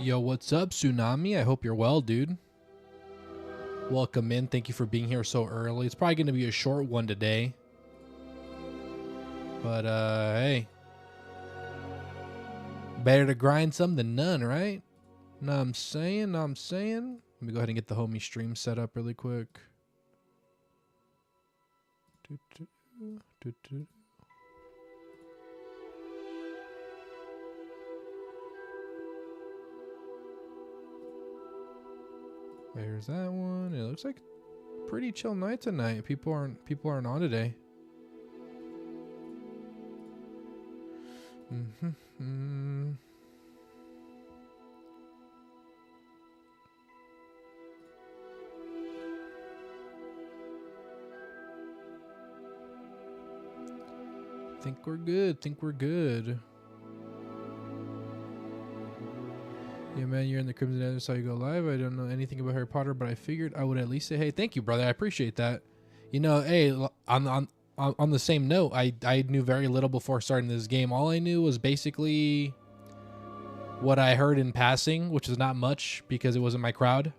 Yo, what's up, Tsunami? I hope you're well, dude. Welcome in. Thank you for being here so early. It's probably going to be a short one today. But, hey. Better to grind some than none, right? Know what I'm saying? Know what I'm saying? Let me go ahead and get the homie stream set up really quick. There's that one. It looks like a pretty chill night tonight. People aren't on today. Think we're good. Think we're good. Yeah, man, you're in the Crimson Nether. Saw you go live. I don't know anything about Harry Potter, but I figured I would at least say, hey, thank you, brother. I appreciate that. You know, hey, on the same note, I knew very little before starting this game. All I knew was basically what I heard in passing, which is not much because it wasn't my crowd.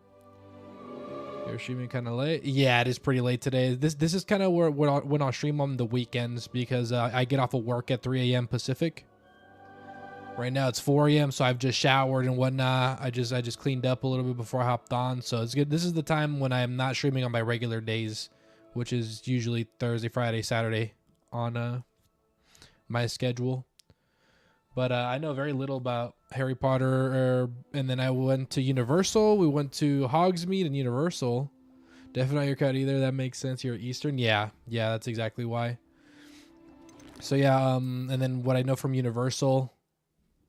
You're streaming kind of late. Yeah, it is pretty late today. This is kind of when I'll stream on the weekends because I get off of work at 3 a.m. Pacific. Right now it's 4 a.m. so I've just showered and whatnot. I just cleaned up a little bit before I hopped on, so it's good. This is the time when I'm not streaming on my regular days, which is usually Thursday, Friday, Saturday on my schedule. But I know very little about Harry Potter, and then I went to Universal. We went to Hogsmeade and Universal. Definitely not your crowd either. That makes sense. You're Eastern. Yeah, that's exactly why. So yeah, and then what I know from Universal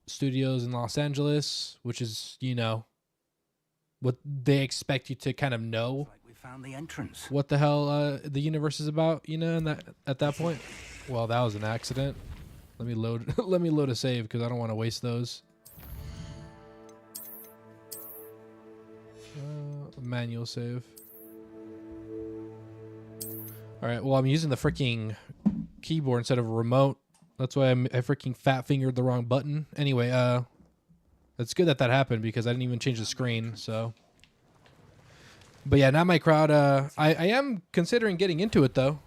Studios in Los Angeles, which is, you know, what they expect you to kind of know. We found the entrance. What the hell the universe is about, you know, and at that point. Well, that was an accident. Let me load a save because I don't want to waste those. Manual save. All right. Well, I'm using the freaking keyboard instead of a remote. That's why I freaking fat fingered the wrong button. Anyway, it's good that happened because I didn't even change the screen. So, but yeah, not my crowd. I am considering getting into it though.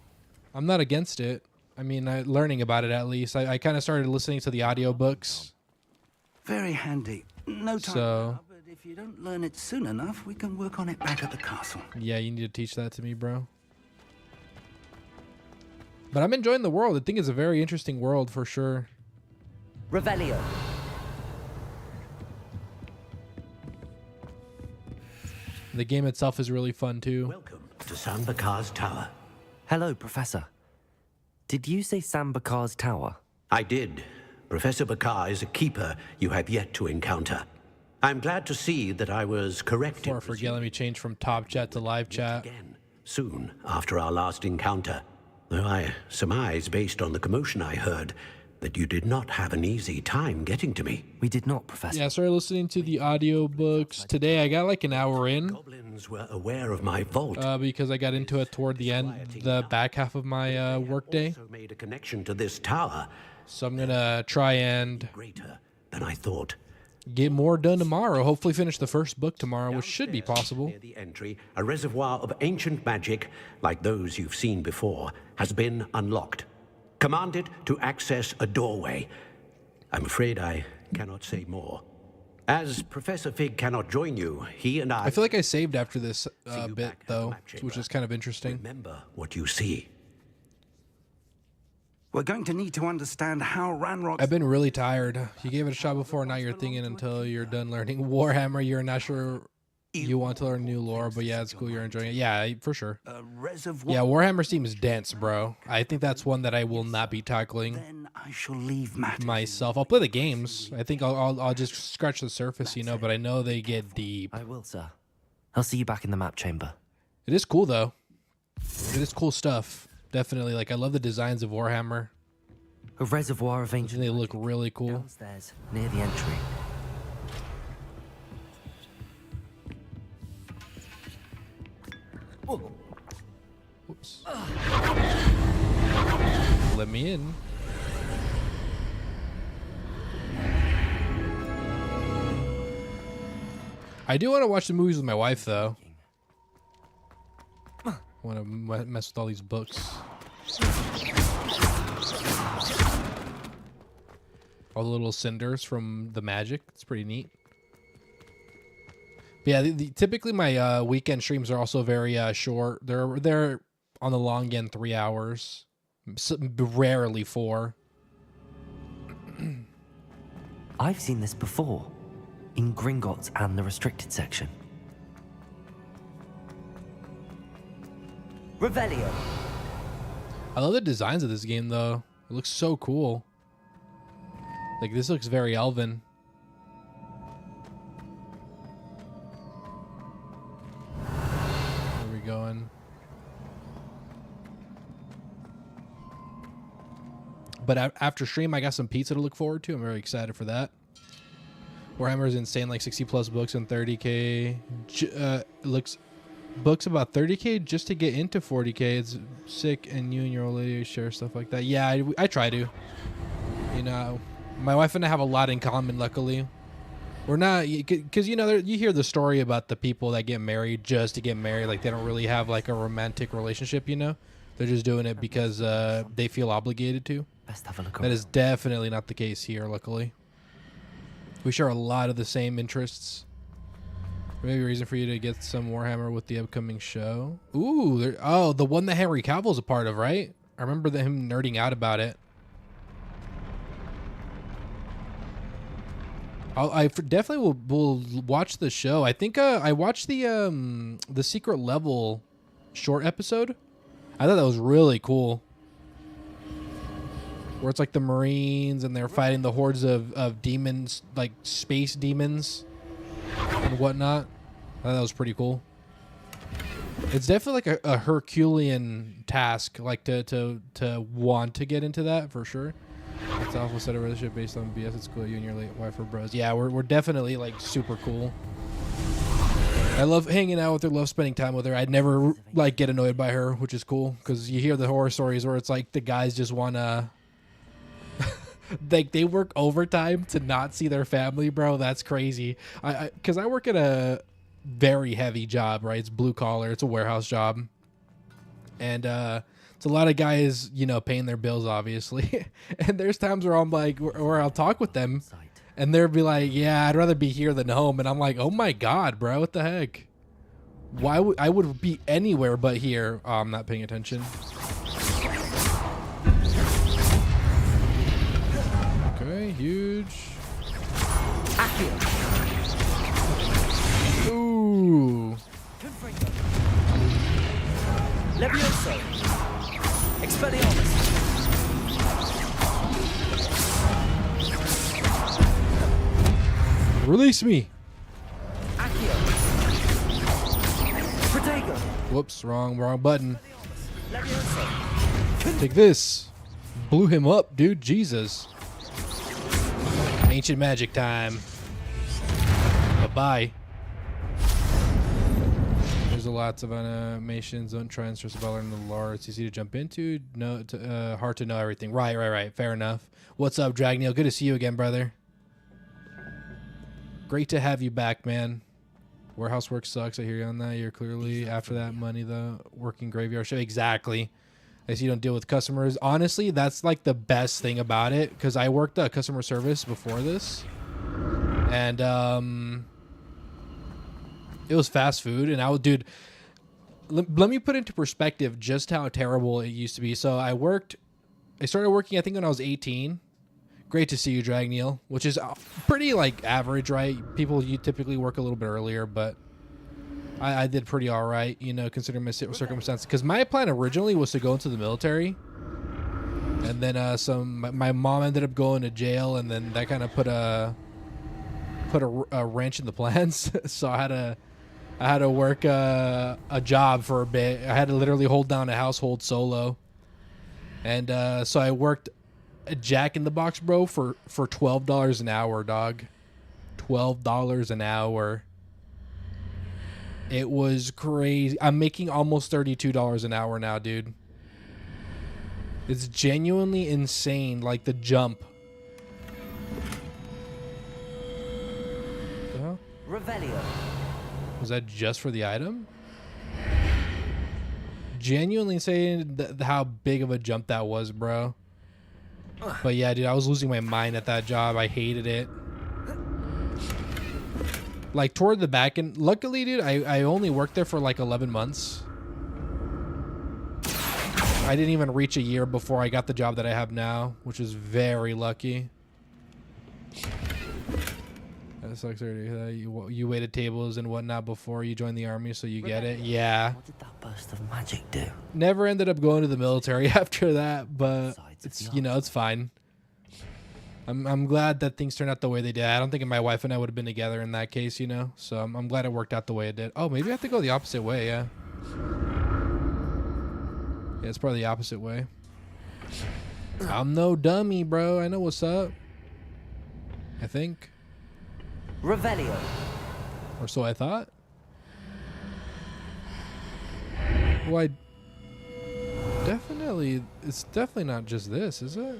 I'm not against it. I mean, learning about it at least. I kind of started listening to the audiobooks. Very handy. No time So, now, but if you don't learn it soon enough, we can work on it back at the castle. yeah, you need to teach that to me, bro. But I'm enjoying the world. I think it's a very interesting world for sure. Revelio. The game itself is really fun too. Welcome to Sambakar's Tower. Hello, Professor. Did you say Sambakar's Tower? I did. Professor Bakar is a keeper you have yet to encounter. I'm glad to see that I was correct. Before I forget, let me change from top chat to live chat. Again, soon after our last encounter. Though I surmise, based on the commotion I heard, that you did not have an easy time getting to me. We did not, Professor. Yeah, I started listening to the audiobooks today. I got like an hour in. Goblins were aware of my vault. Because I got into it toward the end, the back half of my workday. Also made a connection to this tower So I'm gonna try and greater than I thought. get more done tomorrow. Hopefully finish the first book tomorrow, which should be possible. Near the entry, a reservoir of ancient magic, like those you've seen before, has been unlocked. Commanded to access a doorway. I'm afraid I cannot say more. As Professor Fig cannot join you, he and I I feel like I saved after this you bit back at the though, map chamber. which is kind of interesting. remember what you see. We're going to need to understand how Ranrock's... I've been really tired. You gave it a shot before, now you're thinking until you're done learning Warhammer. You're not sure you want to learn new lore, but yeah, it's cool. You're enjoying it. Yeah, for sure. A reservoir... Yeah, Warhammer seems dense, bro. I think that's one that I will not be tackling Then I shall leave matters. myself. I'll play the games. I think I'll just scratch the surface, you know, but I know they get deep. I will, sir. I'll see you back in the map chamber. It is cool though. It is cool stuff. Definitely. Like I love the designs of Warhammer. A reservoir of I think ancient they look magic really cool. downstairs near the entry. Whoops. Let me in. I do want to watch the movies with my wife, though. I want to mess with all these books. All the little cinders from the magic. It's pretty neat. But yeah, typically my weekend streams are also very short. They're on the long end 3 hours, rarely 4. I've seen this before, in Gringotts and the restricted section. Revelio. I love the designs of this game, though. It looks so cool. Like, this looks very elven. Where are we going? But after stream, I got some pizza to look forward to. I'm very excited for that. Warhammer's insane, like 60 plus books and 30k. Looks books about 30k just to get into 40k. It's sick, and you and your old lady share stuff like that. Yeah, I try to. You know, my wife and I have a lot in common. Luckily, we're not, because you know you hear the story about the people that get married just to get married. Like, they don't really have like a romantic relationship. You know, they're just doing it because they feel obligated to. Let's have a look. That is definitely not the case here. Luckily, we share a lot of the same interests. Maybe a reason for you to get some Warhammer with the upcoming show. Ooh, oh, the one that Henry Cavill's a part of, right? I remember him nerding out about it. I definitely will watch the show. I think I watched the Secret Level short episode. I thought that was really cool. Where it's like the Marines and they're fighting the hordes of demons, like space demons and whatnot. I thought that was pretty cool. It's definitely like a Herculean task, like to want to get into that for sure. It's awful set of relationship based on BS. It's cool. You and your late wife are bros. Yeah, we're definitely like super cool. I love hanging out with her. Love spending time with her. I'd never like get annoyed by her, which is cool because you hear the horror stories where it's like the guys just wanna. Like, they work overtime to not see their family, bro. That's crazy. Because I work at a very heavy job, right? It's blue collar. It's a warehouse job. And it's a lot of guys, you know, paying their bills, obviously. And there's times where I'm like, where I'll talk with them. And they'll be like, yeah, I'd rather be here than home. And I'm like, oh, my God, bro. What the heck? Why would I would be anywhere but here? Oh, I'm not paying attention. Okay, huge. Ooh. Levioso. Expelliarmus. Release me. Accio. Protego. Whoops, wrong button. Levioso. Take this. Blew him up, dude. Jesus. Ancient magic time. Bye-bye. There's lots of animations. Don't try and stress about learning the lore. It's easy to jump into. No, hard to know everything. Right. Fair enough. What's up, Dragneil? Good to see you again, brother. Great to have you back, man. Warehouse work sucks. I hear you on that. You're clearly after that money, though. Working graveyard shift. Exactly. I see you don't deal with customers. Honestly, that's like the best thing about it, because I worked customer service before this, and it was fast food, and dude, let me put into perspective just how terrible it used to be. So I started working, I think, when I was 18. Great to see you, Dragneil, which is pretty like average, right? You typically work a little bit earlier, but I did pretty all right, you know, considering my circumstances. Because my plan originally was to go into the military, and then my mom ended up going to jail, and then that kind of put a wrench in the plans. So I had to work a job for a bit. I had to literally hold down a household solo, and so I worked a Jack in the Box, bro, for $12 an hour, dog. $12 an hour. It was crazy. I'm making almost $32 an hour now, dude. It's genuinely insane, like the jump. Revelio. Was that just for the item? Genuinely saying how big of a jump that was, bro. But yeah, dude, I was losing my mind at that job. I hated it. Like toward the back end. Luckily, dude, I only worked there for like 11 months. I didn't even reach a year before I got the job that I have now, which is very lucky. That sucks already. You waited tables and whatnot before you joined the army, so you get it. Yeah. What did that burst of magic do? Never ended up going to the military after that, but it's, you know, it's fine. I'm glad that things turned out the way they did. I don't think my wife and I would have been together in that case, you know. So I'm glad it worked out the way it did. Oh, maybe I have to go the opposite way. Yeah. Yeah, it's probably the opposite way. I'm no dummy, bro. I know what's up. I think. Revelio. Or so I thought. Well, it's definitely not just this, is it?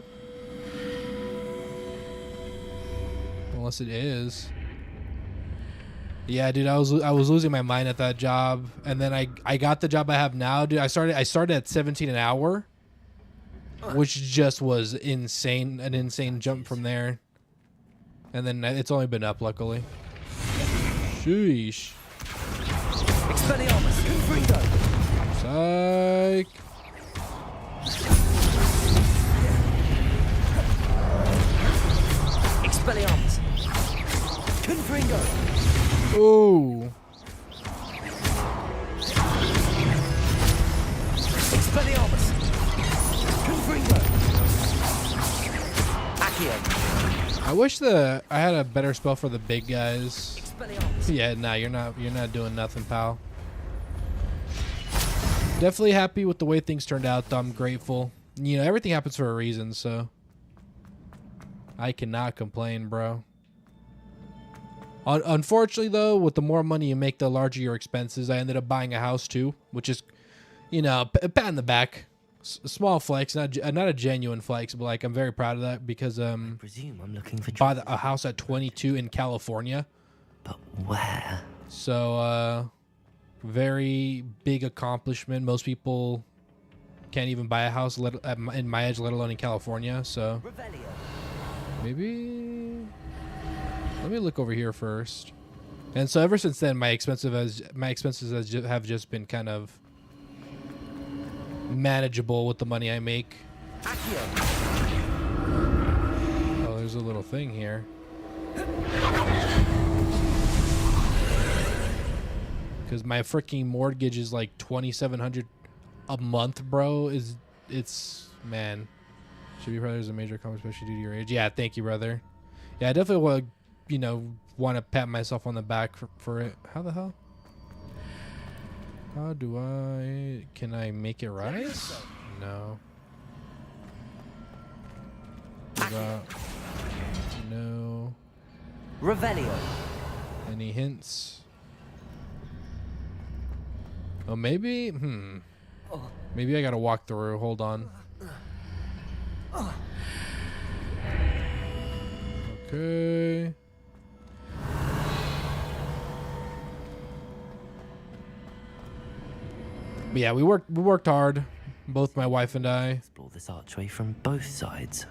Unless it is. Yeah, dude, I was losing my mind at that job, and then I got the job I have now, dude. I started at 17 an hour, which just was insane, an insane jump from there. And then it's only been up, luckily. Sheesh. Expelliarmus, Confringo. Psych. Expelliarmus. Confringo. Ooh. Expelliarmus. Confringo. Accio. I wish I had a better spell for the big guys. Expelliarmus. Yeah, nah, you're not doing nothing, pal. Definitely happy with the way things turned out, though. I'm grateful. You know, everything happens for a reason, so I cannot complain, bro. Unfortunately, though, with the more money you make, the larger your expenses. I ended up buying a house too, which is, you know, a pat in the back. Small flex, not a genuine flex, but like I'm very proud of that because I presume I'm looking for bought a house at 22 in California. But where? So very big accomplishment. Most people can't even buy a house in my age, let alone in California. So maybe let me look over here first. And so ever since then, my expenses have just been kind of manageable with the money I make. Oh, there's a little thing here. Because my freaking mortgage is like $2,700 a month, bro. Man. Should be probably there's a major accomplishment, especially due to your age. Yeah, thank you, brother. Yeah, I definitely want to, you know, want to pat myself on the back for it. How the hell? How do can I make it rise? No. No. Revelio. Any hints? Oh, maybe? Maybe I gotta walk through. Hold on. Okay. But yeah, we worked hard, both my wife and I. Explore this archway from both sides.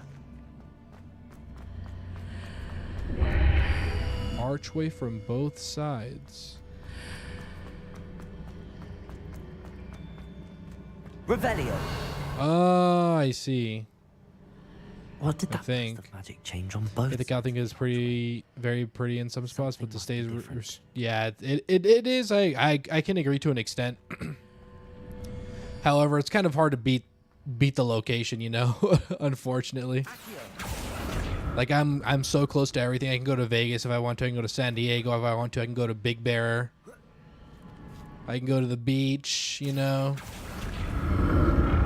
Archway from both sides. Revelio. Oh, I see. What did that think. burst of magic change on both? I think I think it's very pretty in some spots, but the stays, yeah, it is. I can agree to an extent. However, it's kind of hard to beat the location, you know. Unfortunately, like I'm so close to everything. I can go to Vegas if I want to. I can go to San Diego if I want to. I can go to Big Bear. I can go to the beach, you know.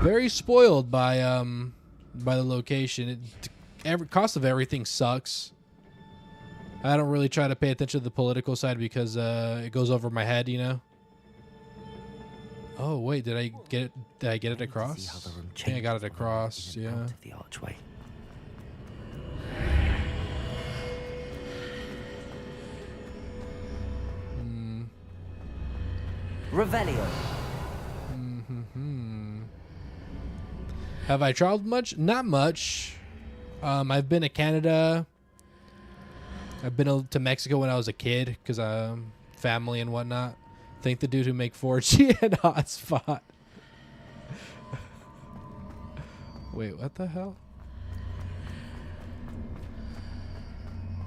Very spoiled by the location. Every cost of everything sucks. I don't really try to pay attention to the political side because it goes over my head, you know. Oh wait, did I get it? Did I get it across? I think I got it across. Yeah. The archway. Revelio. Have I traveled much? Not much. I've been to Canada. I've been to Mexico when I was a kid because family and whatnot. Think the dude who make 4G and hotspot. Wait, what the hell?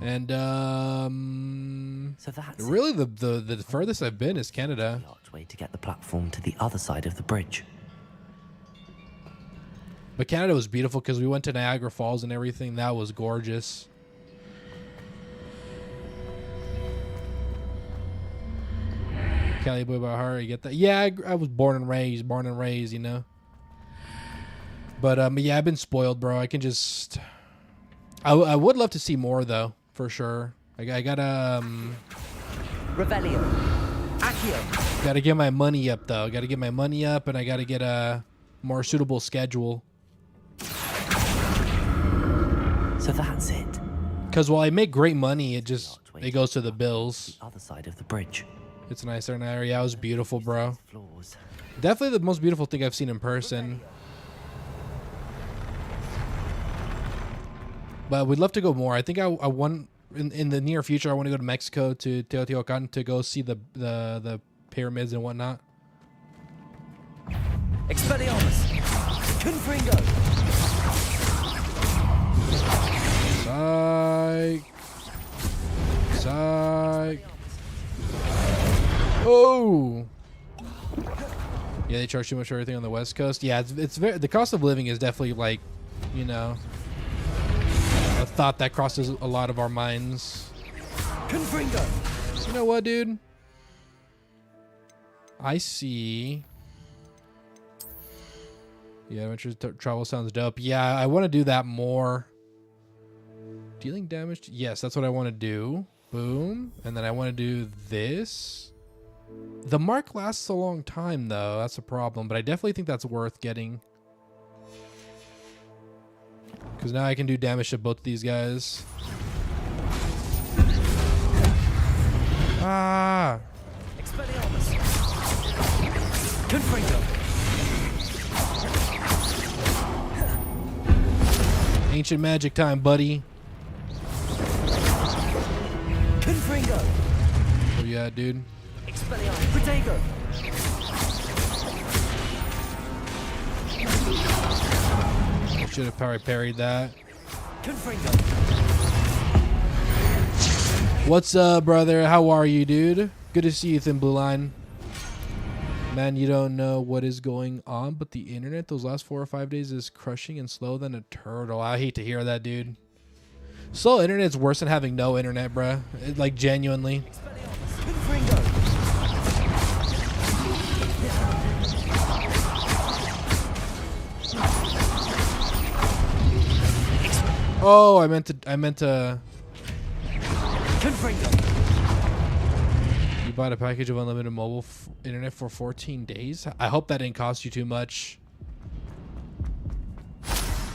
And So that's really the furthest I've been is Canada. the archway to get the platform to the other side of the bridge. But Canada was beautiful because we went to Niagara Falls and everything. That was gorgeous. Cali boy by heart, you get that? Yeah, I was born and raised, you know. But yeah, I've been spoiled, bro. I can just, I would love to see more though, for sure. I gotta Revelio. Accio. gotta get my money up though. Gotta get my money up, and I gotta get a more suitable schedule. So that's it. Because while I make great money, it goes to the bills. The other side of the bridge. It's nicer in that area. It was beautiful, bro. Floors. Definitely the most beautiful thing I've seen in person. But we'd love to go more. I think I want in the near future. I want to go to Mexico, to Teotihuacan, to go see the pyramids and whatnot. Expelliarmus. Confringo. Psych. Oh. Yeah, they charge too much for everything on the West Coast. Yeah, it's very, the cost of living is definitely like, you know, a thought that crosses a lot of our minds. Confringo. You know what, dude? I see. Yeah, adventure travel sounds dope. Yeah, I want to do that more. Dealing damage? Yes, that's what I want to do. Boom. And then I want to do this. The mark lasts a long time, though. That's a problem. But I definitely think that's worth getting. Because now I can do damage to both of these guys. Ah! Expelliarmus. Confringo. Ancient magic time, buddy. Confringo. Where you at, dude? Expelliarmus. Protego. Should have probably parried that. Confringo. What's up, brother? How are you, dude? Good to see you, Thin Blue Line. Man, you don't know what is going on, but the internet those last 4 or 5 days is crushing and slow than a turtle. I hate to hear that, dude. Slow internet's worse than having no internet, bruh. Like, genuinely. Confringo. Oh, I meant to. Confringo. You bought a package of unlimited mobile internet for 14 days? I hope that didn't cost you too much.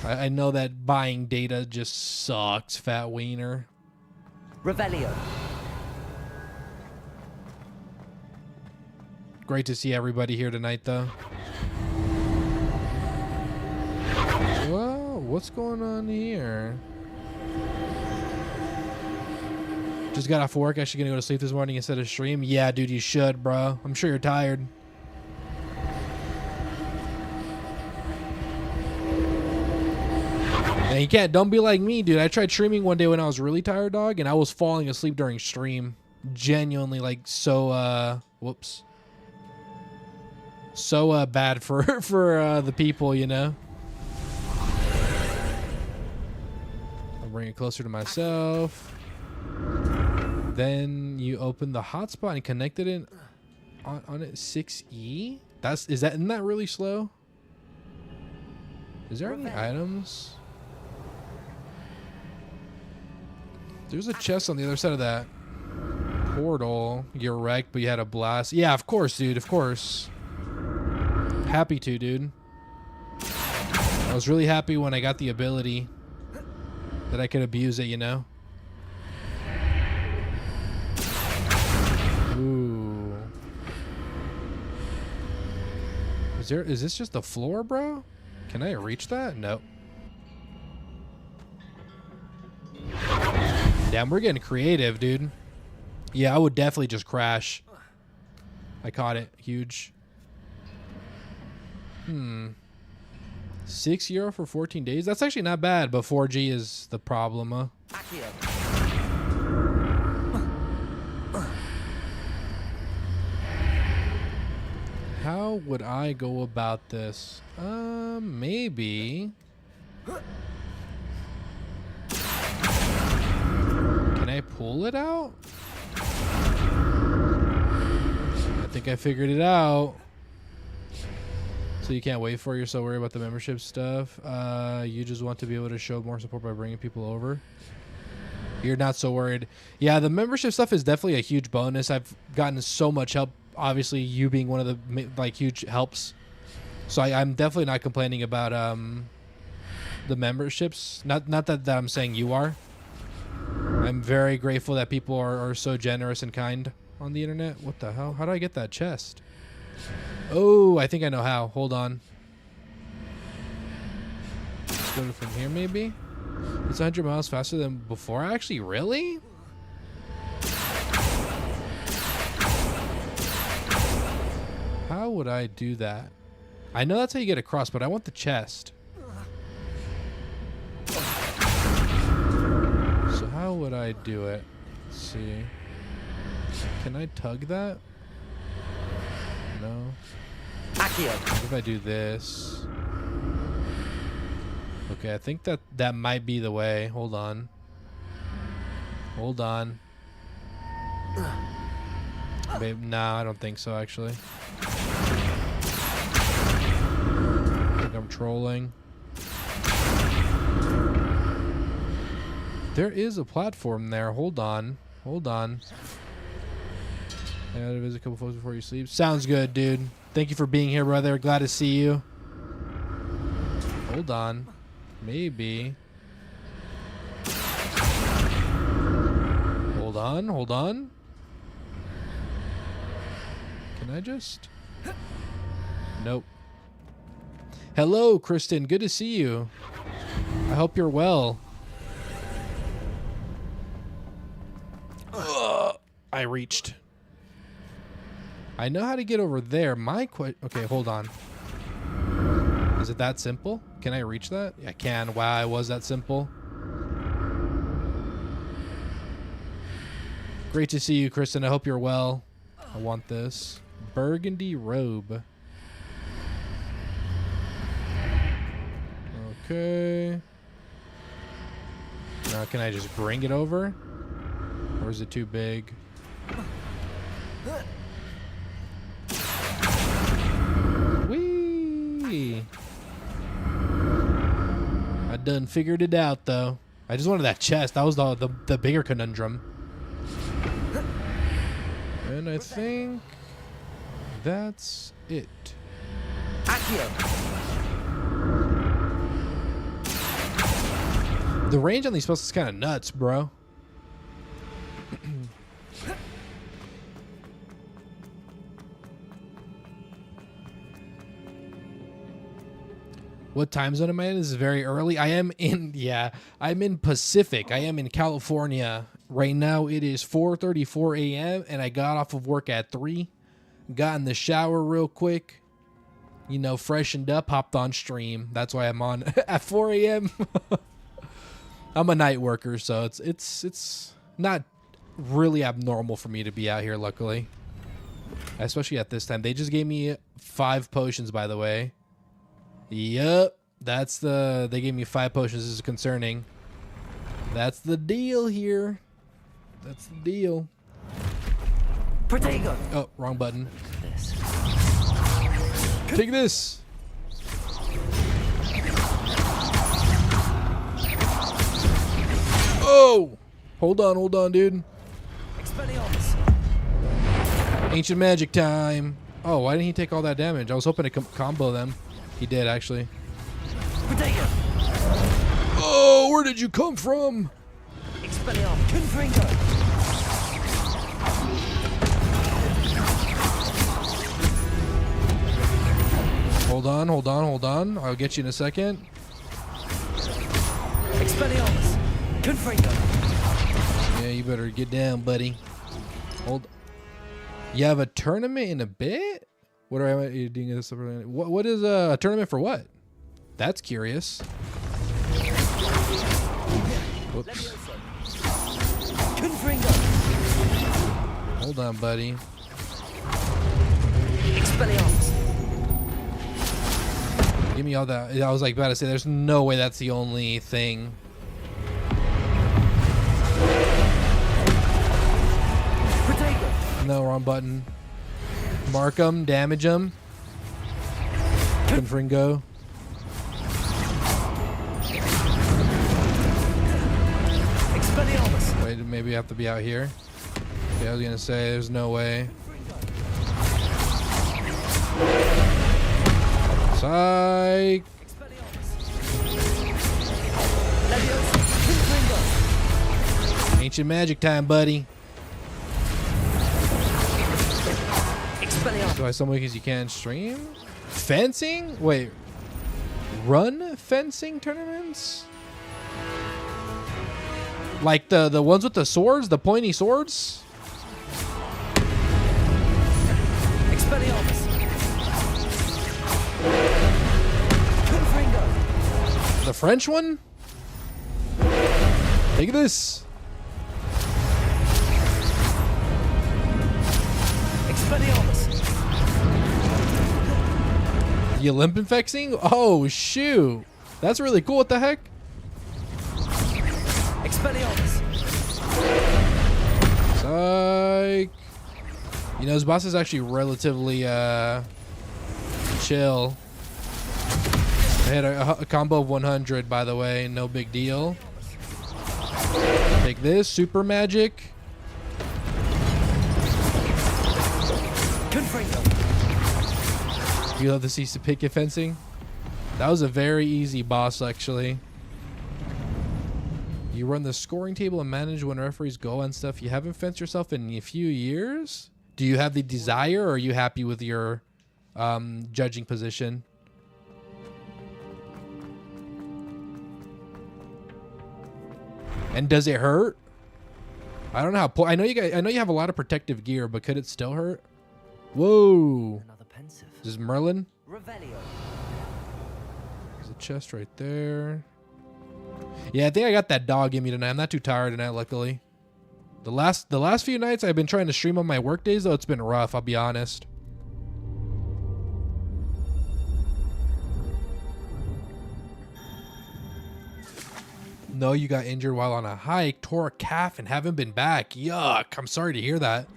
I know that buying data just sucks, fat wiener. Revelio. Great to see everybody here tonight, though. Well, what's going on here? Just got off work. Actually gonna go to sleep this morning instead of stream. Yeah, dude, you should, bro. I'm sure you're tired. And you can't. Don't be like me, dude. I tried streaming one day when I was really tired, dog, and I was falling asleep during stream. Genuinely, like, so. Whoops. So bad for the people, you know. I'll bring it closer to myself. Then you open the hotspot and connected it on it 6E. Isn't that really slow? Is there any items? There's a chest on the other side of that portal. You're wrecked, but you had a blast. Yeah, of course, dude. Of course. Happy to, dude. I was really happy when I got the ability that I could abuse it, you know? Ooh. Is this just the floor, bro? Can I reach that? Nope. Damn, we're getting creative, dude. Yeah, I would definitely just crash. I caught it. Huge. €6 for 14 days? That's actually not bad, but 4G is the problem, huh? How would I go about this? Maybe. Can I pull it out? I think I figured it out. So you can't wait for it. You're so worried about the membership stuff. You just want to be able to show more support by bringing people over. You're not so worried. Yeah, the membership stuff is definitely a huge bonus. I've gotten so much help. Obviously, you being one of the like huge helps. So I'm definitely not complaining about the memberships. Not that I'm saying you are. I'm very grateful that people are so generous and kind on the internet. What the hell? How do I get that chest? Oh, I think I know how. Hold on. Let's go from here, maybe? It's 100 miles faster than before. Actually, really? How would I do that? I know that's how you get across, but I want the chest. So how would I do it? Let's see. Can I tug that? No. What if I do this? Okay, I think that might be the way. Hold on. Hold on. Babe, no, I don't think so, actually. I think I'm trolling. There is a platform there. Hold on. Hold on. Yeah, visit a couple folks before you sleep. Sounds good, dude. Thank you for being here, brother. Glad to see you. Hold on. Maybe. Hold on. Hold on. Can I just... Nope. Hello, Kristen. Good to see you. I hope you're well. I reached. I know how to get over there. Okay, hold on. Is it that simple? Can I reach that? I can. Wow, it was that simple. Great to see you, Kristen. I hope you're well. I want this. Burgundy robe. Okay. Now, can I just bring it over? Or is it too big? Whee! I done figured it out, though. I just wanted that chest. That was the bigger conundrum. And I think that's it. The range on these spells is kind of nuts, bro. What time zone am I in? This is very early. I'm in Pacific. I am in California. Right now it is 4:34 a.m. and I got off of work at 3. Got in the shower real quick. You know, freshened up, hopped on stream. That's why I'm on at 4 a.m. I'm a night worker, so it's not really abnormal for me to be out here, luckily. Especially at this time. They just gave me 5 potions, by the way. Yep, they gave me 5 potions. This is concerning. That's the deal here. That's the deal. Protego. Oh, wrong button. Take this. Oh, hold on, dude. Ancient magic time. Oh, why didn't he take all that damage? I was hoping to combo them. He did, actually. Oh, where did you come from? Hold on, hold on, hold on. I'll get you in a second. Expelliarmus. Confringo. Yeah, you better get down, buddy. Hold. You have a tournament in a bit? What are you doing this? What is a tournament for what? That's curious. Whoops. Confringo. Hold on, buddy. Expelliarmus. Give me all that. I was like about to say, there's no way that's the only thing. Protego. No, wrong button. Mark them, damage them. Confringo. Expelliarmus. Wait, maybe I have to be out here. Okay, I was gonna say, there's no way. Psych. Ancient magic time, buddy. Do I some because you can't stream? Fencing? Wait. Run fencing tournaments? Like the ones with the swords, the pointy swords? Expelliarmus. The French one? Take this. Expelliarmus. The Olympian fencing? Oh, shoot. That's really cool. What the heck? Expelliarmus. Psych. You know, his boss is actually relatively chill. I had a combo of 100, by the way. No big deal. Take this. Super magic. Confringo. You love to see some picket fencing? That was a very easy boss, actually. You run the scoring table and manage when referees go and stuff. You haven't fenced yourself in a few years? Do you have the desire, or are you happy with your judging position? And does it hurt? I don't know how. I know you guys. I know you have a lot of protective gear, but could it still hurt? Whoa! Another pensive. This is Merlin. Revelio. There's a chest right there. Yeah, I think I got that dog in me tonight. I'm not too tired tonight, luckily. The last few nights I've been trying to stream on my work days, though it's been rough. I'll be honest. No, you got injured while on a hike, tore a calf, and haven't been back. Yuck! I'm sorry to hear that.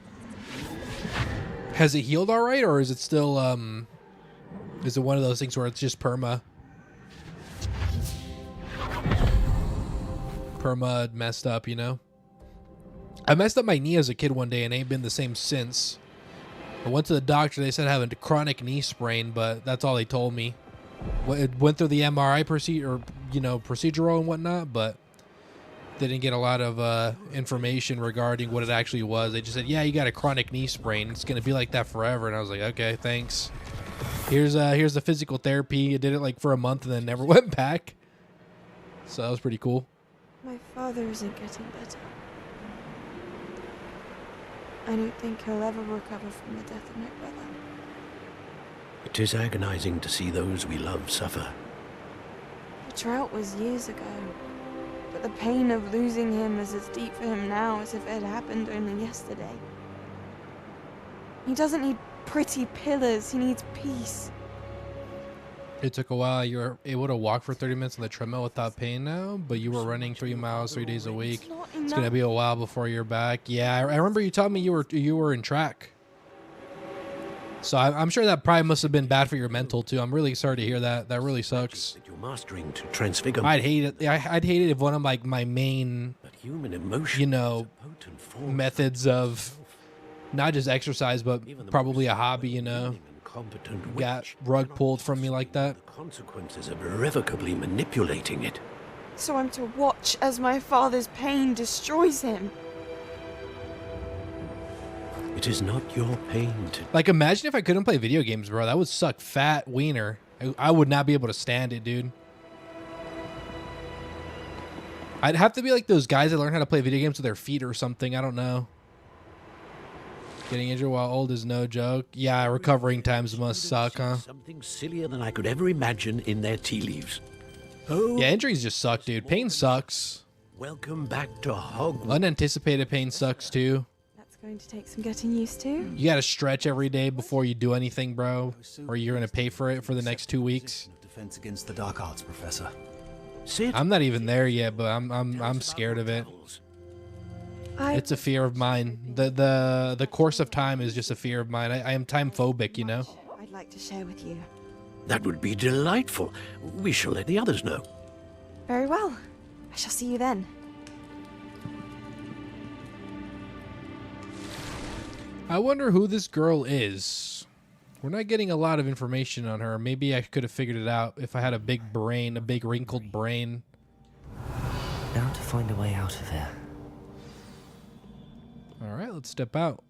Has it healed all right, or is it still is it one of those things where it's just perma messed up, you know? I messed up my knee as a kid one day and ain't been the same since. I went to the doctor. They said I have a chronic knee sprain, but that's all they told me. It went through the MRI procedure, you know, procedural and whatnot, but didn't get a lot of information regarding what it actually was. They just said, yeah, you got a chronic knee sprain. It's going to be like that forever. And I was like, okay, thanks. Here's the physical therapy. I did it like for a month and then never went back. So that was pretty cool. My father isn't getting better. I don't think he'll ever recover from the death of my brother. It is agonizing to see those we love suffer. The drought was years ago, but the pain of losing him is as deep for him now as if it had happened only yesterday. He doesn't need pretty pillars, he needs peace. It took a while. You were able to walk for 30 minutes on the treadmill without pain now, but you were running 3 miles 3 days a week. It's going to be a while before you're back. Yeah, I remember you told me you were in track. So I'm sure that probably must have been bad for your mental too. I'm really sorry to hear that. That really sucks. That you're mastering to transfigure. I'd hate it. I'd hate it if one of my main, But human emotion, you know, is a potent form methods of not just exercise, but probably a hobby, you know, got rug pulled from me like that. The consequences of irrevocably manipulating it. So I'm to watch as my father's pain destroys him. It is not your pain to... Like, imagine if I couldn't play video games, bro. That would suck fat wiener. I would not be able to stand it, dude. I'd have to be like those guys that learn how to play video games with their feet or something. I don't know. Getting injured while old is no joke. Yeah, recovering times must suck, huh? Something sillier than I could ever imagine in their tea leaves. Oh, Yeah, injuries just suck, dude. Pain sucks. welcome back to Hogwarts. Unanticipated pain sucks, too. That's going to take some getting used to. You gotta stretch every day before you do anything, bro. Or you're gonna pay for it for the next 2 weeks. Defense against the dark arts, Professor. Sit. I'm not even there yet, but I'm scared of it. It's a fear of mine. The course of time is just a fear of mine. I am time phobic, you know? I'd like to share with you. That would be delightful. We shall let the others know. Very well. I shall see you then. I wonder who this girl is. We're not getting a lot of information on her. Maybe I could have figured it out if I had a big brain, a big wrinkled brain. Now to find a way out of here. All right, let's step out.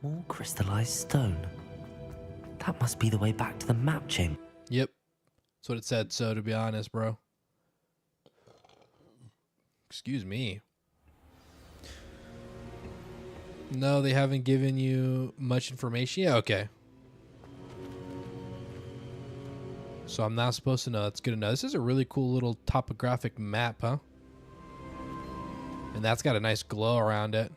More crystallized stone. That must be the way back to the map chamber. Yep. That's what it said, so to be honest, bro. Excuse me. No, they haven't given you much information. Yeah, okay. So I'm not supposed to know. That's good to know. This is a really cool little topographic map, huh? And that's got a nice glow around it.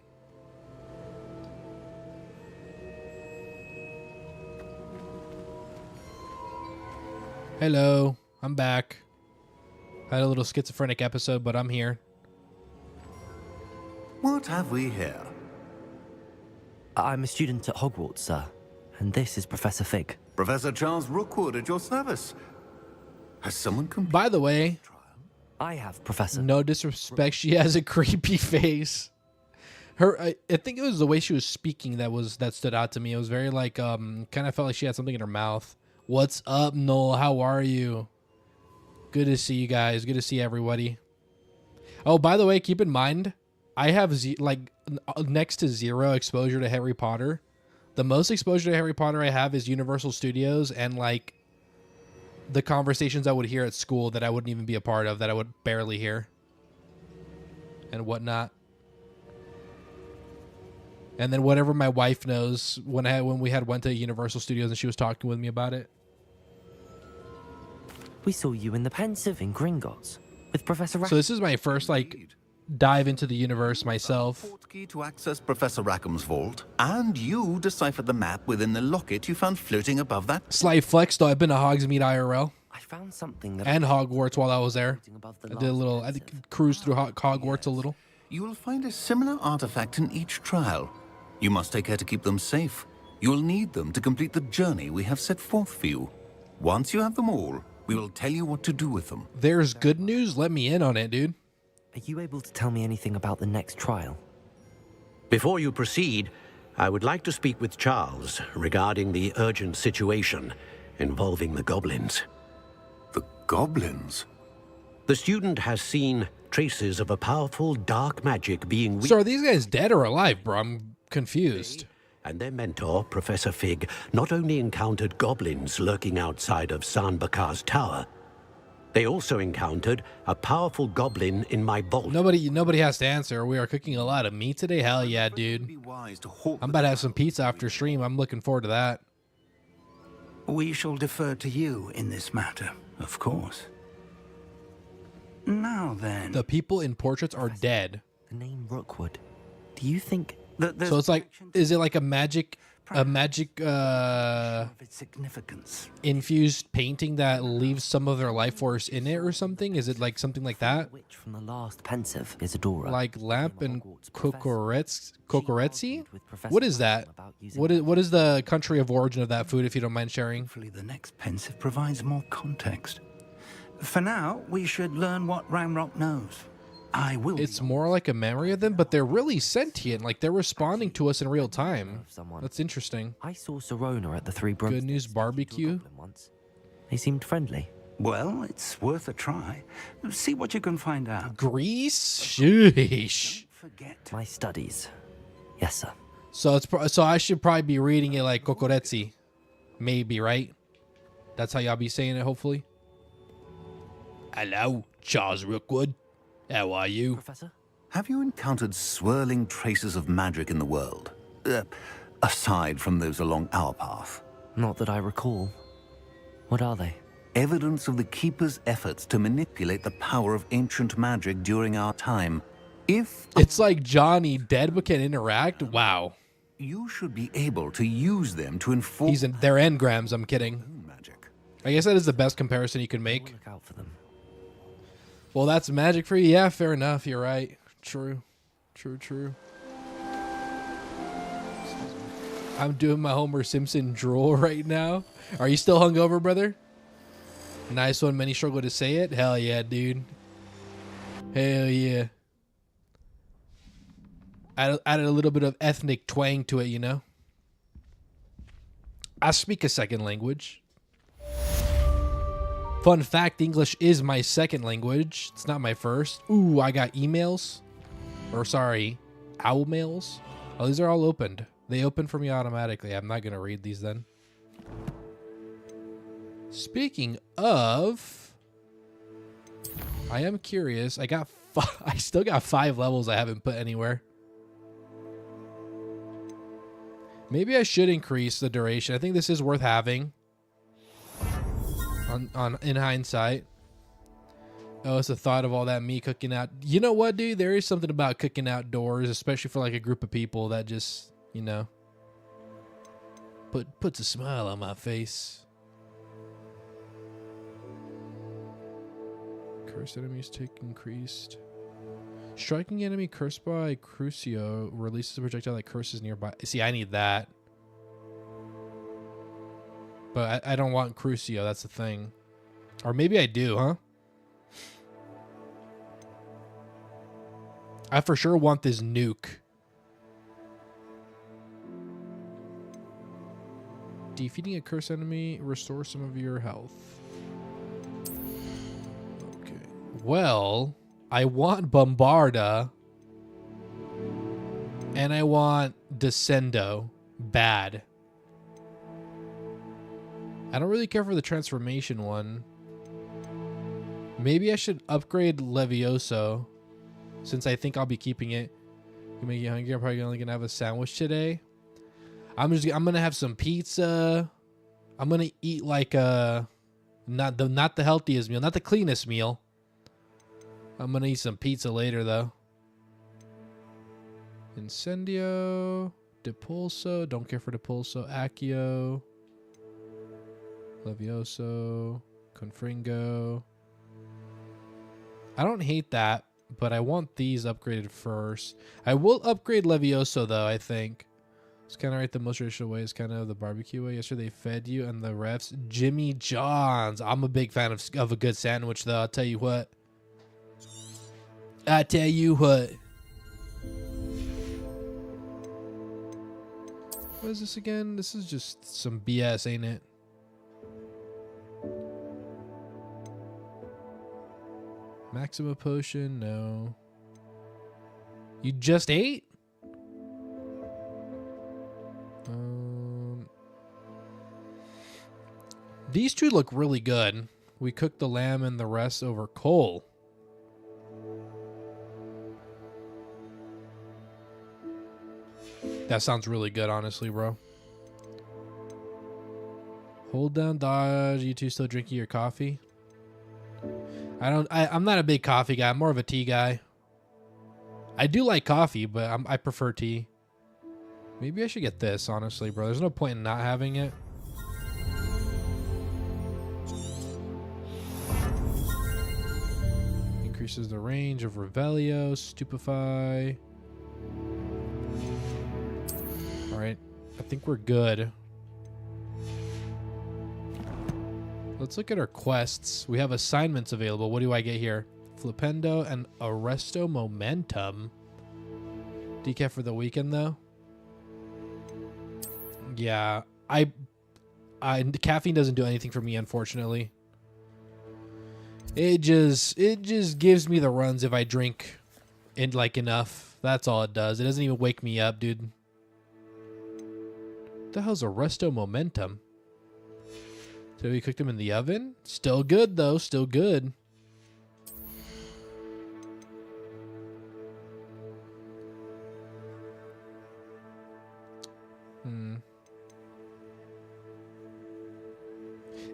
Hello, I'm back. Had a little schizophrenic episode, but I'm here. What have we here? I'm a student at Hogwarts, sir. And this is Professor Fig. Professor Charles Rookwood at your service. Has someone completed By the way, I have, Professor. no disrespect, she has a creepy face. I think it was the way she was speaking that stood out to me. It was very like kind of felt like she had something in her mouth. What's up, Noel? How are you? Good to see you guys. Good to see everybody. Oh, by the way, keep in mind, I have next to zero exposure to Harry Potter. The most exposure to Harry Potter I have is Universal Studios and like the conversations I would hear at school that I wouldn't even be a part of, that I would barely hear and whatnot. And then whatever my wife knows when we went to Universal Studios and she was talking with me about it. We saw you in the Pensive in Gringotts with Professor So this is my first like dive into the universe myself. Portkey to access Professor Rackham's vault, and you deciphered the map within the locket you found floating above that. Slight flex though. I've been to Hogsmeade IRL I found something that and Hogwarts while I was there. floating above the I did a little. I cruised through Hogwarts a little. You will find a similar artifact in each trial. You must take care to keep them safe. You'll need them to complete the journey we have set forth for you. Once you have them all, we will tell you what to do with them. There's good news. Let me in on it, dude. Are you able to tell me anything about the next trial? Before you proceed, I would like to speak with Charles regarding the urgent situation involving the goblins. The goblins? The student has seen traces of a powerful dark magic being So are these guys dead or alive, bro? I'm confused. and their mentor, Professor Fig, not only encountered goblins lurking outside of Sanbakar's tower, they also encountered a powerful goblin in my vault. Nobody has to answer. We are cooking a lot of meat today. Hell yeah, dude. Be wise to halt I'm about to have some pizza after stream. I'm looking forward to that. We shall defer to you in this matter, of course. Now then. The people in portraits are dead. The name Rookwood. Do you think... So it's like, is it like a magic of its significance. infused painting that leaves some of their life force in it or something? Is it like something like that? Witch from the last Pensive, Isadora. Like Lamp and Hogwarts Kokoretsi? with Professor What is that? Rackham about using What is the country of origin of that food, if you don't mind sharing? Hopefully the next pensive provides more context. For now, we should learn what Ramrock knows. I will. It's more like a memory of them, but they're really sentient. Like they're responding to us in real time. someone. That's interesting. I saw Serona at the Three Brothers. Good News Barbecue. Once. They seemed friendly. Well, it's worth a try. See what you can find out. Greece? Sheesh. Forget. My studies. Yes, sir. So so I should probably be reading it like Kokoretsi. Maybe, right? That's how y'all be saying it, hopefully. Hello, Charles Rookwood. How are you? Professor? Have you encountered swirling traces of magic in the world? Aside from those along our path. Not that I recall. What are they? Evidence of the Keeper's efforts to manipulate the power of ancient magic during our time. If It's like Johnny dead but can interact. Wow. you should be able to use them to inform They're engrams, I'm kidding. magic. I guess that is the best comparison you can I'll make. look out for them. Well, that's magic for you. Yeah, fair enough. You're right. True. True. I'm doing my Homer Simpson drool right now. Are you still hungover, brother? Nice one. Many struggle to say it. Hell yeah, dude. Hell yeah. Added a little bit of ethnic twang to it, you know? I speak a second language. Fun fact, English is my second language. It's not my first. Ooh, I got emails. Or sorry, owl mails. Oh, these are all opened. They open for me automatically. I'm not going to read these then. Speaking of, I am curious. I still got 5 levels I haven't put anywhere. Maybe I should increase the duration. I think this is worth having. In hindsight. Oh, it's the thought of all that me cooking out. You know what, dude? There is something about cooking outdoors, especially for like a group of people that just, you know, puts a smile on my face. Cursed enemies take increased. Striking enemy cursed by Crucio releases a projectile that curses nearby. See, I need that. But I don't want Crucio, that's the thing. Or maybe I do, huh? I for sure want this nuke. Defeating a cursed enemy restores some of your health. Okay. Well, I want Bombarda. And I want Descendo. Bad. I don't really care for the transformation one. Maybe I should upgrade Levioso, since I think I'll be keeping it. You make you hungry. I'm probably only gonna have a sandwich today. I'm gonna have some pizza. I'm gonna eat like not the healthiest meal, not the cleanest meal. I'm gonna eat some pizza later though. Incendio, Depulso. Don't care for Depulso. Accio. Levioso, Confringo. I don't hate that, but I want these upgraded first. I will upgrade Levioso though, I think. It's kind of right. The most traditional way is kind of the barbecue way. Yesterday they fed you and the refs. Jimmy John's. I'm a big fan of a good sandwich though. I'll tell you what. What? What is this again? This is just some BS, ain't it? Maxima potion, no. You just ate? These two look really good. We cooked the lamb and the rest over coal. That sounds really good, honestly, bro. Hold down dodge. You two still drinking your coffee? I'm not a big coffee guy. I'm more of a tea guy. I do like coffee, but I prefer tea. Maybe I should get this, honestly, bro. There's no point in not having it. Increases the range of Revelio, Stupefy. Alright. I think we're good. Let's look at our quests. We have assignments available. What do I get here? Flipendo and Arresto Momentum. Decaf for the weekend, though. Yeah, caffeine doesn't do anything for me, unfortunately. It just gives me the runs if I drink it like enough. That's all it does. It doesn't even wake me up, dude. What the hell's Arresto Momentum? So we cooked them in the oven. Still good though. Still good.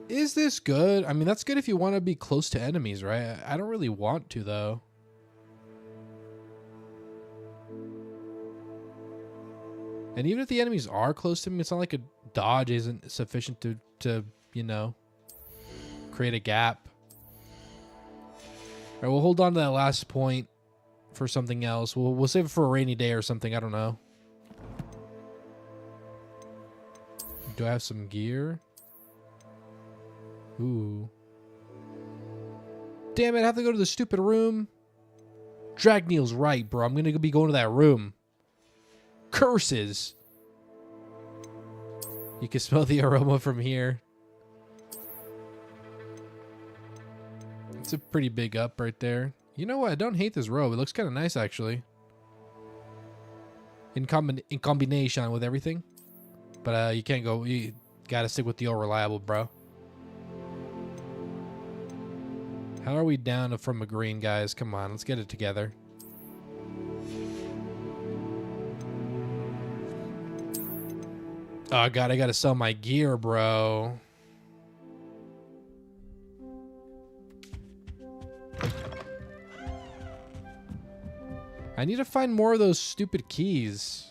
Is this good? I mean, that's good if you want to be close to enemies, right? I don't really want to, though. And even if the enemies are close to me, it's not like a dodge isn't sufficient to you know, create a gap. All right, we'll hold on to that last point for something else. We'll save it for a rainy day or something. I don't know. Do I have some gear? Ooh. Damn it, I have to go to the stupid room. Dragneel's right, bro. I'm going to be going to that room. Curses. You can smell the aroma from here. It's a pretty big up right there. You know what? I don't hate this robe. It looks kind of nice, actually. In combination with everything. But you can't go... You got to stick with the old reliable, bro. How are we down from a green, guys? Come on, let's get it together. Oh, God, I got to sell my gear, bro. I need to find more of those stupid keys.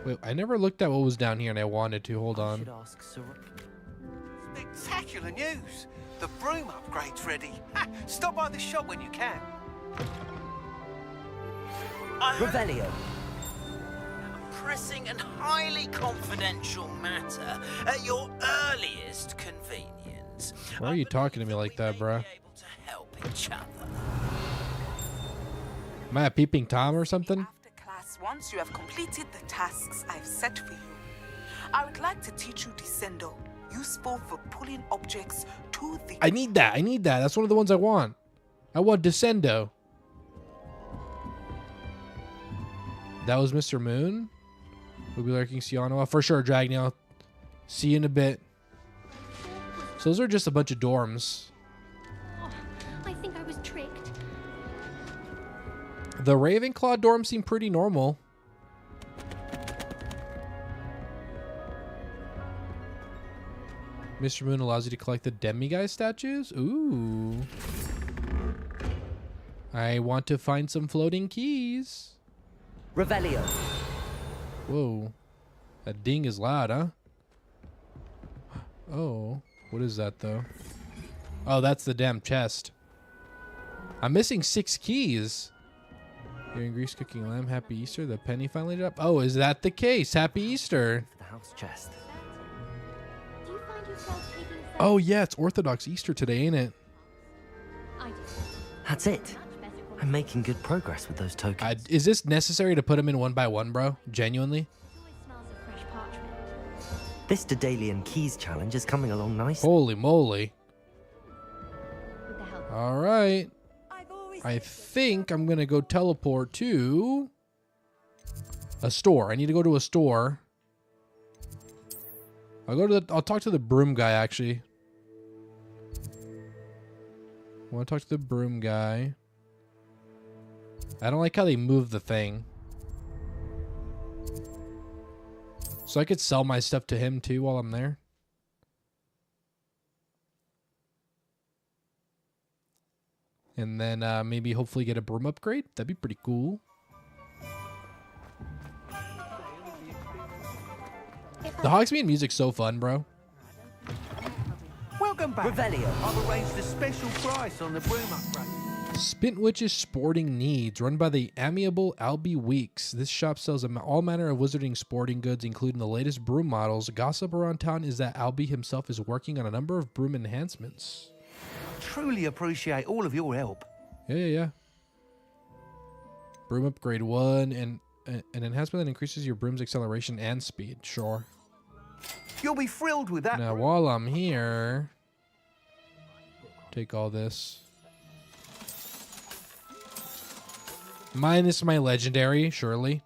Wait, I never looked at what was down here and I wanted to. Hold on. Spectacular news! The broom upgrade's ready. Ha! Stop by the shop when you can. Revelio. Pressing and highly confidential matter at your earliest convenience. Why are you talking to me like that, bro? Able to help each other. Am I a peeping Tom or something? After class, once you have completed the tasks I've set for you, I would like to teach you Descendo, useful for pulling objects to the... I need that. I need that. That's one of the ones I want. I want Descendo. That was Mr. Moon. We'll be lurking Siano. For sure, Dragneel. See you in a bit. So those are just a bunch of dorms. Oh, I think I was tricked. The Ravenclaw dorms seem pretty normal. Mr. Moon allows you to collect the demiguise statues. Ooh. I want to find some floating keys. Revelio. Whoa. That ding is loud, huh? Oh. What is that, though? Oh, that's the damn chest. I'm missing 6 keys. Here in Greece, cooking lamb. Happy Easter. The penny finally dropped. Oh, is that the case? Happy Easter. The house chest. Do you find yourself taking Oh, yeah. It's Orthodox Easter today, ain't it? I do. That's it. I'm making good progress with those tokens. Is this necessary to put them in one by one, bro? Genuinely? It always smells of fresh parchment. This Daedalian Keys challenge is coming along nicely. Holy moly. With the help All right. I think I'm going to go teleport to a store. I need to go to a store. I'll talk to the broom guy, actually. I want to talk to the broom guy. I don't like how they move the thing. So I could sell my stuff to him too while I'm there. And then maybe hopefully get a broom upgrade. That'd be pretty cool. The Hogsmeade music's so fun, bro. Welcome back. Revelio. I've arranged a special price on the broom upgrade. Spintwitch's Sporting Needs, run by the amiable Albie Weeks. This shop sells all manner of wizarding sporting goods, including the latest broom models. Gossip around town is that Albie himself is working on a number of broom enhancements. Truly appreciate all of your help. Yeah. Broom upgrade 1 and an enhancement that increases your broom's acceleration and speed. Sure. You'll be thrilled with that. Now, while I'm here, take all this. Minus my legendary, surely.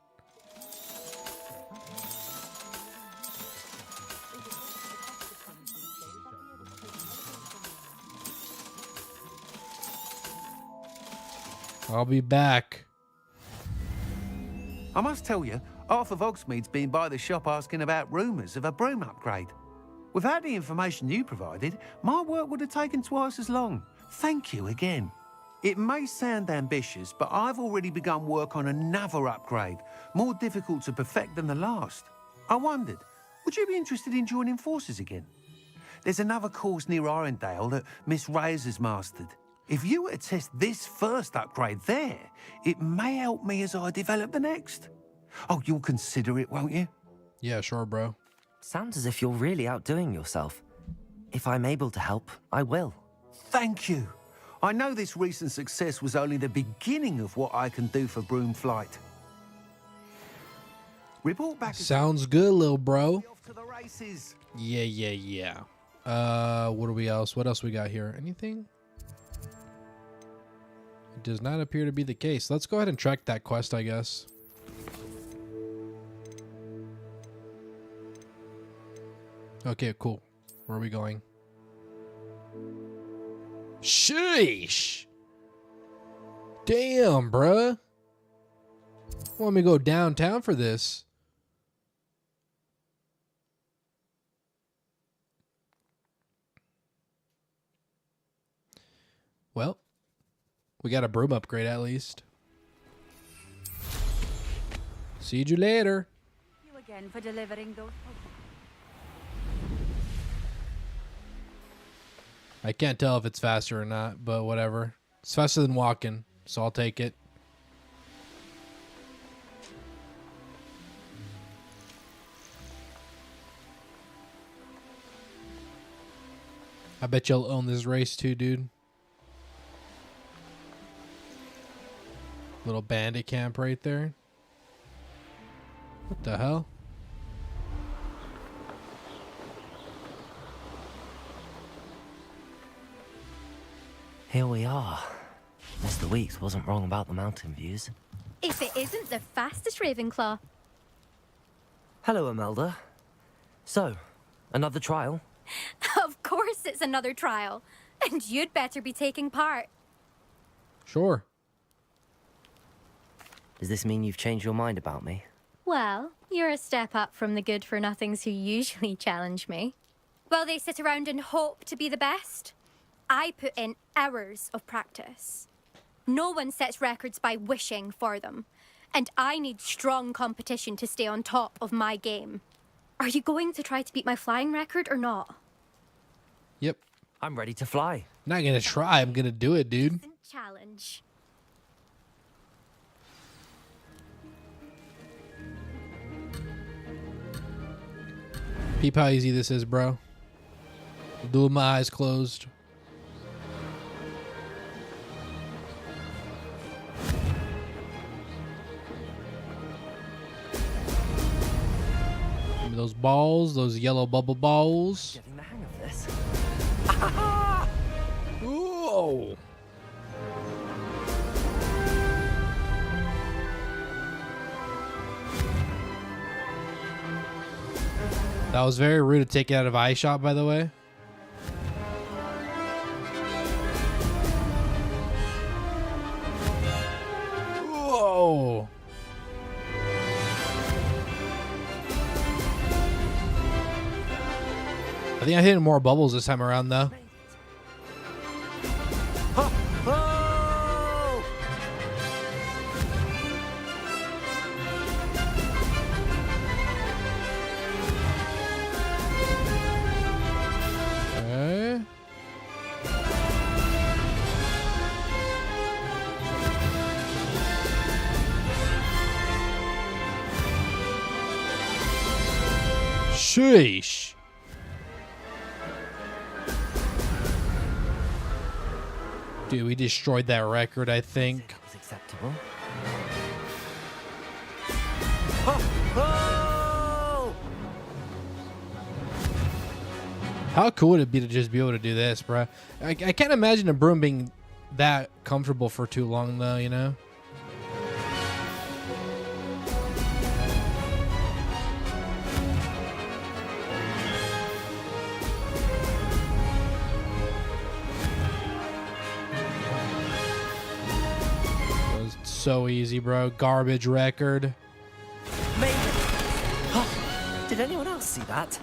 I'll be back. I must tell you, half of Hogsmeade's been by the shop asking about rumours of a broom upgrade. Without the information you provided, my work would have taken twice as long. Thank you again. It may sound ambitious, but I've already begun work on another upgrade, more difficult to perfect than the last. I wondered, would you be interested in joining forces again? There's another course near Arendelle that Miss Reyes has mastered. If you were to test this first upgrade there, it may help me as I develop the next. Oh, you'll consider it, won't you? Yeah, sure, bro. Sounds as if you're really outdoing yourself. If I'm able to help, I will. Thank you. I know this recent success was only the beginning of what I can do for broom flight. Report back. Sounds good, little bro. Off to the races. Yeah. What do we else? What else we got here? Anything? It does not appear to be the case. Let's go ahead and track that quest, I guess. Okay, cool. Where are we going? Sheesh. Damn, bruh. Want me to go downtown for this? Well, we got a broom upgrade at least. See you later. You again for delivering those. I can't tell if it's faster or not, but whatever. It's faster than walking, so I'll take it. I bet you'll own this race too, dude. Little bandit camp right there. What the hell? Here we are. Mr. Weeks wasn't wrong about the mountain views. If it isn't the fastest Ravenclaw. Hello, Imelda. So, another trial? Of course it's another trial. And you'd better be taking part. Sure. Does this mean you've changed your mind about me? Well, you're a step up from the good-for-nothings who usually challenge me. While they sit around and hope to be the best, I put in hours of practice. No one sets records by wishing for them, and I need strong competition to stay on top of my game. Are you going to try to beat my flying record or not? Yep. I'm ready to fly. Not gonna try, I'm gonna do it, dude. Challenge. Peep how easy this is, bro. Do it with my eyes closed. Give me those balls, those yellow bubble balls. Getting the hang of this. Whoa! That was very rude to take it out of eye shot, by the way. Whoa! I think I hit more bubbles this time around, though. Okay. Sheesh. Dude, we destroyed that record, I think. That was acceptable. How cool would it be to just be able to do this, bruh? I can't imagine a broom being that comfortable for too long, though, you know? So easy, bro. Garbage record. Maybe. Did anyone else see that?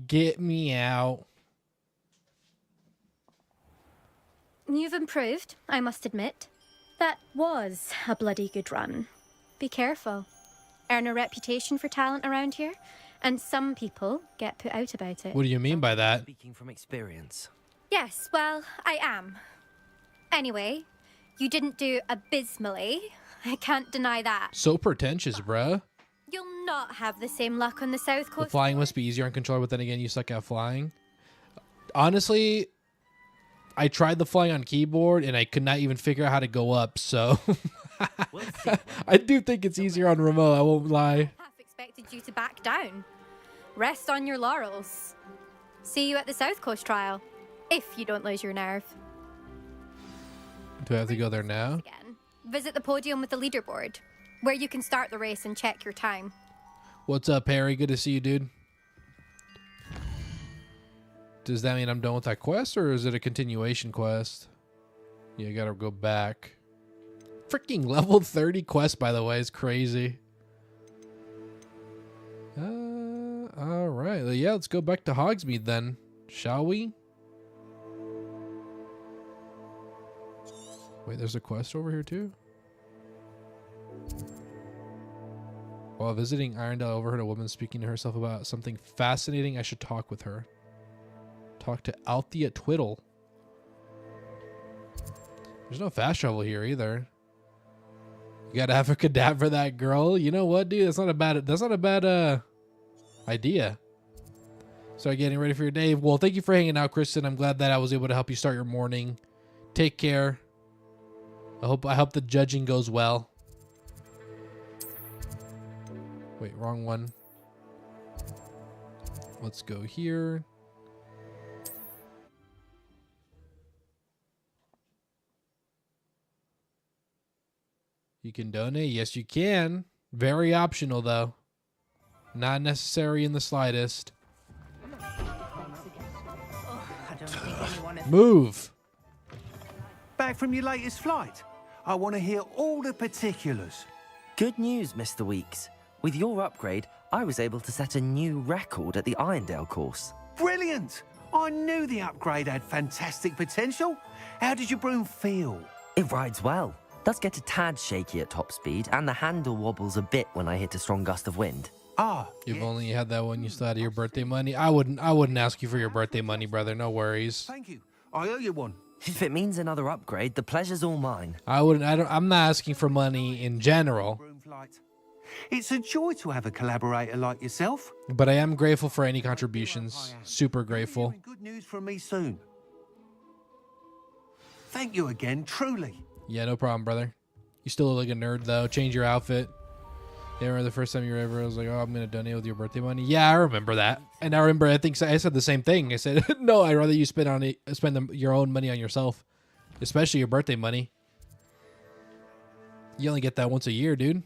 Get me out. You've improved, I must admit. That was a bloody good run. Be careful. Earn a reputation for talent around here, and some people get put out about it. What do you mean by that? Speaking from experience. Yes, well, I am. Anyway, you didn't do abysmally. I can't deny that. So pretentious, bruh. You'll not have the same luck on the south The coast. flying must be easier on controller, but then again, you suck at flying. Honestly, I tried the flying on keyboard, and I could not even figure out how to go up, so... I do think it's easier on remote, I won't lie. Half expected you to back down. Rest on your laurels. See you at the South Coast trial, if you don't lose your nerve. Do I have to go there now? Again, visit the podium with the leaderboard, where you can start the race and check your time. What's up, Harry? Good to see you, dude. Does that mean I'm done with that quest, or is it a continuation quest? Yeah, I gotta go back. Freaking level 30 quest, by the way, is crazy. Alright. Yeah, let's go back to Hogsmeade then. Shall we? Wait, there's a quest over here too? While visiting Irondale, I overheard a woman speaking to herself about something fascinating. I should talk with her. Talk to Althea Twiddle. There's no fast travel here either. You gotta have a cadaver that girl. You know what, dude? That's not a bad idea. Start getting ready for your day. Well, thank you for hanging out, Kristen. I'm glad that I was able to help you start your morning. Take care. I hope the judging goes well. Wait, wrong one. Let's go here. You can donate. Yes, you can. Very optional, though. Not necessary in the slightest. Move. Back from your latest flight? I want to hear all the particulars. Good news, Mr. Weeks. With your upgrade, I was able to set a new record at the Irondale course. Brilliant! I knew the upgrade had fantastic potential. How did your broom feel? It rides well. Does get a tad shaky at top speed, and the handle wobbles a bit when I hit a strong gust of wind. Ah, If only you had that when you still had your birthday money. I wouldn't ask you for your birthday money, brother. No worries. Thank you. I owe you one. If it means another upgrade, the pleasure's all mine. I'm not asking for money in general. Broom flight. It's a joy to have a collaborator like yourself. But I am grateful for any contributions. Super grateful. Hearing good news from me soon. Thank you again, truly. Yeah, no problem, brother. You still look like a nerd, though. Change your outfit. Yeah, I remember the first time you were ever, I was like, oh, I'm going to donate with your birthday money. Yeah, I remember that. And I remember, I think I said the same thing. I said, no, I'd rather you spend your own money on yourself, especially your birthday money. You only get that once a year, dude.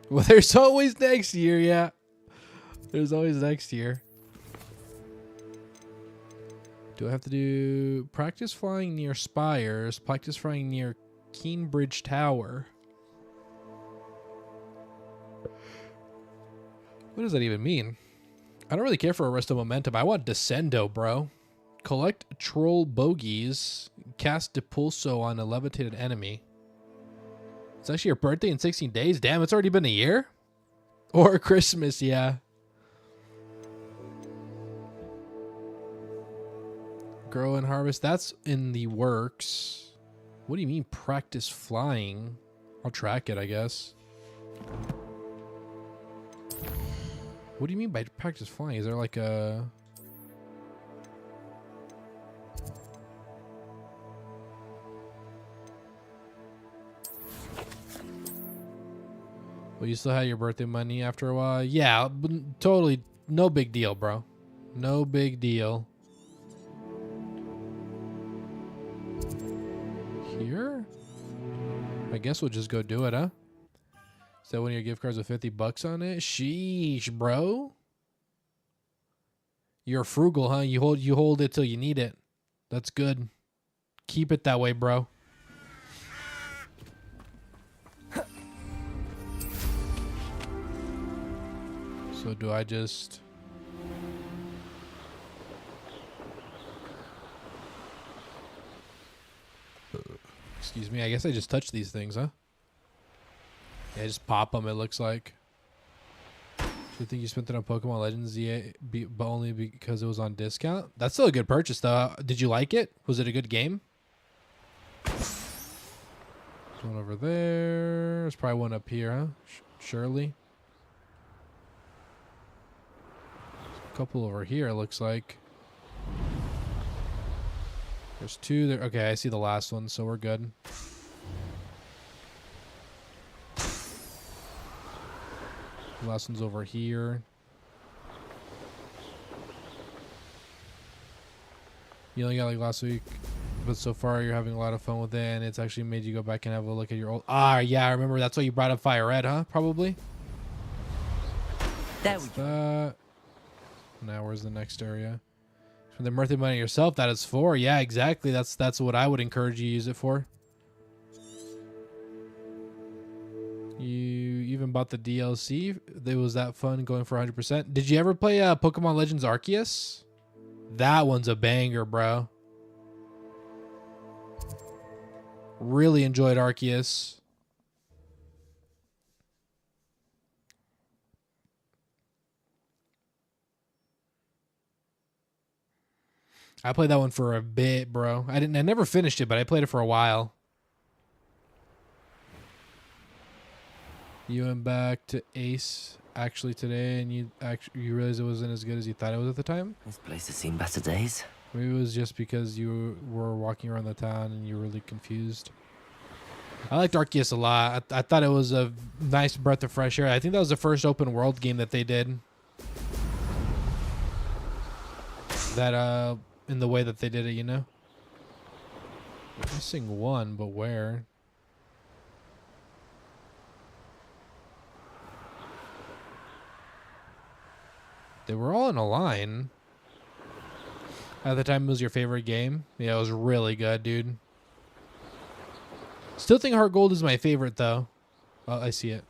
Well, there's always next year, yeah. There's always next year. Do I have to do practice flying near spires, practice flying near Keenbridge Tower? What does that even mean? I don't really care for Arresto Momentum. I want Descendo, bro. Collect troll bogies. Cast Depulso on a levitated enemy. It's actually your birthday in 16 days? Damn, it's already been a year? Or Christmas, yeah. Grow and harvest. That's in the works. What do you mean practice flying? I'll track it, I guess. What do you mean by practice flying? Is there like a... Well, you still had your birthday money after a while? Yeah, totally. No big deal, bro. No big deal. Here? I guess we'll just go do it, huh? Is that one of your gift cards with 50 bucks on it? Sheesh, bro. You're frugal, huh? You hold it till you need it. That's good. Keep it that way, bro. So do I just... Excuse me, I guess I just touch these things, huh? Yeah, just pop them, it looks like. Do you think you spent it on Pokemon Legends but only because it was on discount? That's still a good purchase, though. Did you like it? Was it a good game? One over there. There's probably one up here, huh? Surely. A couple over here, it looks like. There's two there. Okay, I see the last one, so we're good. The last one's over here. You only got like last week, but so far you're having a lot of fun with it, and it's actually made you go back and have a look at your old... Ah, yeah, I remember. That's why you brought up Fire Red, huh? Probably. There we go. Now where's the next area? For the Mirthy money yourself, that is for. Yeah, exactly. That's what I would encourage you to use it for. You even bought the DLC. It was that fun going for 100%. Did you ever play Pokemon Legends Arceus? That one's a banger, bro. Really enjoyed Arceus. I played that one for a bit, bro. I never finished it, but I played it for a while. You went back to Ace actually today, and you realized it wasn't as good as you thought it was at the time? This place has seen better days. Maybe it was just because you were walking around the town and you were really confused. I liked Arceus a lot. I thought it was a nice breath of fresh air. I think that was the first open world game that they did. That, in the way that they did it, you know? We're missing one, but where? They were all in a line. At the time, it was your favorite game. Yeah, it was really good, dude. Still think Heart Gold is my favorite, though. Oh, I see it.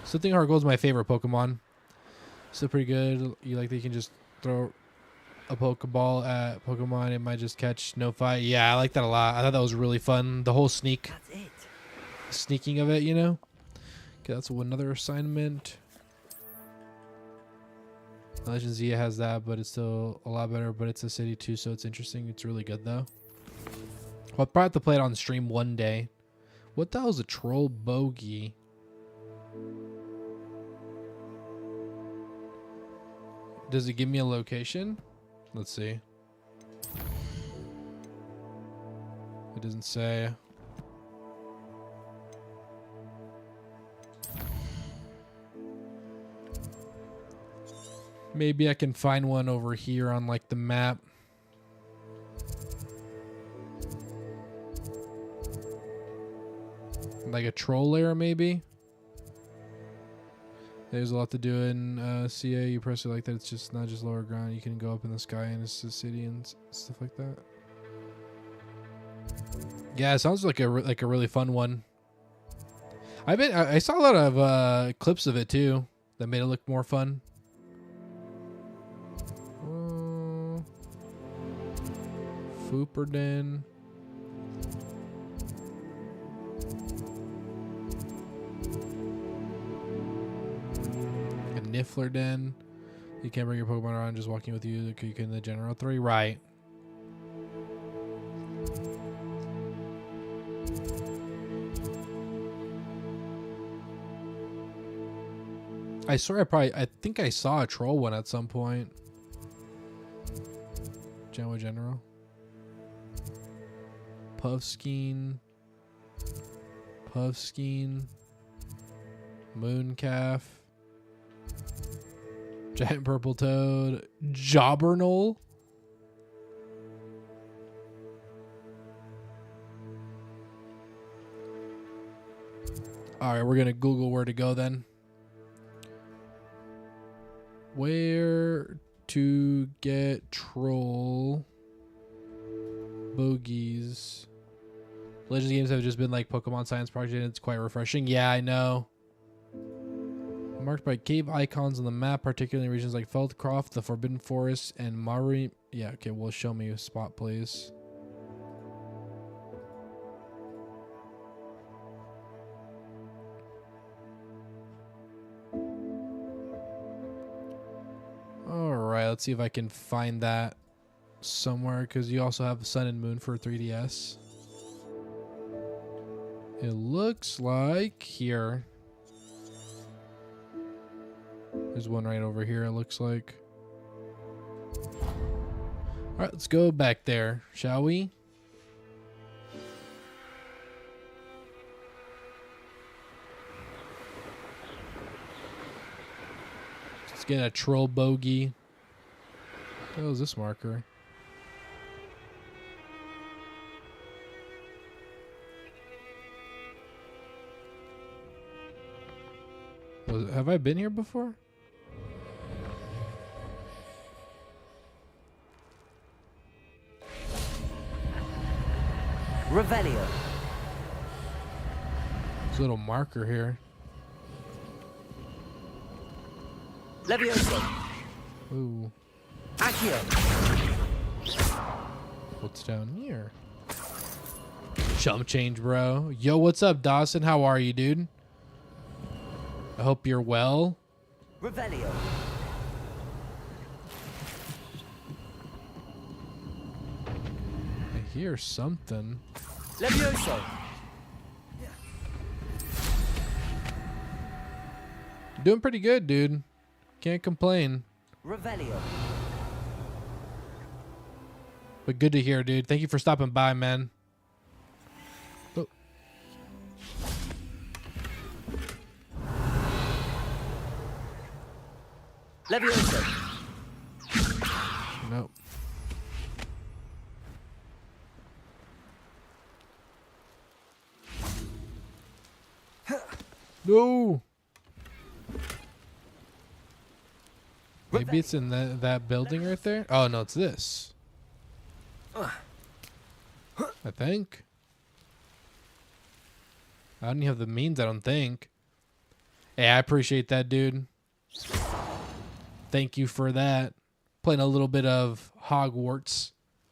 Still think Heart Gold is my favorite Pokemon. Still pretty good. You like that you can just throw a Pokeball at Pokemon. It might just catch, no fight. Yeah, I like that a lot. I thought that was really fun. The whole sneaking of it, you know? Okay, that's another assignment. Legend Zia has that, but it's still a lot better. But it's a city too, so it's interesting. It's really good though. I'll probably have to play it on stream one day. What the hell is a troll bogey? Does it give me a location? Let's see. It doesn't say. Maybe I can find one over here on like the map. Like a troll lair, maybe. There's a lot to do in CA. You press it like that. It's just not just lower ground. You can go up in the sky and it's a city and stuff like that. Yeah, it sounds like a really fun one. I saw a lot of clips of it too that made it look more fun. Fooperden. A Nifflerden. You can't bring your Pokemon around just walking with you. You can in the General 3. Right. I swear I think I saw a troll one at some point. General. Puffskein, Mooncalf, Giant Purple Toad, Jobberknoll. All right, we're gonna Google where to go then. Where to get troll bogeys. Legends games have just been like Pokemon Science Project, and it's quite refreshing. Yeah, I know. Marked by cave icons on the map, particularly in regions like Feldcroft, the Forbidden Forest, and Mari. Yeah, okay, well, show me a spot, please. Alright, let's see if I can find that somewhere, because you also have Sun and Moon for 3DS. It looks like here. There's one right over here, it looks like. Alright, let's go back there, shall we? Let's get a troll bogey. What the hell is this marker? Have I been here before? Revelio. There's a little marker here. Levioso. Ooh. Accio. What's down here? Chump change, bro. Yo, what's up, Dawson? How are you, dude? I hope you're well. Revelio. I hear something. Levioso. Doing pretty good, dude. Can't complain. Revelio. But good to hear, dude. Thank you for stopping by, man. Oh. Levioso. Nope. No. Maybe it's in that building right there. Oh no, it's this. I think. I don't even have the means, I don't think. Hey, I appreciate that, dude. Thank you for that. Playing a little bit of Hogwarts.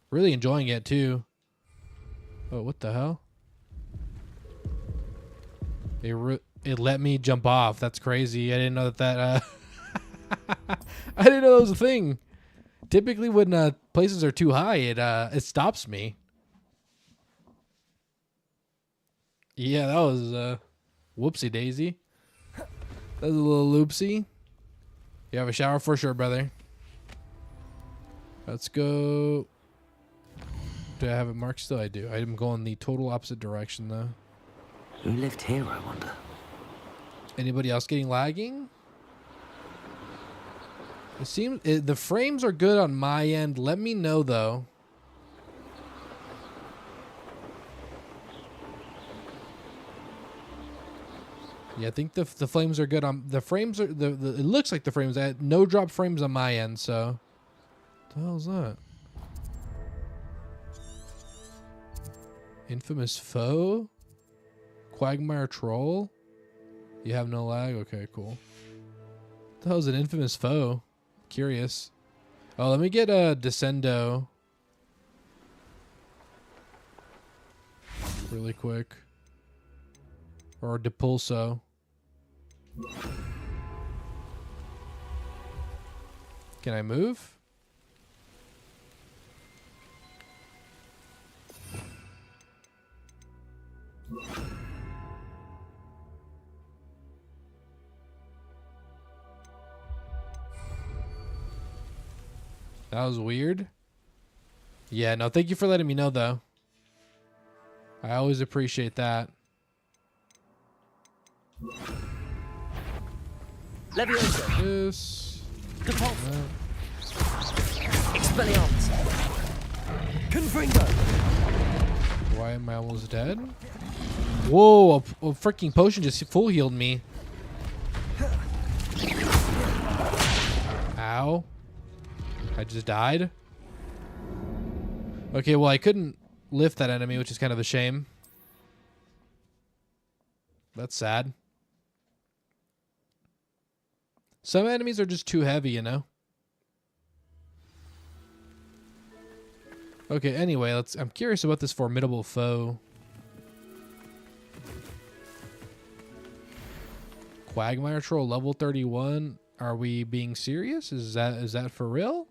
Really enjoying it, too. Oh, what the hell? It let me jump off. That's crazy. I didn't know that I didn't know that was a thing. Typically, when places are too high, it stops me. Yeah, that was whoopsie daisy. That was a little loopsy. You have a shower for sure, brother. Let's go. Do I have it marked still? I do. I'm going the total opposite direction, though. Who lived here, I wonder? Anybody else getting lagging? It seems the frames are good on my end. Let me know, though. Yeah, I think the flames are good on the frames. It looks like the frames. I had no drop frames on my end. So, what the hell is that? Infamous foe, Quagmire troll. You have no lag. Okay, cool. What the hell is an infamous foe? Curious. Oh, let me get a Descendo really quick, or Depulso. Can I move? That was weird. Yeah, no, thank you for letting me know, though. I always appreciate that. Levioso. This. Expelliarmus. Confringo. Why am I almost dead? Whoa, a freaking potion just full healed me. Ow. I just died. Okay, well, I couldn't lift that enemy, which is kind of a shame. That's sad. Some enemies are just too heavy, you know? Okay, anyway, I'm curious about this formidable foe. Quagmire Troll level 31. Are we being serious? Is that for real?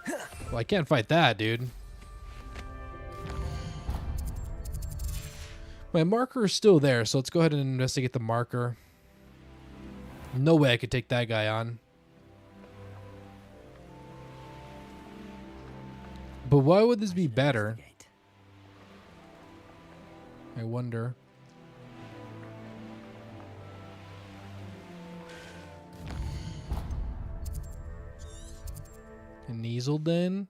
Well, I can't fight that, dude. My marker is still there, so let's go ahead and investigate the marker. No way I could take that guy on. But why would this be better? I wonder. Neaselden?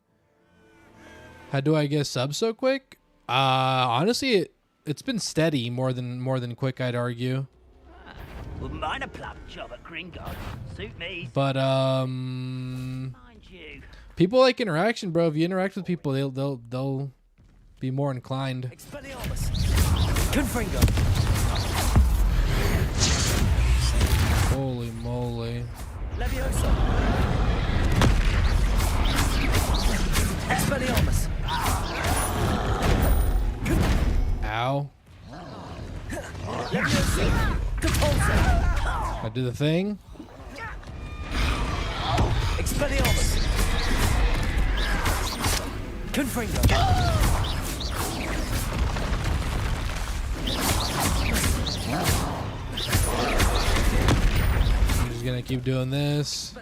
How do I get subs so quick? Honestly, it's been steady more than quick, I'd argue. Wouldn't mind a plum job at Gringo. Suit me. But Mind you. people like interaction, bro. If you interact with people, they'll be more inclined. Expelliarmus. Confringo. Holy moly. Leviosa. Expelliarmus. Ow. Leviosa. Compulso. I do the thing. Expelliarmus. Confringo. I'm just gonna keep doing this.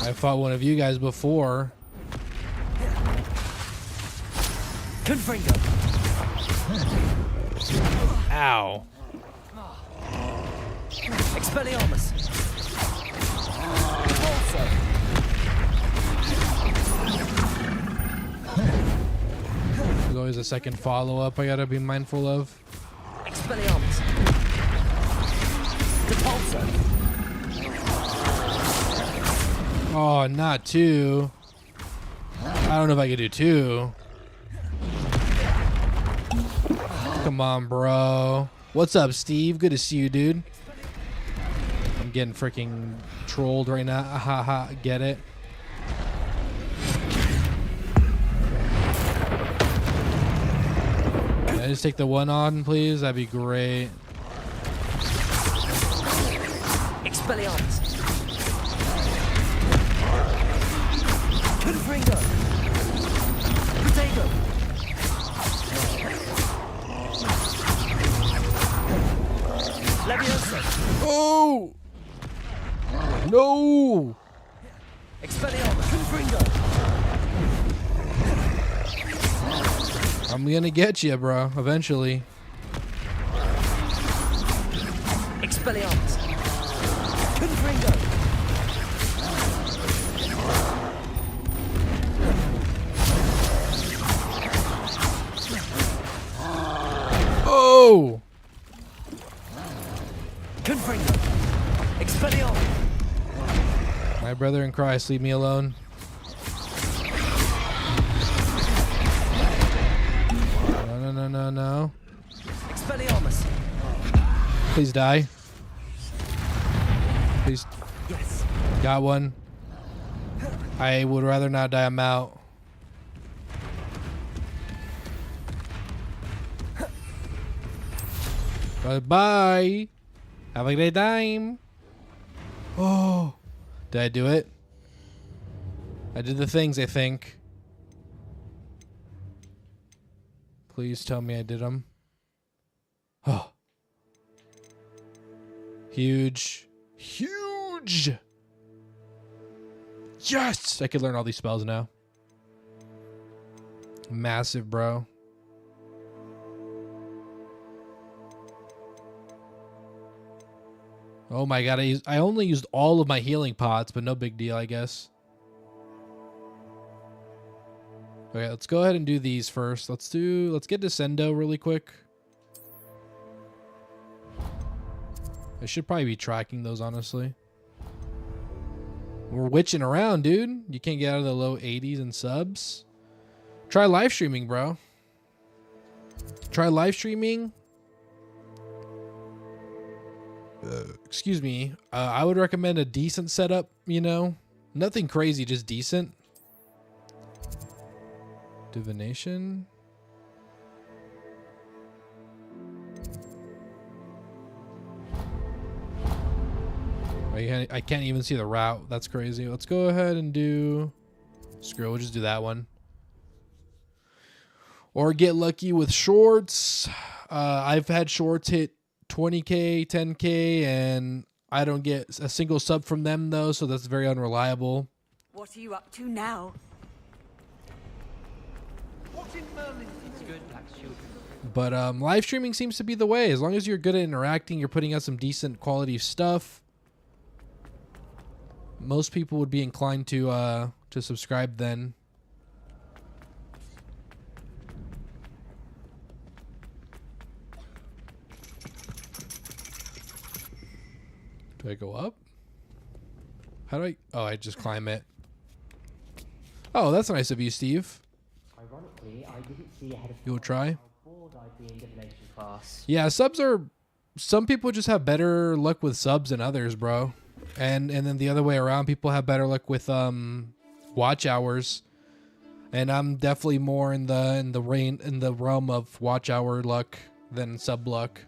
I fought one of you guys before. Confringo. Ow. Expelliarmus. Compulso. There's always a second follow-up I gotta be mindful of. Expelliarmus. Compulso. Oh, not two. I don't know if I could do two. Come on, bro. What's up, Steve? Good to see you, dude. I'm getting freaking trolled right now. Haha, get it? Can I just take the one on, please? That'd be great. Expelliarmus. Confringo. Potato. Leviosa. Oh! No! Expelliarmus. Confringo. I'm gonna get you, bro, eventually. Expelliarmus. Confringo. Oh! Confringo. Expelliarmus. My brother in Christ, leave me alone. No. Expelliarmus. Please die. Please. Yes. Got one. I would rather not die. I'm out. Bye. Have a great time. Oh. Did I do it? I did the things, I think. Please tell me I did them. Oh. Huge. Huge. Yes! I could learn all these spells now. Massive, bro. Oh my god, I only used all of my healing pots, but no big deal, I guess. Okay, let's go ahead and do these first. Let's get Descendo really quick. I should probably be tracking those, honestly. We're witching around, dude. You can't get out of the low 80s in subs. Try live streaming, bro. Try live streaming. excuse me, I would recommend a decent setup, you know, nothing crazy, just decent. Divination. I can't even see the route. That's crazy. Let's go ahead and do... Screw it, we'll just do that one. Or get lucky with shorts. I've had shorts hit 20k, 10k, and I don't get a single sub from them, though, so that's very unreliable. What are you up to now? But live streaming seems to be the way. As long as you're good at interacting, you're putting out some decent quality stuff, most people would be inclined to subscribe then. Do I go up? How do I... Oh, I just climb it. Oh, that's nice of you, Steve. Ironically, I didn't see ahead of You'll try? how bored I'd be in divination class. Yeah, subs are... Some people just have better luck with subs than others, bro. And then the other way around, people have better luck with watch hours. And I'm definitely more in the realm of watch hour luck than sub luck.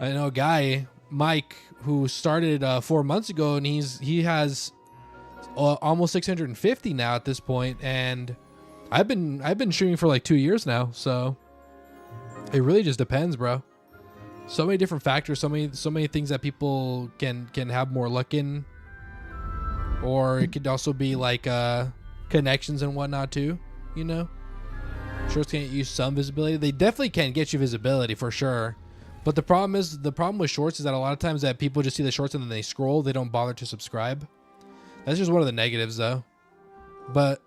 I know a guy, Mike, who started 4 months ago, and he has almost 650 now at this point, and I've been streaming for like 2 years now, so it really just depends, bro. So many different factors, so many things that people can have more luck in, or it could also be like connections and whatnot too, you know. Shorts can't use some visibility. They definitely can get you visibility for sure. But the problem with shorts is that a lot of times that people just see the shorts and then they scroll, they don't bother to subscribe. That's just one of the negatives though. But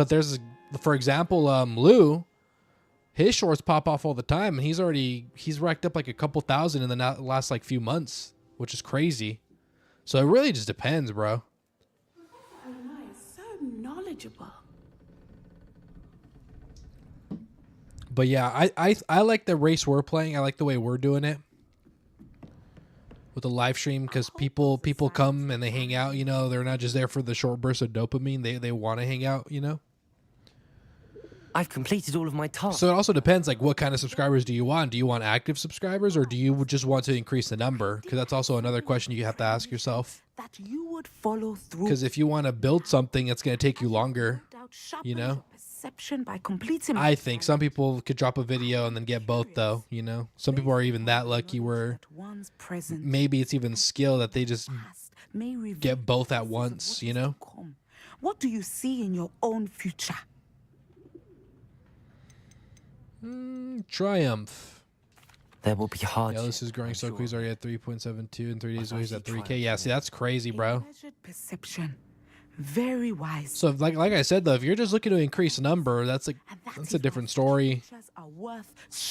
there's, for example, Lou, his shorts pop off all the time, and he's racked up like a couple thousand in the last like few months, which is crazy. So it really just depends, bro. Oh, nice. So knowledgeable. But yeah, I like the race we're playing. I like the way we're doing it with the live stream, because people come and they hang out, you know. They're not just there for the short burst of dopamine. They want to hang out, you know. I've completed all of my tasks. So it also depends, like, what kind of subscribers do you want? Do you want active subscribers, or do you just want to increase the number? Because that's also another question you have to ask yourself. That you would follow through. Because if you want to build something, it's going to take you longer, you know. Perception by completing. I think some people could drop a video and then get both, though, you know. Some people are even that lucky where maybe it's even skill that they just get both at once, you know. What do you see in your own future? Triumph. There will be hard. Yeah, this is growing so quick. He's already at 3.72 in 3 days. He's at 3K. Yeah, see, that's crazy, bro. Perception. Very wise. So like I said though, if you're just looking to increase number, that's a different story.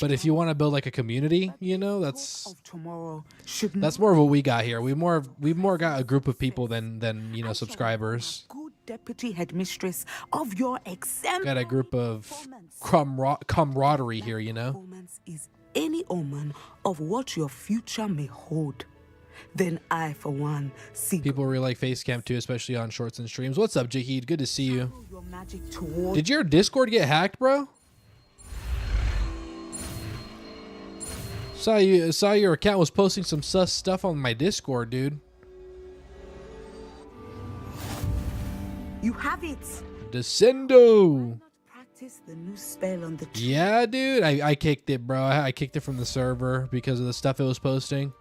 But if you want to build like a community, you know, that's more of what we got here. We've more got a group of people than you know, subscribers. Good deputy headmistress of your exam. Got a group of camaraderie here, you know. Is any omen of what your future may hold. Then I, for one, see. People really like Facecam too, especially on shorts and streams. What's up, Jahid? Good to see you. Did your Discord get hacked, bro? Saw your account was posting some sus stuff on my Discord, dude. You have it. Descendo. Practice the new spell on the tree. Yeah, dude. I kicked it, bro. I kicked it from the server because of the stuff it was posting.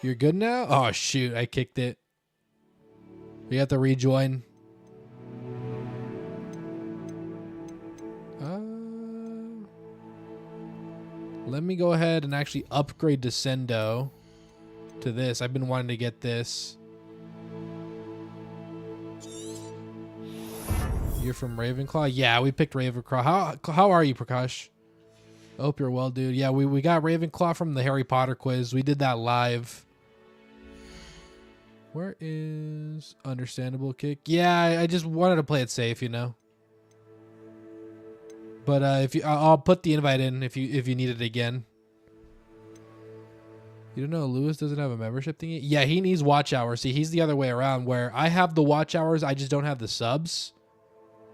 You're good now? Oh, shoot. I kicked it. We have to rejoin. Let me go ahead and actually upgrade Descendo to this. I've been wanting to get this. You're from Ravenclaw? Yeah, we picked Ravenclaw. How are you, Prakash? I hope you're well, dude. Yeah, we got Ravenclaw from the Harry Potter quiz. We did that live. Where is understandable kick? Yeah, I just wanted to play it safe, you know. But if you, I'll put the invite in if you need it again. You don't know Lewis doesn't have a membership thingy? Yeah, he needs watch hours. See, he's the other way around where I have the watch hours, I just don't have the subs.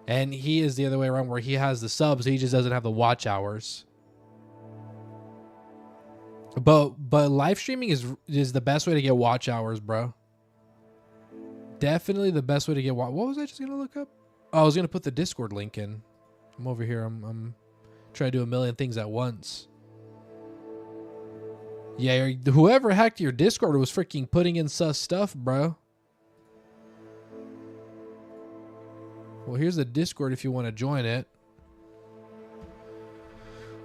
And he is the other way around where he has the subs, he just doesn't have the watch hours. But live streaming is the best way to get watch hours, bro. Definitely the best way to get what was I just gonna look up? Oh, I was gonna put the Discord link in. I'm over here. I'm trying to do a million things at once. Yeah, whoever hacked your Discord was freaking putting in sus stuff, bro. Well, here's the Discord if you want to join it.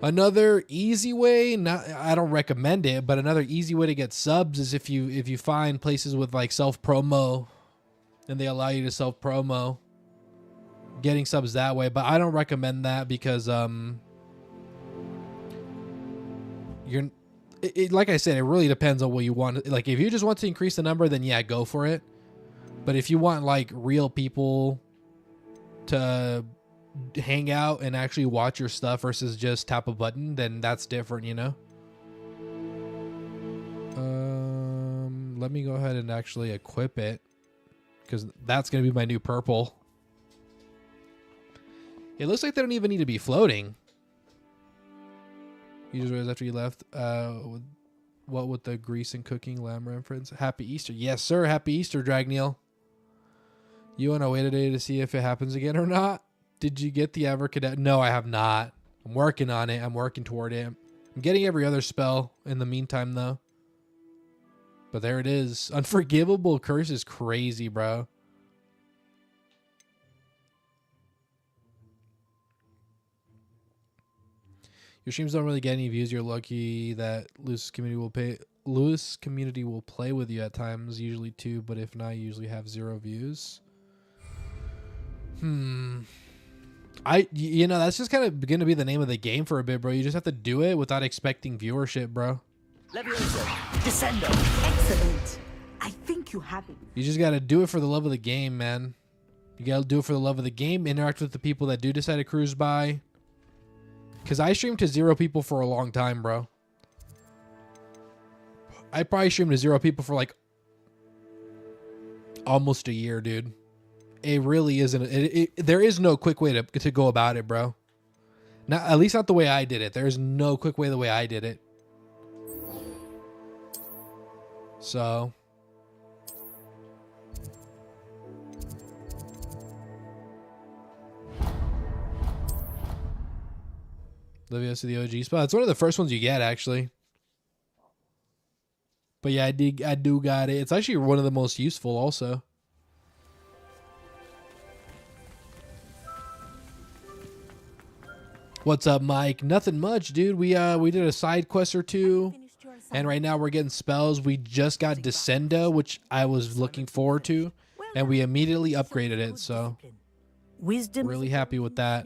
Another easy way, I don't recommend it, but another easy way to get subs is if you find places with like self promo and they allow you to self promo, getting subs that way. But I don't recommend that because like I said, it really depends on what you want. Like if you just want to increase the number, then yeah, go for it. But if you want like real people to hang out and actually watch your stuff versus just tap a button, then that's different, you know. Let me go ahead and actually equip it because that's gonna be my new purple. It looks like they don't even need to be floating. You just realized after you left, what with the grease and cooking lamb reference? Happy Easter. Yes, sir. Happy Easter, Dragneil. You on a way today to see if it happens again or not? Did you get the Abracadabra? No, I have not. I'm working on it. I'm working toward it. I'm getting every other spell in the meantime, though. But there it is. Unforgivable Curse is crazy, bro. Your streams don't really get any views. You're lucky that Lewis community will play with you at times, usually 2, but if not, you usually have 0 views. You know, that's just kind of going to be the name of the game for a bit, bro. You just have to do it without expecting viewership, bro. Descendo. Excellent. I think you have it. You just got to do it for the love of the game, man. You got to do it for the love of the game. Interact with the people that do decide to cruise by. Because I streamed to 0 people for a long time, bro. I probably streamed to 0 people for like almost a year, dude. It really isn't. There is no quick way to go about it, bro. Not, at least not the way I did it. There's no quick way the way I did it. So. Live us to the OG spot. It's one of the first ones you get, actually. But yeah, I do got it. It's actually one of the most useful also. What's up, Mike? Nothing much, dude. We did a side quest or 2. And right now we're getting spells. We just got Descendo, which I was looking forward to. And we immediately upgraded it, so really happy with that.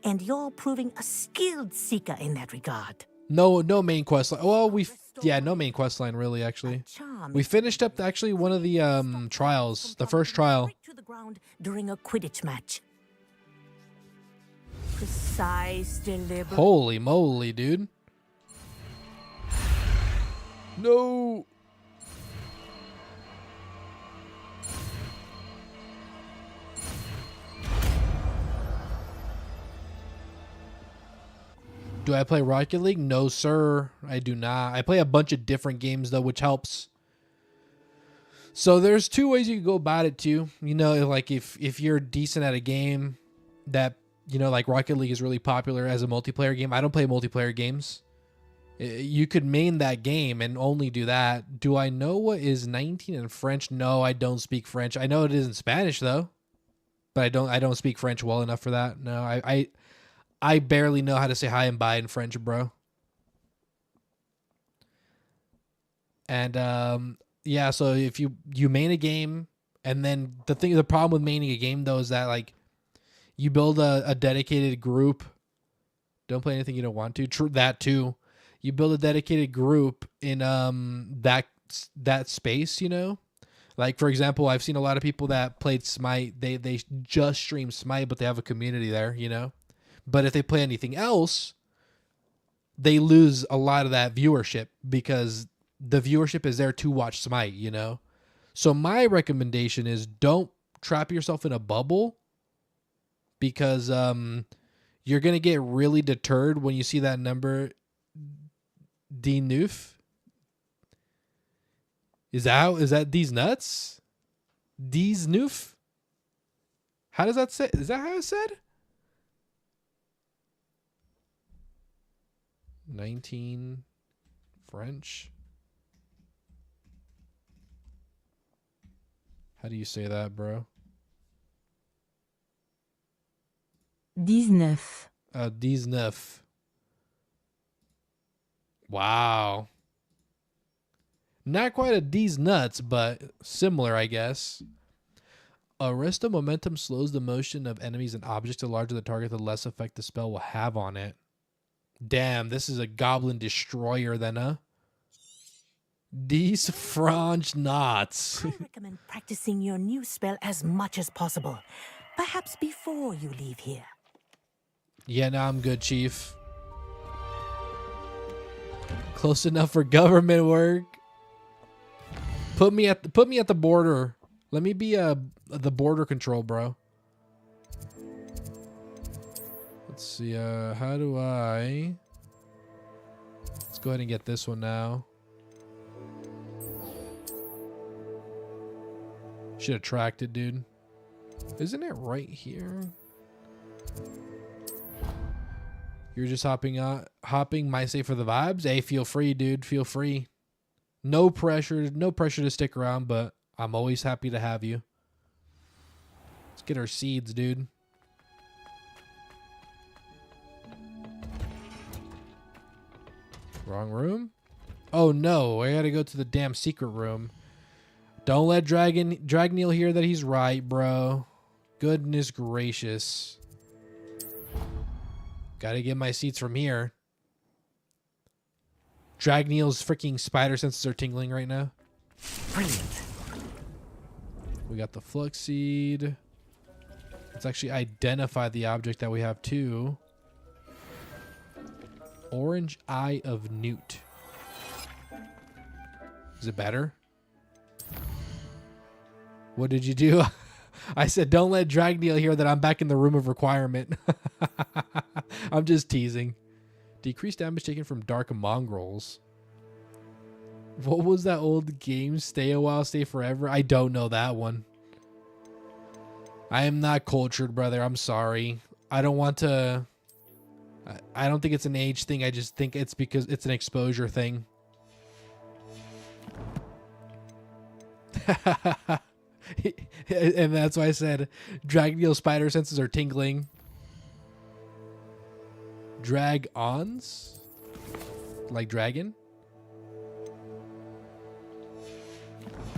And you're proving a skilled seeker in that regard. No main quest line. Well, no main quest line really. Actually, we finished up one of the trials, the first trial. To the ground during a Quidditch match. Precise, deliberate. Holy moly, dude! No. Do I play Rocket League? No, sir. I do not. I play a bunch of different games, though, which helps. So there's 2 ways you can go about it, too. You know, like if you're decent at a game that, you know, like Rocket League is really popular as a multiplayer game. I don't play multiplayer games. You could main that game and only do that. Do I know what is 19 in French? No, I don't speak French. I know it is in Spanish, though. But I don't speak French well enough for that. No, I barely know how to say hi and bye in French, bro. And yeah, so if you main a game, and then the problem with maining a game though is that like you build a dedicated group. Don't play anything you don't want to. True that too. You build a dedicated group in that space, you know? Like for example, I've seen a lot of people that played Smite, they just stream Smite, but they have a community there, you know? But if they play anything else, they lose a lot of that viewership because the viewership is there to watch Smite, you know? So my recommendation is don't trap yourself in a bubble because you're going to get really deterred when you see that number Dnoof. Is that these nuts? These noof? How does that say? Is that how it's said? 19 French. How do you say that, bro? 19. 19. Wow. Not quite a D's nuts, but similar, I guess. Arrest of momentum slows the motion of enemies and objects. The larger the target, the less effect the spell will have on it. Damn, this is a goblin destroyer then, huh? These French knots. I recommend practicing your new spell as much as possible. Perhaps before you leave here. Yeah, no, I'm good, Chief. Close enough for government work. Put me at the border. Let me be the border control, bro. Let's see. How do I? Let's go ahead and get this one now. Should have tracked it, dude. Isn't it right here? You're just hopping my say for the vibes. Hey, feel free, dude. Feel free. No pressure to stick around, but I'm always happy to have you. Let's get our seeds, dude. Wrong room? Oh no, I gotta go to the damn secret room. Don't let Dragneel hear that he's right, bro. Goodness gracious. Gotta get my seats from here. Dragneel's freaking spider senses are tingling right now. Brilliant. We got the flux seed. Let's actually identify the object that we have too. Orange Eye of Newt. Is it better? What did you do? I said, don't let Dragneel hear that I'm back in the room of requirement. I'm just teasing. Decreased damage taken from dark mongrels. What was that old game? Stay a while, stay forever? I don't know that one. I am not cultured, brother. I'm sorry. I don't want to... I don't think it's an age thing. I just think it's because it's an exposure thing. And that's why I said Dragneel's spider senses are tingling. Drag-ons? Like dragon?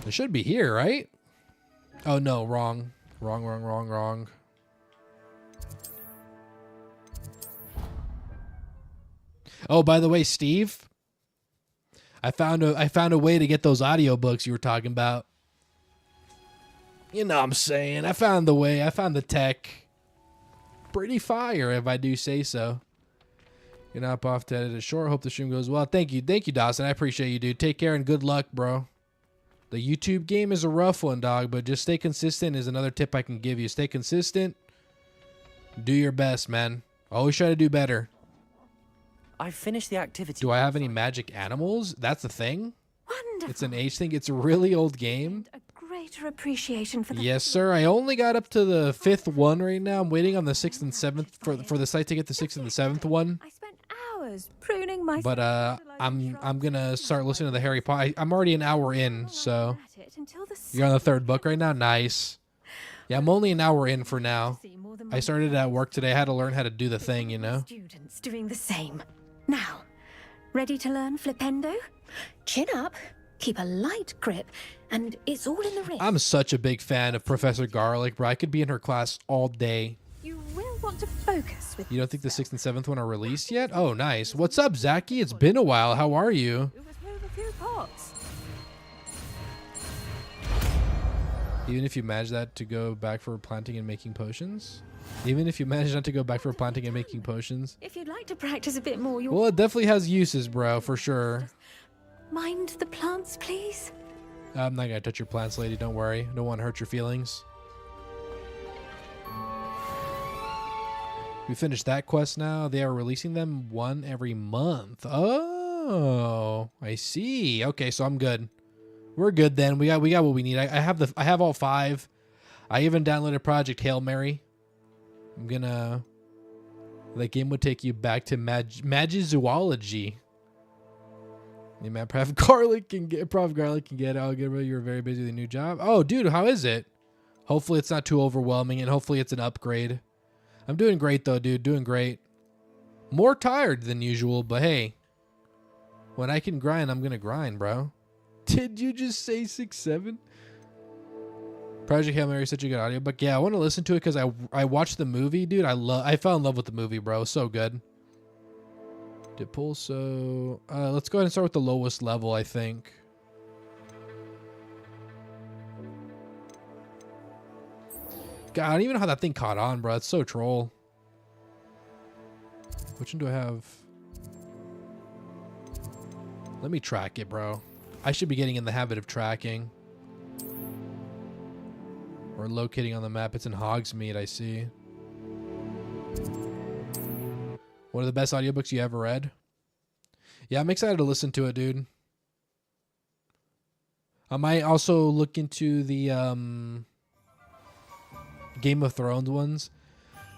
It should be here, right? Oh, no. Wrong. Wrong. Oh, by the way, Steve, I found a way to get those audiobooks you were talking about. You know what I'm saying? I found the way. I found the tech. Pretty fire, if I do say so. You're not off to edit it short. Hope the stream goes well. Thank you, Dawson. I appreciate you, dude. Take care and good luck, bro. The YouTube game is a rough one, dog, but just stay consistent is another tip I can give you. Stay consistent. Do your best, man. Always try to do better. I've finished the activity. Do I have any magic animals? That's the thing. Wonderful. It's an age thing. It's a really old game. A greater appreciation for the... Yes, sir. I only got up to the 5th one right now. I'm waiting on the 6th and 7th for the site to get the 6th and the 7th one. I spent hours pruning my... But I'm gonna start listening to the Harry Potter. I'm already an hour in, so you're on the 3rd book right now. Nice. Yeah, I'm only an hour in for now. I started at work today. I had to learn how to do the thing, you know. Students doing the same. Now, ready to learn Flipendo? Chin up, keep a light grip, and it's all in the wrist. I'm such a big fan of Professor Garlic, bro. I could be in her class all day. You will want to focus with... You don't think the 6th and 7th one are released yet? Oh, nice. What's up, Zachy? It's been a while. How are you? Even if you manage that to go back for planting and making potions? Even if you manage not to go back for planting and making potions? If you'd like to practice a bit more, you'll... Well, it definitely has uses, bro, for sure. Mind the plants, please? I'm not gonna touch your plants, lady. Don't worry. I don't want to hurt your feelings. We finished that quest now. They are releasing them one every month. Oh, I see. Okay, so I'm good. We're good then. We got what we need. I have all 5. I even downloaded Project Hail Mary. I'm gonna... That game would take you back to Magizoology. Yeah, man, Prof. Garlic can get it. I'll get rid of. You're very busy with a new job. Oh, dude, how is it? Hopefully it's not too overwhelming, and hopefully it's an upgrade. I'm doing great though, dude. Doing great. More tired than usual, but hey, when I can grind, I'm gonna grind, bro. Did you just say 6-7? Project Hail Mary is such a good audiobook. Yeah, I want to listen to it because I watched the movie, dude. I fell in love with the movie, bro. So good. Did pull so let's go ahead and start with the lowest level, I think. God, I don't even know how that thing caught on, bro. It's so troll. Which one do I have? Let me track it, bro. I should be getting in the habit of tracking. Or locating on the map. It's in Hogsmeade, I see. One of the best audiobooks you ever read? Yeah, I'm excited to listen to it, dude. I might also look into the Game of Thrones ones.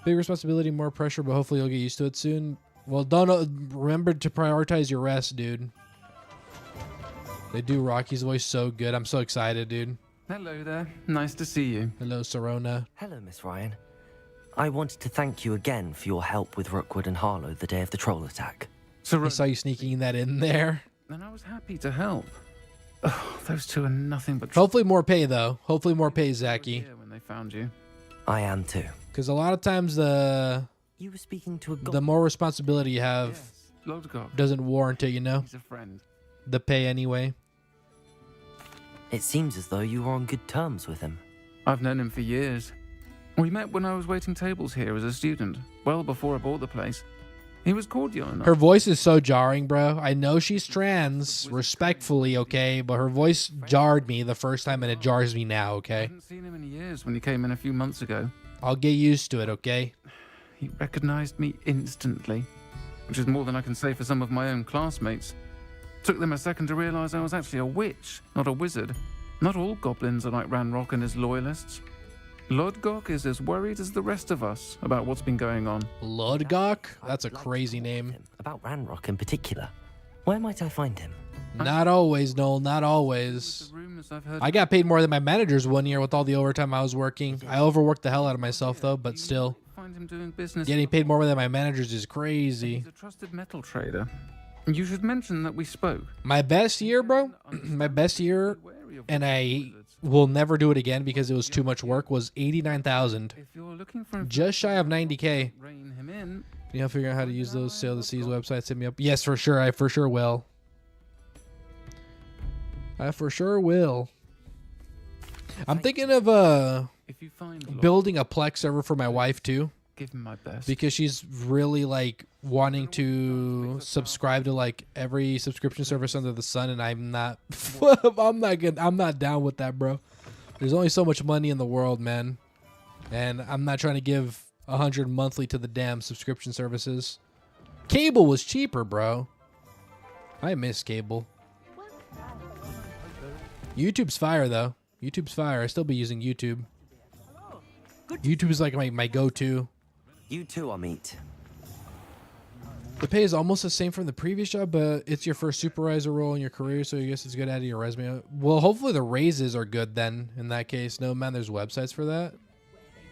Big responsibility, more pressure, but hopefully you'll get used to it soon. Well, don't remember to prioritize your rest, dude. They do Rocky's voice so good. I'm so excited, dude. Hello there. Nice to see you. Hello, Serona. Hello, Miss Ryan. I wanted to thank you again for your help with Rookwood and Harlow the day of the troll attack. I saw you sneaking that in there. And I was happy to help. Oh, those two are nothing but... Hopefully more pay, though. Hopefully more pay, Zachy. When they found you. I am too. Because a lot of times you were speaking to the more responsibility you have doesn't warrant it, you know? He's a friend. The pay anyway. It seems as though you were on good terms with him. I've known him for years. We met when I was waiting tables here as a student, well before I bought the place. He was cordial enough. Her voice is so jarring, bro. I know she's trans, respectfully, okay? But her voice jarred me the first time, and it jars me now, okay? I hadn't seen him in years when he came in a few months ago. I'll get used to it, okay? He recognized me instantly, which is more than I can say for some of my own classmates. Took them a second to realize I was actually a witch, not a wizard. Not all goblins are like Ranrock and his loyalists. Lodgok is as worried as the rest of us about what's been going on. Lodgok? That's a crazy name. About Ranrock in particular. Where might I find him? Not always, Noel. Not always. I got paid more than my managers one year with all the overtime I was working. I overworked the hell out of myself, though, but still. Find him doing business. Getting paid more than my managers is crazy. He's a trusted metal trader. You should mention that we spoke. My best year, bro, my best year, and I will never do it again because it was too much work, was 89,000. Just shy of 90K. You know, figure out how to use those Sail the Seas websites. Hit me up. Yes, for sure. I for sure will. I for sure will. I'm thinking of building a Plex server for my wife too. Give him my best. Because she's really like wanting to subscribe to like every subscription service under the sun, and I'm not I'm not down with that, bro. There's only so much money in the world, man. And I'm not trying to give 100 monthly to the damn subscription services. Cable was cheaper, bro. I miss cable. YouTube's fire though. YouTube's fire. I still be using YouTube. YouTube is like my go-to. You too, Amit. The pay is almost the same from the previous job, but it's your first supervisor role in your career, so I guess it's good adding your resume. Well, hopefully the raises are good then, in that case. No, man, there's websites for that.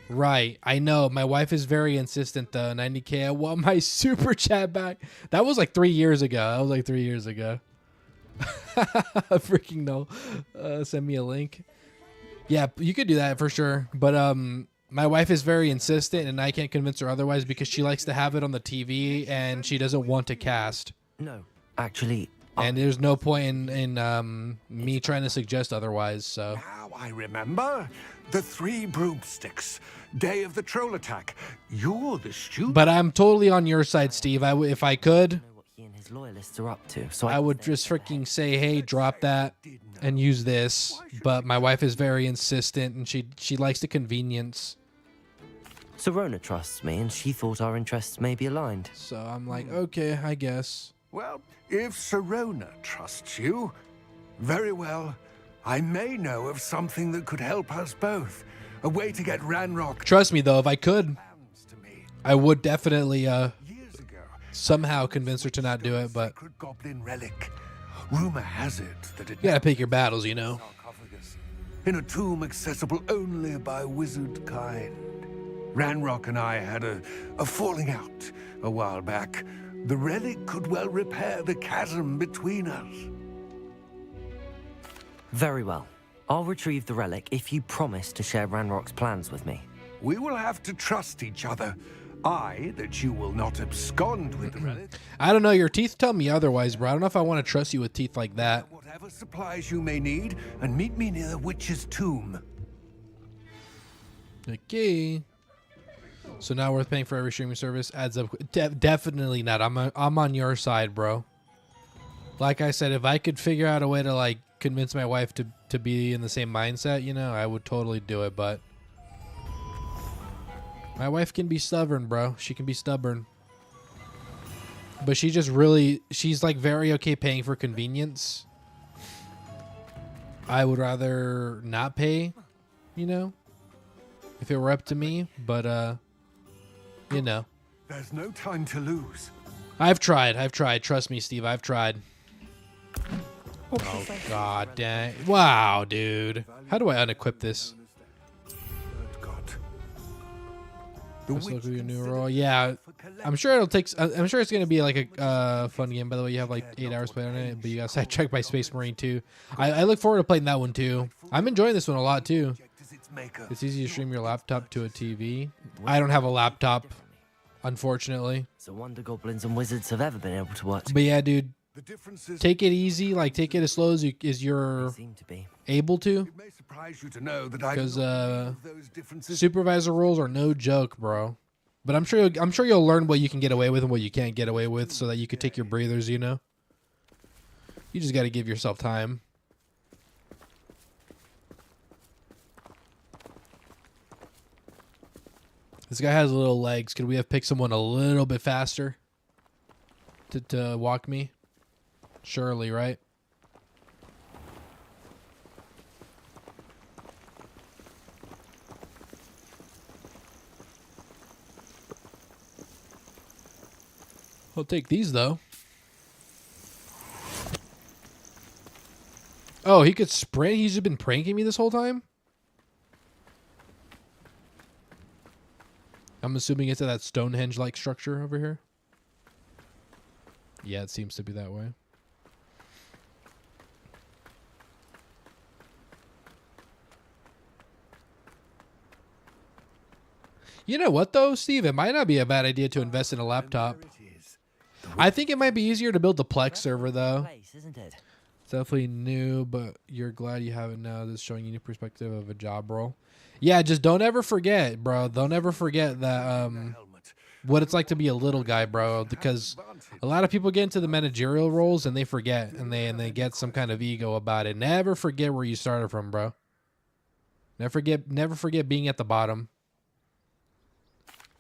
Right, I know. My wife is very insistent, though. 90K, I want my super chat back. That was like 3 years ago. Freaking no. Send me a link. Yeah, you could do that for sure, but my wife is very insistent, and I can't convince her otherwise because she likes to have it on the TV, and she doesn't want to cast. No, actually, And there's no point in me trying to suggest otherwise, so. Now I remember. The 3 broomsticks. Day of the troll attack. You're the stupid. But I'm totally on your side, Steve. If I could, He and his loyalists are up to, so I would just freaking say, hey, drop that and use this. But my wife is very insistent, and she likes the convenience. Serona trusts me, and she thought our interests may be aligned. So I'm like, okay, I guess. Well, if Serona trusts you, very well. I may know of something that could help us both. A way to get Ranrock. Trust me, though, if I could, I would definitely somehow convince her to not do it, but Goblin relic. Rumor has it that it you gotta pick your battles, you know. in a tomb accessible only by wizard kind. Ranrock and I had a falling out a while back. The relic could well repair the chasm between us. Very well. I'll retrieve the relic if you promise to share Ranrock's plans with me. We will have to trust each other. That you will not abscond with the relic. I don't know. Your teeth tell me otherwise, bro. I don't know if I want to trust you with teeth like that. Whatever supplies you may need, and meet me near the witch's tomb. Okay. So now worth paying for every streaming service adds up. Definitely not. I'm on your side, bro. Like I said, if I could figure out a way to like convince my wife to be in the same mindset, you know, I would totally do it. But my wife can be stubborn, bro. She can be stubborn. But she's like very okay paying for convenience. I would rather not pay, you know, if it were up to me. But, you know. There's no time to lose. I've tried. Trust me, Steve. I've tried. Oh, god dang. Wow, dude. How do I unequip this? Let's look at your new role. Yeah, I'm sure it'll take. I'm sure it's gonna be like a fun game. By the way, you have like 8 hours played on it, but you got sidetracked by Space Marine 2. I look forward to playing that one too. I'm enjoying this one a lot too. It's easy to stream your laptop to a TV. I don't have a laptop, unfortunately. So wonder goblins and wizards have ever been able to watch. But yeah, dude, take it easy. Like take it as slow as you're able to. Because supervisor roles are no joke, bro. But I'm sure you'll learn what you can get away with and what you can't get away with, so that you could take your breathers. You know. You just got to give yourself time. This guy has little legs. Could we have picked someone a little bit faster to walk me? Surely, right? I'll take these, though. Oh, he could sprint? He's just been pranking me this whole time? I'm assuming it's at that Stonehenge-like structure over here. Yeah, it seems to be that way. You know what, though, Steve? It might not be a bad idea to invest in a laptop. I think it might be easier to build the Plex server, though. It's definitely new, but you're glad you have it now. This is showing you a new perspective of a job role. Yeah, just don't ever forget, bro. Don't ever forget that what it's like to be a little guy, bro. Because a lot of people get into the managerial roles and they forget, and they get some kind of ego about it. Never forget where you started from, bro. Never forget being at the bottom.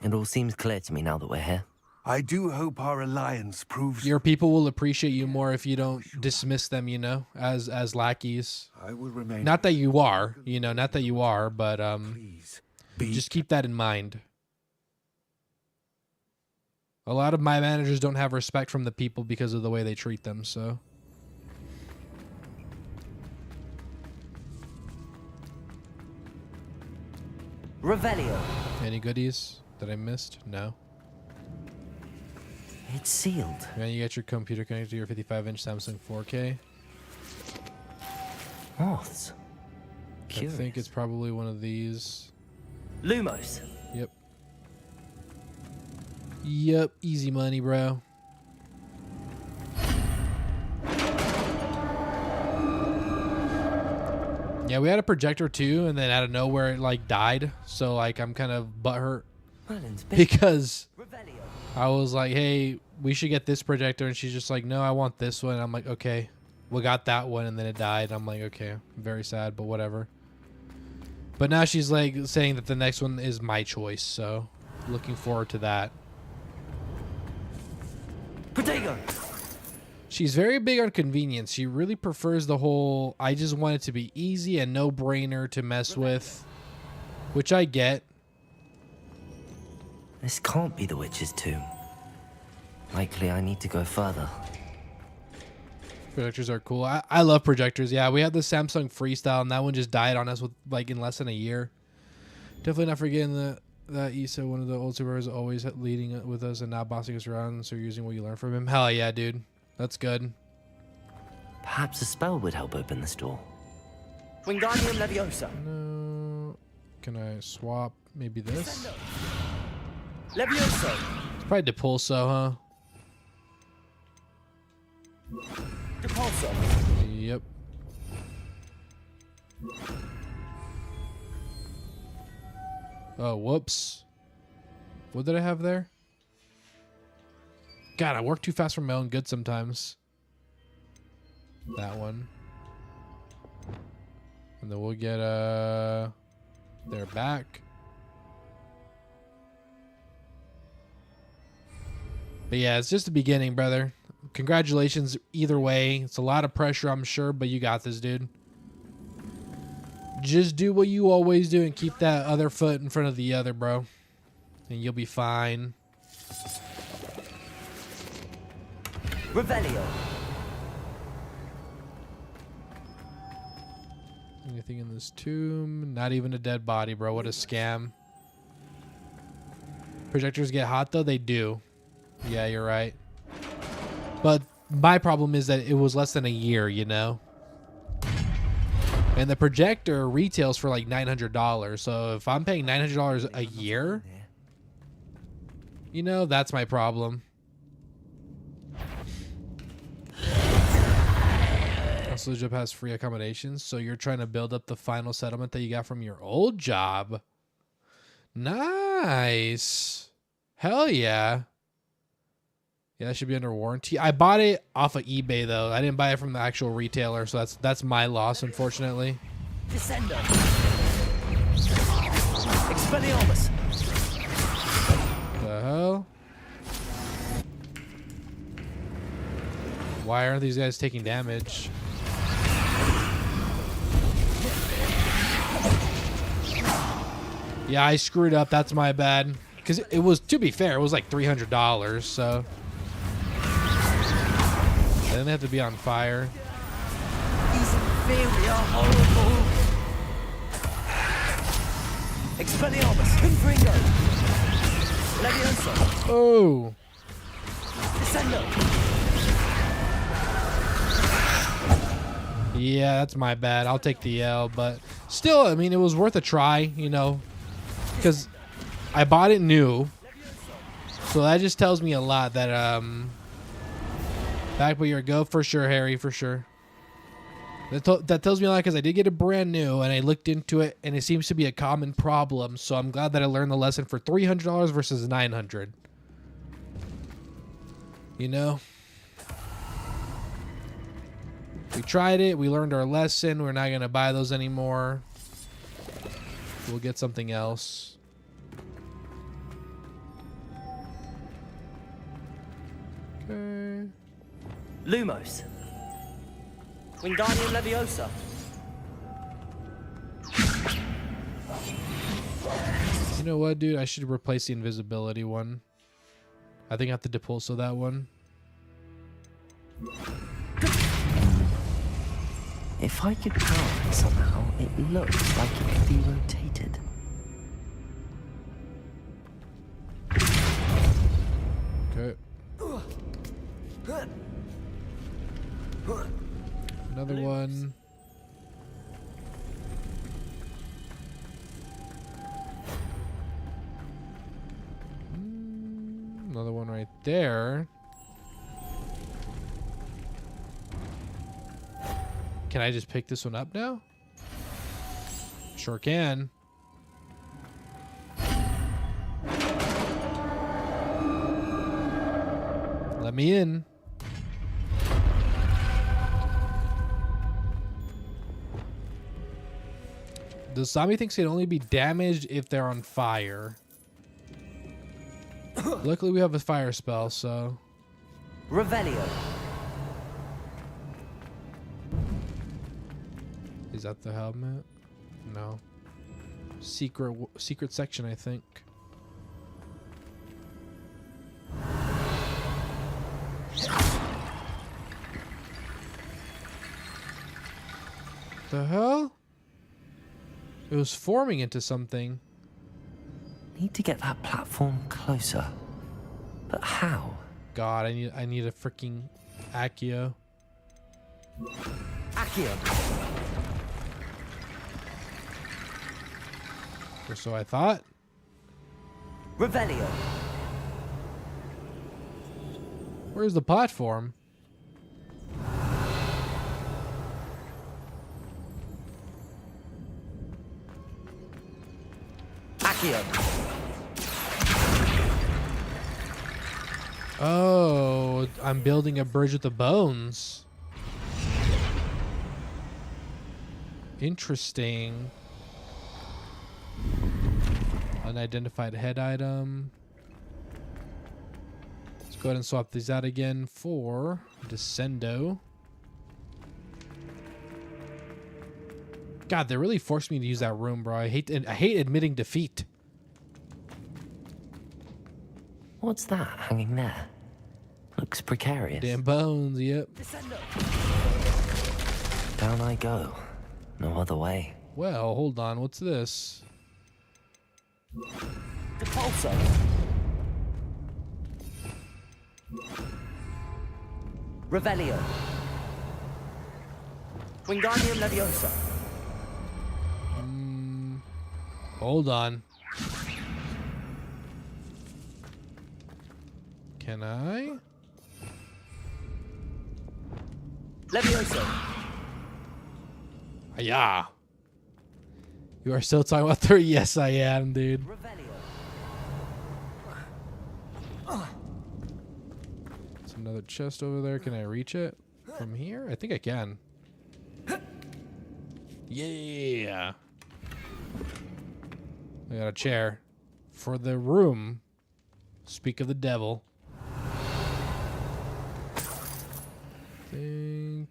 It all seems clear to me now that we're here. I do hope our alliance proves your people will appreciate you more if you don't dismiss them, you know, as lackeys. I will remain. Not that you are, you know, not that you are, but just keep that in mind. A lot of my managers don't have respect from the people because of the way they treat them, so. Revelio. Any goodies that I missed? No. It's sealed. Man, you got your computer connected to your 55-inch Samsung 4K. Moths. I think it's probably one of these. Lumos. Yep. Yep. Easy money, bro. Yeah, we had a projector too, and then out of nowhere it like died. So like I'm kind of butthurt because I was like, hey, we should get this projector, and she's just like, no, I want this one. And I'm like, okay, we got that one, and then it died. I'm like, okay, very sad, but whatever. But now she's like saying that the next one is my choice, so looking forward to that. Potato. She's very big on convenience. She really prefers the whole, I just want it to be easy and no-brainer to mess with, which I get. This can't be the witch's tomb. Likely I need to go further. Projectors are cool. I love projectors. Yeah, we had the Samsung Freestyle, and that one just died on us with like in less than a year. Definitely not forgetting that Issa, one of the old superheroes, always leading with us and now bossing us around. So you're using what you learned from him. Hell yeah, dude. That's good. Perhaps a spell would help open this door. Wingardium Leviosa. No. Can I swap maybe this? Leviosa. It's probably Depulso, huh? Depulso. Yep. Oh, whoops. What did I have there? God, I work too fast for my own good sometimes. That one. And then we'll get their back. But yeah, it's just the beginning, brother. Congratulations either way. It's a lot of pressure, I'm sure, but you got this, dude. Just do what you always do and keep that other foot in front of the other, bro. And you'll be fine. Revelio. Anything in this tomb? Not even a dead body, bro. What a scam. Projectors get hot, though? They do. Yeah, you're right. But my problem is that it was less than a year, you know? And the projector retails for like $900. So if I'm paying $900 a year, you know, that's my problem. Also, the job has free accommodations, so you're trying to build up the final settlement that you got from your old job. Nice. Hell yeah. Yeah, that should be under warranty. I bought it off of eBay though. I didn't buy it from the actual retailer, so that's my loss, unfortunately. Descendo. Expelliarmus. The hell? Why aren't these guys taking damage? Yeah, I screwed up. That's my bad. Because it was, to be fair, it was like $300, so. Then they have to be on fire. He's inferior, horrible. Expelliarmus. Confringo. Leviosa. Oh. Descendo. Yeah, that's my bad. I'll take the L, but still, I mean, it was worth a try, you know, because I bought it new. So that just tells me a lot that, back a year ago, for sure, Harry, for sure. That tells me a lot because I did get it brand new and I looked into it and it seems to be a common problem. So I'm glad that I learned the lesson for $300 versus $900. You know? We tried it. We learned our lesson. We're not going to buy those anymore. We'll get something else. Okay. Lumos. Wingardium Leviosa. You know what, dude? I should replace the invisibility one. I think I have to depulso that one. If I could power it somehow, it looks like it could be rotated. Okay. Another one. Another one right there. Can I just pick this one up now? Sure can. Let me in. The zombie things can only be damaged if they're on fire. Luckily, we have a fire spell, so. Revelio. Is that the helmet? No. Secret section, I think. The hell? It was forming into something. Need to get that platform closer. But how? God, I need a freaking Accio. Accio. Or so I thought. Revelio. Where's the platform? Accio. Oh, I'm building a bridge with the bones. Interesting. Unidentified head item. Let's go ahead and swap these out again for Descendo. God, they really forced me to use that room, bro. I hate admitting defeat. What's that hanging there? Looks precarious. Damn bones, yep. Down I go. No other way. Well, hold on. What's this? Depulso. Revelio. Wingardium Leviosa. Hold on. Can I? Leviosa. Yeah. You are still talking about 3? Yes, I am, dude. There's another chest over there. Can I reach it from here? I think I can. Yeah. I got a chair for the room. Speak of the devil. Think.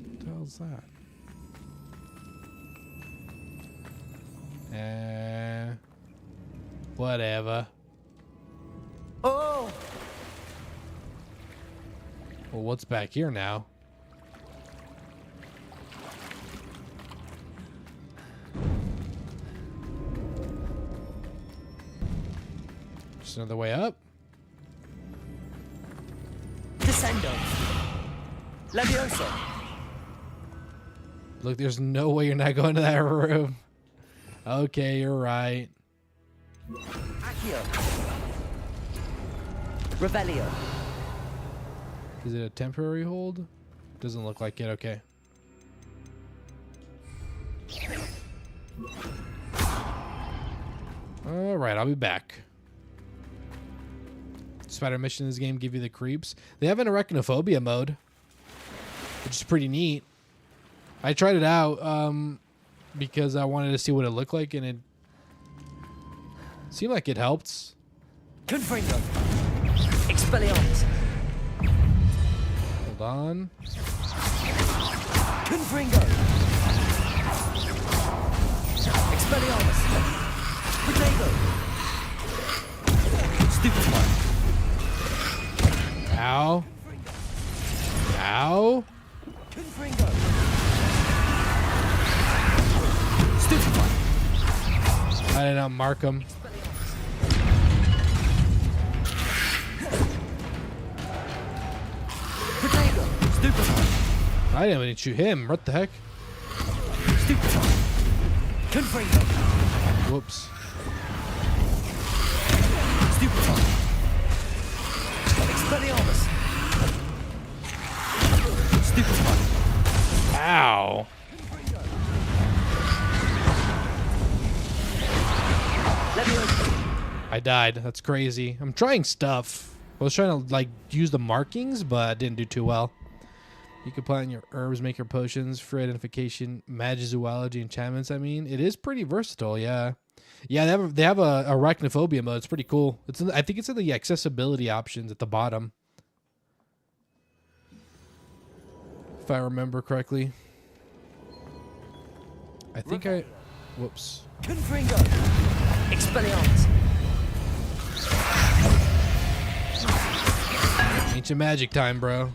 What the hell's that? Whatever. Oh. Well, what's back here now? Just another way up. Descendo. Leviosa. Look, there's no way you're not going to that room. Okay, you're right. Accio. Revelio. Is it a temporary hold? Doesn't look like it. Okay. All right, I'll be back. Spider mission in this game give you the creeps. They have an arachnophobia mode, which is pretty neat. I tried it out because I wanted to see what it looked like, and it seemed like it helped. Confringo. Expelliarmus. Hold on. Confringo. Expelliarmus. Protego. Stupefy. Ow. Ow. Confringo. Stupefy. I did not mark him. Protego. Stupefy. I didn't even shoot him. What the heck? Stupefy. Confringo. Whoops. Stupefy. Expelliarmus. Stupefy. Ow. I died. That's crazy. I'm trying stuff. I was trying to like use the markings, but it didn't do too well. You can plant your herbs, make your potions, free identification, magizoology, enchantments. I mean, it is pretty versatile. Yeah, yeah. They have a arachnophobia mode. It's pretty cool. It's I think it's in the accessibility options at the bottom, if I remember correctly. I think I. Whoops. Confringo. Expelliarmus. Ancient magic time, bro.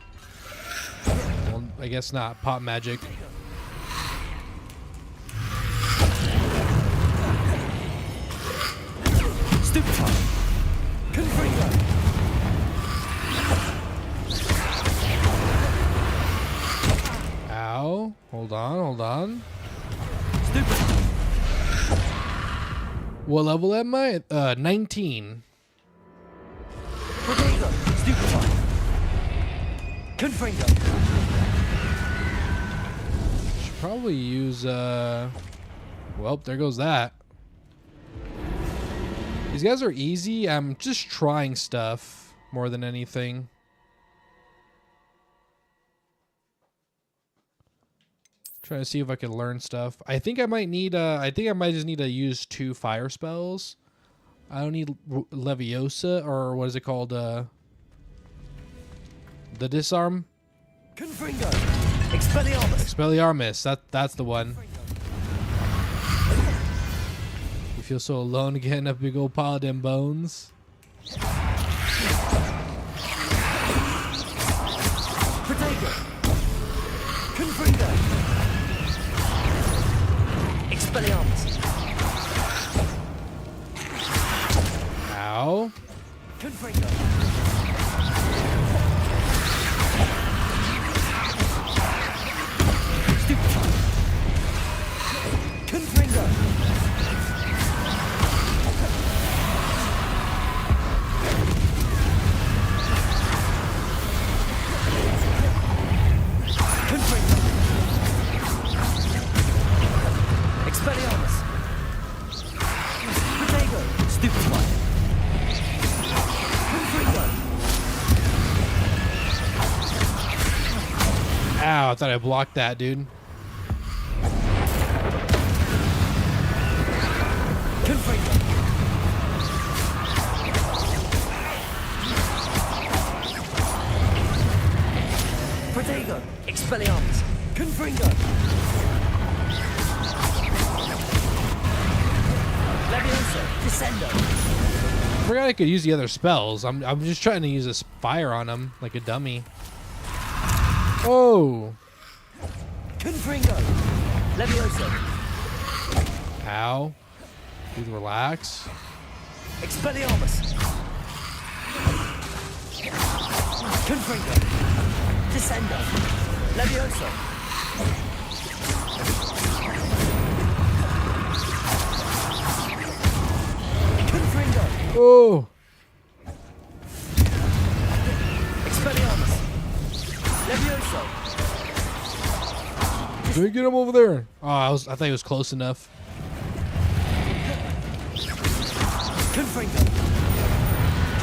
Well, I guess not. Pop magic. Stupefy. Confringo. Ow. Hold on, hold on. Stupefy. What level am I? 19. Protego. Stupefy. Confringo. Should probably use well, there goes that. These guys are easy. I'm just trying stuff more than anything. Trying to see if I can learn stuff. I think I might need I think I might just need to use 2 fire spells. I don't need Leviosa, or what is it called? The disarm? Confringo. Expelliarmus. Expelliarmus. That's the one. You feel so alone getting a big old pile of them bones. Protego. Confringo. Expelliarmus. Ow. Confringo. Stupefy. Confringo. Confringo. Expelliarmus. Protego. Stupefy. Ow, I thought I blocked that, dude. Confringo. Protego. Expelliarmus. Confringo. Leviosa. Descendo. I forgot I could use the other spells. I'm just trying to use this fire on him like a dummy. Oh. Confringo. Leviosa. Ow. Dude, relax. Expelliarmus. Confringo. Descendo. Leviosa. Confringo. Oh. Expelliarmus. Leviosa. Can we get him over there? Oh, I thought he was close enough. Confringo.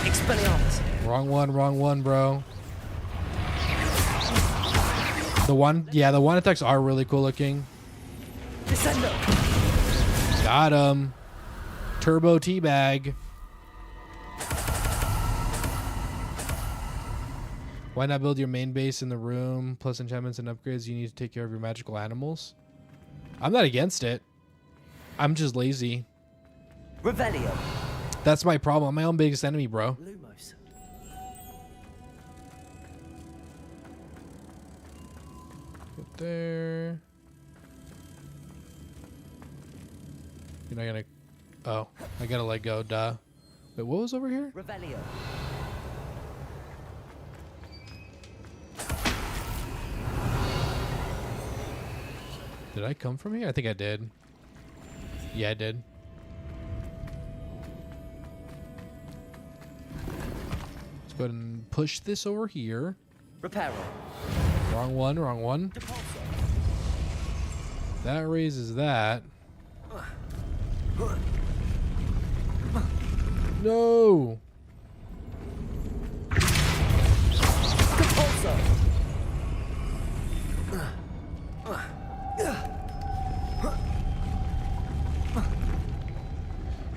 Expelliarmus. Wrong one, bro. The one attacks are really cool looking. Descendo. Got him. Turbo teabag. Why not build your main base in the room, plus enchantments and upgrades? You need to take care of your magical animals. I'm not against it. I'm just lazy. Revelio. That's my problem. I'm my own biggest enemy, bro. Lumos. Get there. You're not gonna... Oh, I gotta let go, duh. Wait, what was over here? Revelio. Did I come from here? I think I did. Yeah, I did. Let's go ahead and push this over here. Reparo. Wrong one, wrong one. That raises that. No.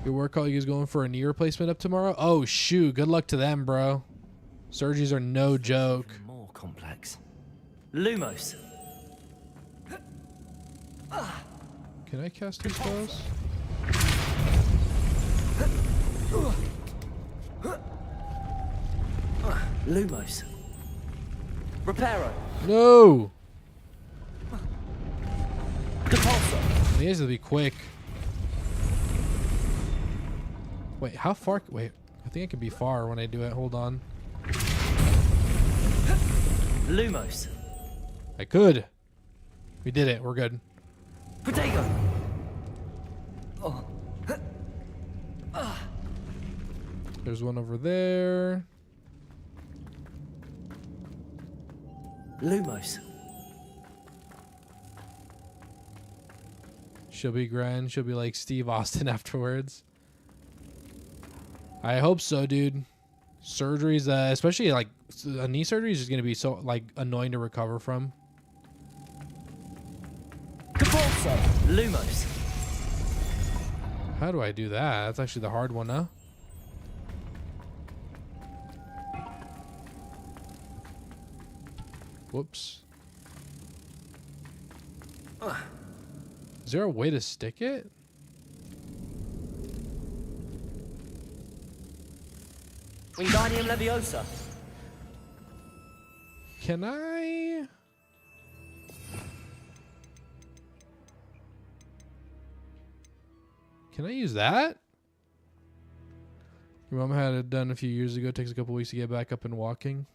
Your work colleague is going for a knee replacement up tomorrow? Oh, shoot. Good luck to them, bro. Surgeries are no joke. More complex. Lumos. Can I cast two spells? Lumos. Reparo. No. Depulso. He has to be quick. Wait, how far? Wait, I think it can be far when I do it. Hold on. Lumos. I could. We did it. We're good. Potato. Oh. There's one over there. Lumos. She'll be grand. She'll be like Steve Austin afterwards. I hope so, dude. Surgeries, especially like a knee surgery, is just gonna be so like annoying to recover from. Depulso. Lumos. How do I do that? That's actually the hard one, huh? Whoops. Is there a way to stick it? Wingardium Leviosa. Can I? Can I use that? Your mom had it done a few years ago. It takes a couple weeks to get back up and walking.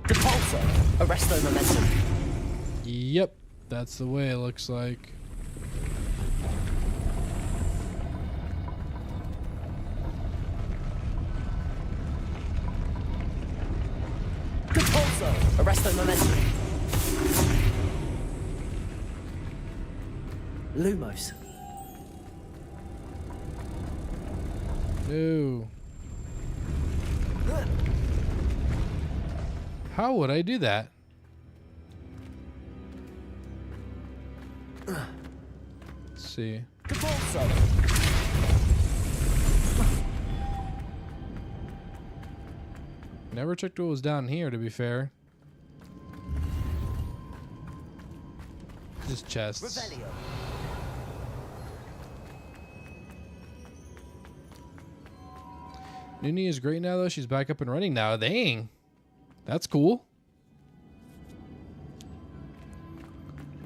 Depulso. Arresto momentum. Yep, that's the way it looks like. Depulso. Arresto momentum. Lumos. No. How would I do that? Let's see. Never checked what was down here, to be fair. Just chests. Revelio. Nuni is great now, though. She's back up and running now. Dang. That's cool.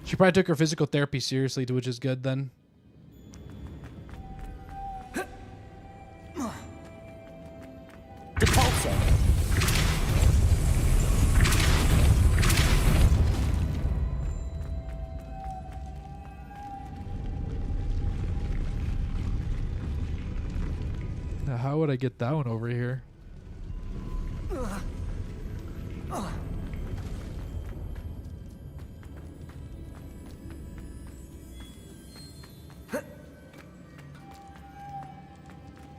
She probably took her physical therapy seriously, which is good then. Depulso. Now, how would I get that one over here?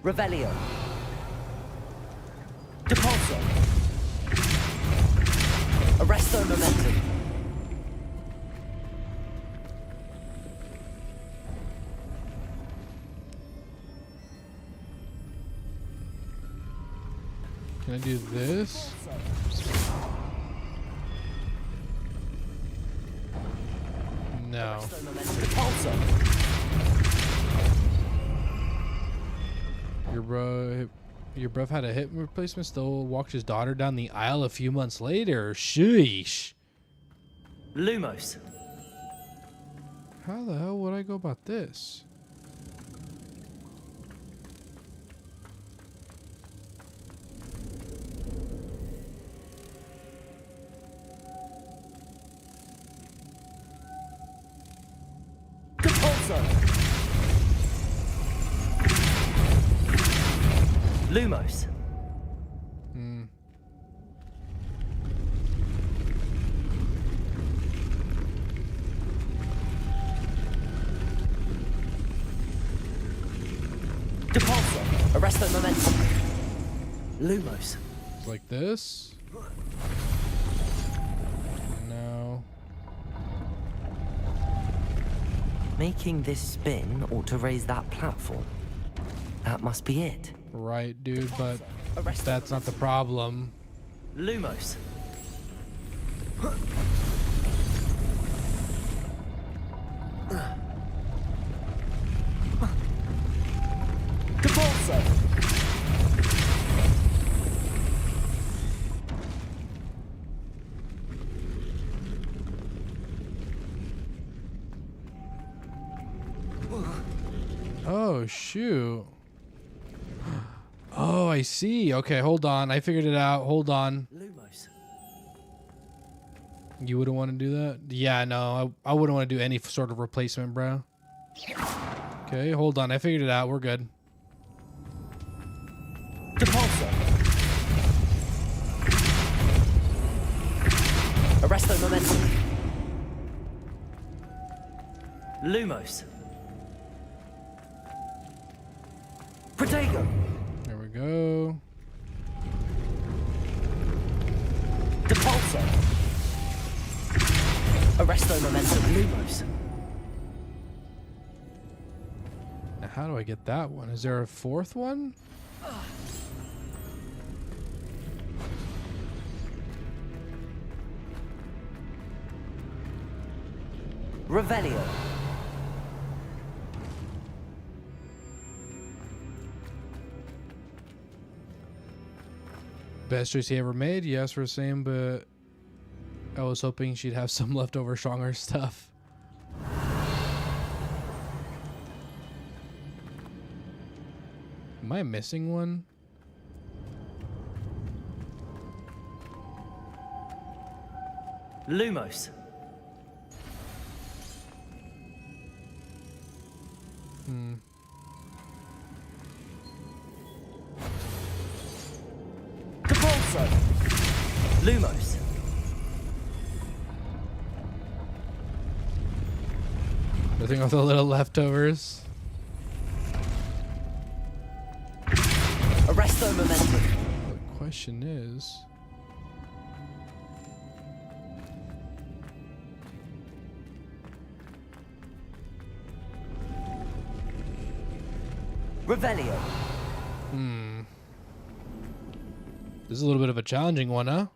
Revelio. Depulso. Arresto momentum. Can I do this? No. Your bruv had a hip replacement, still walked his daughter down the aisle a few months later. Sheesh. Lumos. How the hell would I go about this? Lumos. Arresto momentum. Lumos. Like this? No. Making this spin ought to raise that platform. That must be it. Right, dude, but that's not the problem. Lumos. Cabalso. Oh, shoot. Oh, I see. Okay, hold on. I figured it out. Hold on. Lumos. You wouldn't want to do that? Yeah, no. I wouldn't want to do any sort of replacement, bro. Okay, hold on. I figured it out. We're good. Depulso. Arresto momentum. Lumos. Protego. There we go. Depulso. Arresto momentum. Lumos. Now, how do I get that one? Is there a fourth one? Revelio. Best choice he ever made? Yes, we're saying, but I was hoping she'd have some leftover stronger stuff. Am I missing one? Lumos. Depulso. Lumos. Nothing with the little leftovers. Arresto momentum. The question is... Revelio. This is a little bit of a challenging one, huh?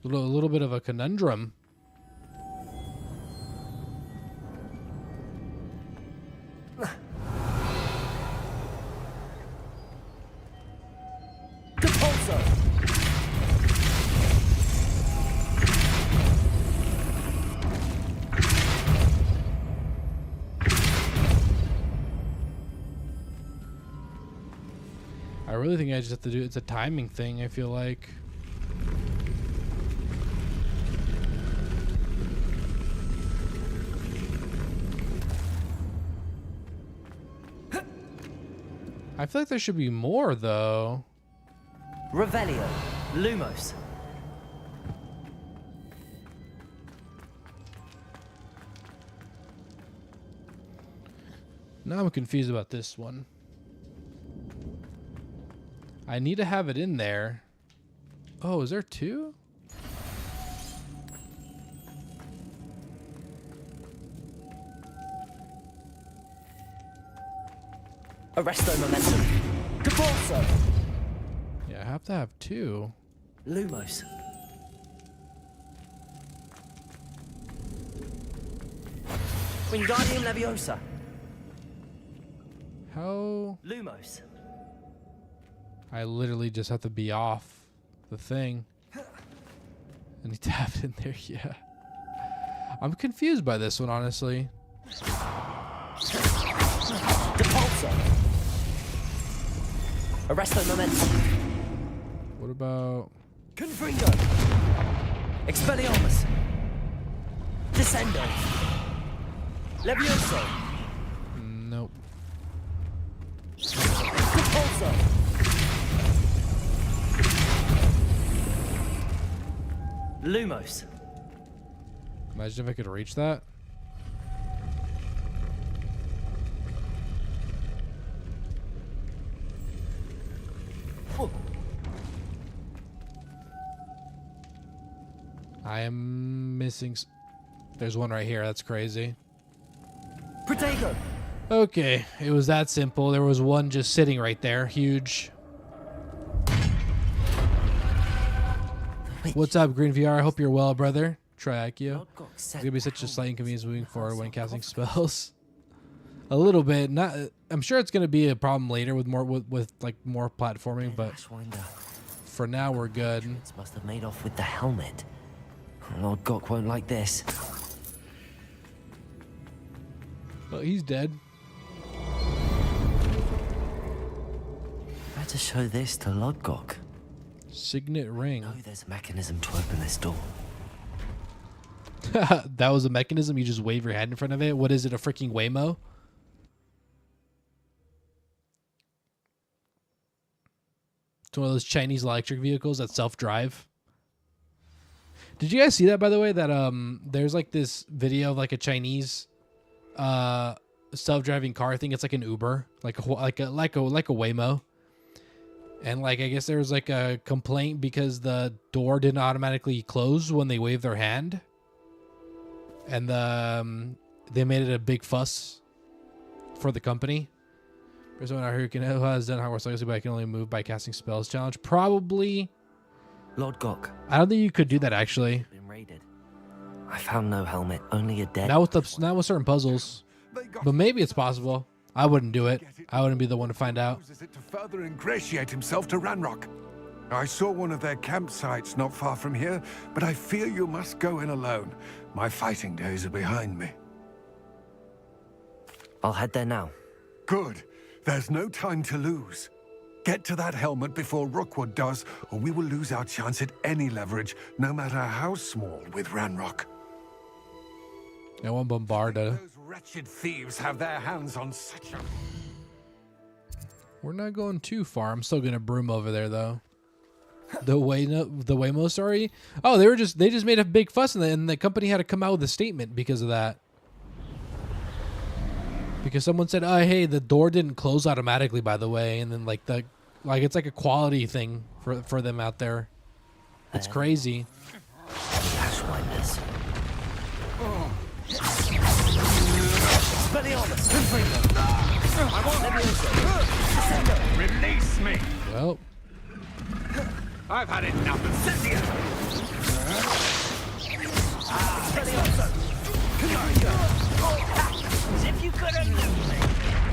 A little bit of a conundrum. Depulso. I really think I just have to do it's a timing thing, I feel like. I feel like there should be more though. Revelio. Lumos. Now I'm confused about this one. I need to have it in there. Oh, is there two? Arresto momentum. Depulso. Yeah, I have to have two. Lumos. Wingardium Leviosa. How? Lumos. I literally just have to be off the thing. I need to have it in there, yeah. I'm confused by this one, honestly. Depulso. Arresto momentum. What about... Confringo. Expelliarmus. Descendo. Levioso. Nope. Depulso. Lumos. Imagine if I could reach that. I am missing. There's one right here. That's crazy. Protego! Okay, it was that simple. There was one just sitting right there. Huge. What's up, Green VR? I hope you're well, brother. Triacchio. It's gonna be such a slight inconvenience moving forward when casting spells. A little bit. Not. I'm sure it's gonna be a problem later with more with like more platforming, but for now we're good. Must have made off with the helmet. Lord Gok won't like this. Well, he's dead. Better show this to Lord Gok. Signet ring. No, there's a mechanism to open this door. That was a mechanism. You just wave your hand in front of it. What is it? A freaking Waymo? It's one of those Chinese electric vehicles that self-drive. Did you guys see that, by the way? That there's like this video of like a Chinese self-driving car. I think it's like an Uber, like a Waymo. And like I guess there was like a complaint because the door didn't automatically close when they waved their hand, and they made it a big fuss for the company. There's someone out here who has done Hogwarts Legacy, but I can only move by casting spells challenge. Probably. Lord Gok. I don't think you could do that actually. Been raided. I found no helmet, only a dead. Not with certain puzzles, but maybe it's possible. I wouldn't do it. I wouldn't be the one to find out. Uses it to further ingratiate himself to Ranrock. I saw one of their campsites not far from here, but I fear you must go in alone. My fighting days are behind me. I'll head there now. Good. There's no time to lose. Get to that helmet before Rookwood does, or we will lose our chance at any leverage, no matter how small, with Ranrock. I won't bombard. Those wretched thieves have their hands on such a... We're not going too far. I'm still gonna broom over there though. The Waymo story. Oh, they just made a big fuss, and the company had to come out with a statement because of that. Because someone said, "Oh, hey, the door didn't close automatically, by the way," and then it's like a quality thing for them out there. It's crazy. Release me! Well, I've had enough of Cynthia!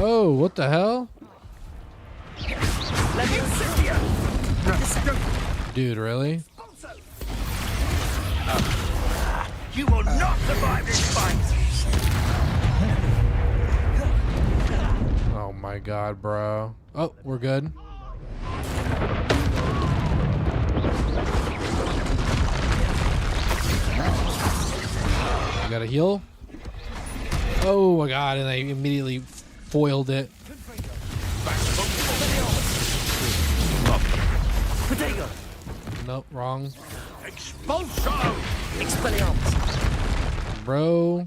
oh, what the hell? Dude, really? You will not survive this fight! Oh my god, bro. Oh, we're good. I gotta heal. Oh my god, and I immediately foiled it. Nope, wrong. Bro.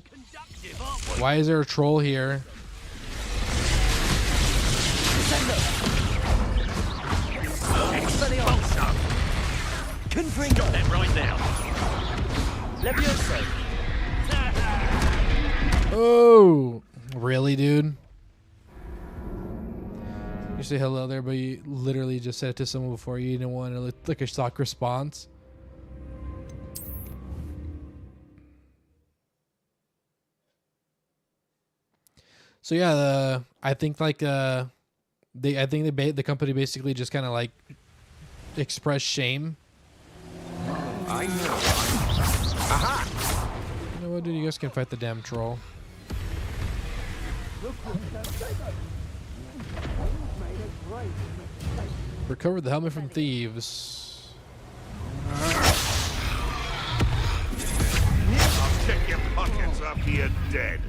Why is there a troll here? Got them right now. Oh, really, dude? You say hello there, but you literally just said it to someone before. You didn't want to like a shock response. So yeah, I think like the company basically just kind of like expressed shame. I know. Aha! You know what, dude? You guys can fight the damn troll. Recovered the helmet from thieves. I'll check your pockets after you're dead.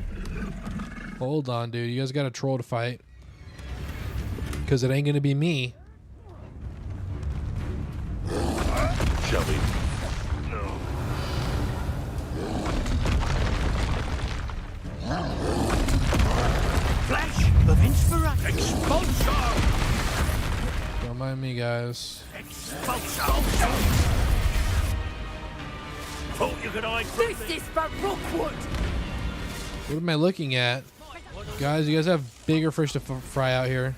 Hold on, dude. You guys got a troll to fight. Because it ain't going to be me. Shall we? No. Flash of inspiration. Expulsion! Come Don't mind me, guys. Thought you could hide from This is for Rookwood! What am I looking at? Guys, you guys have bigger fish to fry out here.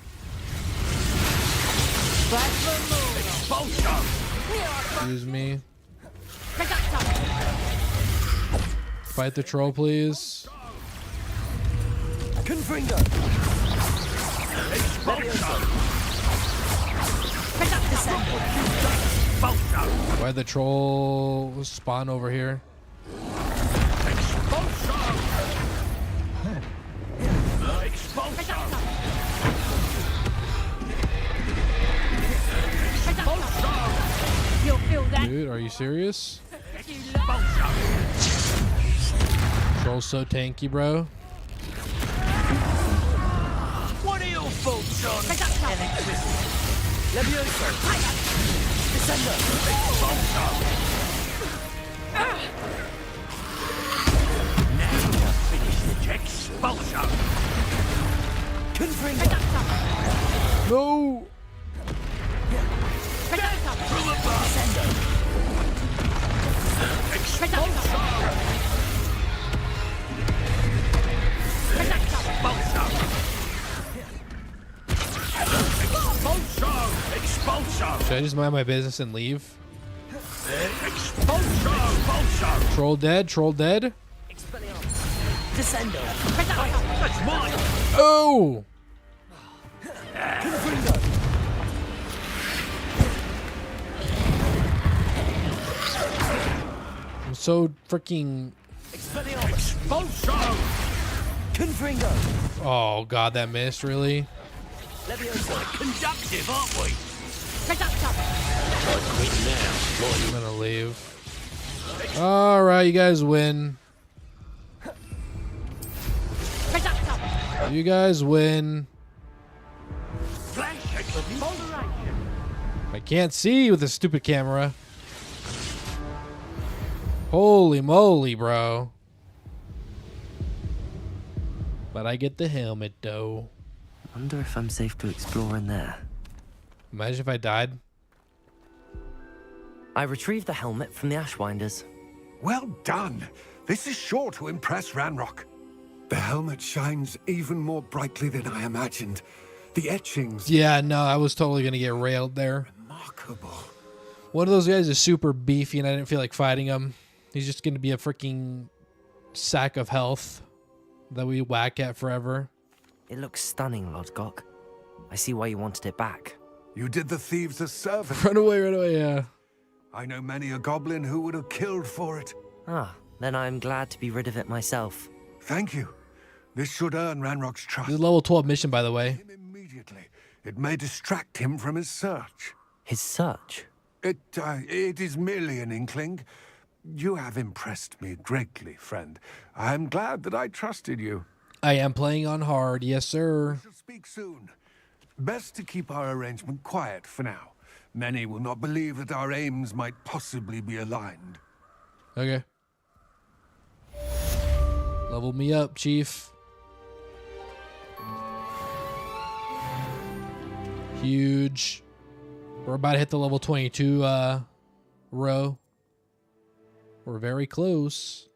Excuse me. Fight the troll, please. Why'd the troll spawn over here? Dude, are you serious? Troll's so tanky, bro. What are your thoughts on electricity? Levioso. Descender. Now you've finished the expulsion. Confringo. No. From above. Descender. Expulsion. Should I just mind my business and leave? Expulsion. Troll dead? Troll dead? Descendo. That's mine. Oh! I'm so freaking... Expulsion. Confringo. Oh god, that missed, really? Conductive, aren't we? I'm gonna leave. Alright, you guys win. You guys win. I can't see with this stupid camera. Holy moly, bro. But I get the helmet, though. Wonder if I'm safe to explore in there. Imagine if I died. I retrieved the helmet from the Ashwinders. Well done. This is sure to impress Ranrock. The helmet shines even more brightly than I imagined. The etchings... Yeah, no, I was totally going to get railed there. Remarkable. One of those guys is super beefy and I didn't feel like fighting him. He's just going to be a freaking sack of health that we whack at forever. It looks stunning, Lodgok. I see why you wanted it back. You did the thieves a service. Run away, yeah. I know many a goblin who would have killed for it. Ah, then I'm glad to be rid of it myself. Thank you. This should earn Ranrock's trust. This is a level 12 mission, by the way. Immediately. It may distract him from his search. His search? It is merely an inkling. You have impressed me greatly, friend. I am glad that I trusted you. I am playing on hard, yes, sir. We shall speak soon. Best to keep our arrangement quiet for now. Many will not believe that our aims might possibly be aligned. Okay. Level me up, Chief. Huge. We're about to hit the level 22 row. We're very close.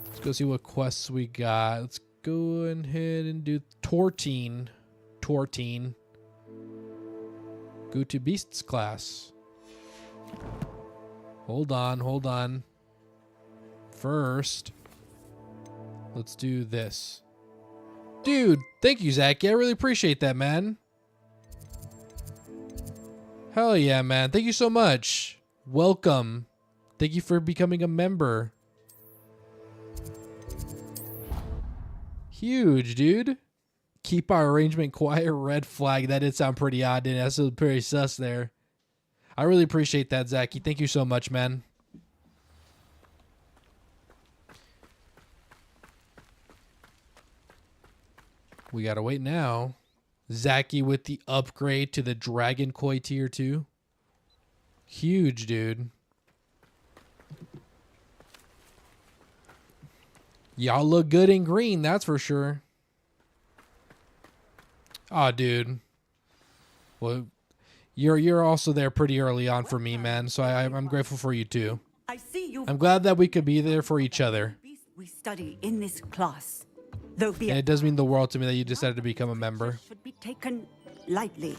Let's go see what quests we got. Let's go ahead and do Tortine. Tortine. Go to Beasts class. Hold on. First, let's do this. Dude, thank you, Zach. I really appreciate that, man. Hell yeah, man. Thank you so much. Welcome. Thank you for becoming a member. Huge, dude. Keep our arrangement quiet. Red flag. That did sound pretty odd, didn't it? That's pretty sus there. I really appreciate that, Zachy. Thank you so much, man. We gotta wait now. Zachy with the upgrade to the Dragon Koi tier 2. Huge, dude. Y'all look good in green, that's for sure. Aw, dude. Well, you're also there pretty early on for me, man. So I'm grateful for you too. I see you. I'm glad that we could be there for each other. We study in this class. Though And it does mean the world to me that you decided to become a member. should be taken lightly.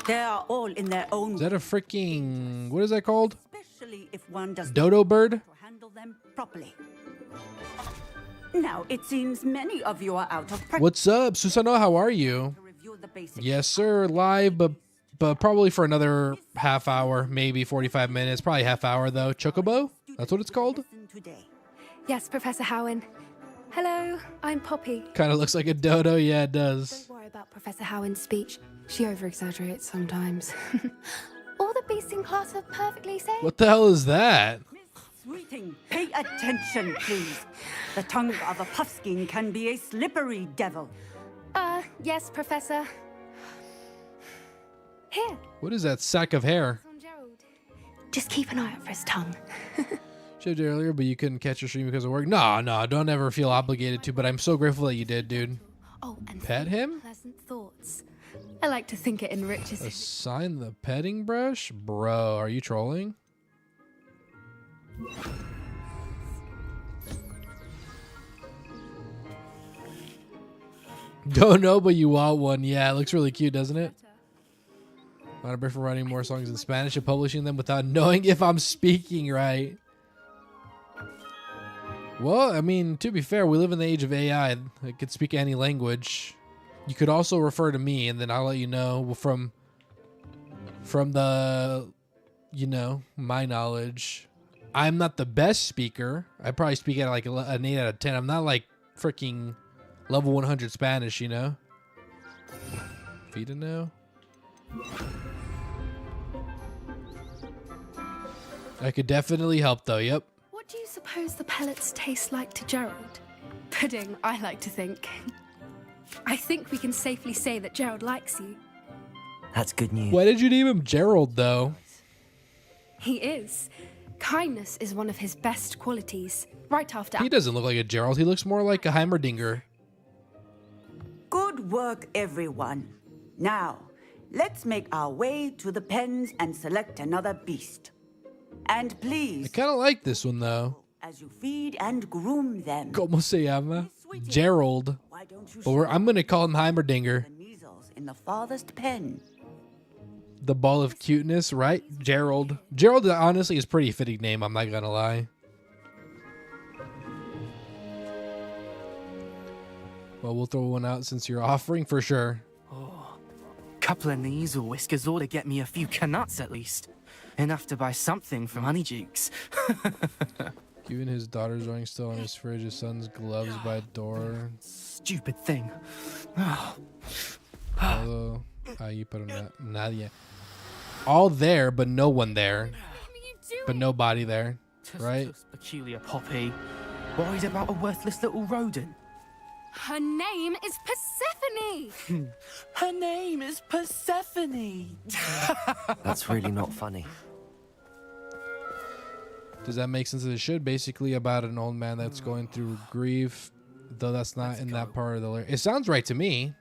They are all in their own. Is that a freaking, what is that called? Especially if one does Dodo bird? to handle them properly. Now it seems many of you are out of practice. What's up, Susano? How are you? Yes, sir. Live, but probably for another half hour, maybe 45 minutes. Probably half hour though. Chocobo? That's what it's called? Yes, Professor Howen. Hello, I'm Poppy. Kind of looks like a dodo. Yeah, it does. Don't worry about Professor Howen's speech. She over-exaggerates sometimes. All the beasts in class are perfectly safe. What the hell is that? Sweeting, pay attention, please. The tongue of a puffskein can be a slippery devil. Yes, Professor. Here. What is that sack of hair? Just keep an eye out for his tongue. Showed you earlier, but you couldn't catch your stream because of work. No, don't ever feel obligated to, but I'm so grateful that you did, dude. Oh, and Pet him? pleasant thoughts. I like to think it enriches him. Assign the petting brush? Bro, are you trolling? Don't know, but you want one. Yeah, it looks really cute, doesn't it? Not a break for writing more songs in Spanish and publishing them without knowing if I'm speaking right. Well, I mean, to be fair, we live in the age of AI. I could speak any language. You could also refer to me, and then I'll let you know from the, my knowledge. I'm not the best speaker. I probably speak at like an 8 out of 10. I'm not like freaking level 100 Spanish, you know? Vita now? I could definitely help though, yep. What do you suppose the pellets taste like to Gerald? Pudding, I like to think. I think we can safely say that Gerald likes you. That's good news. Why did you name him Gerald though? He is. Kindness is one of his best qualities. Right after... He doesn't look like a Gerald. He looks more like a Heimerdinger. Good work, everyone. Now, let's make our way to the pens and select another beast. And please, I kind of like this one though. as you feed and groom them, ¿Cómo se llama? Gerald. But I'm going to call him Heimerdinger. measles in the farthest pen. The ball of cuteness, right? Gerald. Gerald, honestly, is a pretty fitting name. I'm not going to lie. Well, we'll throw one out since you're offering for sure. Oh, couple of knees or whiskers ought to get me a few canuts at least. Enough to buy something from Honeydukes. Given his daughter's ring still on his fridge, his son's gloves by door. Stupid thing. Although, you put him nadie. All there, but no one there. But nobody there, right? Peculiar Poppy. Worried about a worthless little rodent. Her name is Persephone! Her name is Persephone! That's really not funny. Does that make sense? It should. Basically about an old man that's going through grief, though that's not in that part of the lyric. It sounds right to me.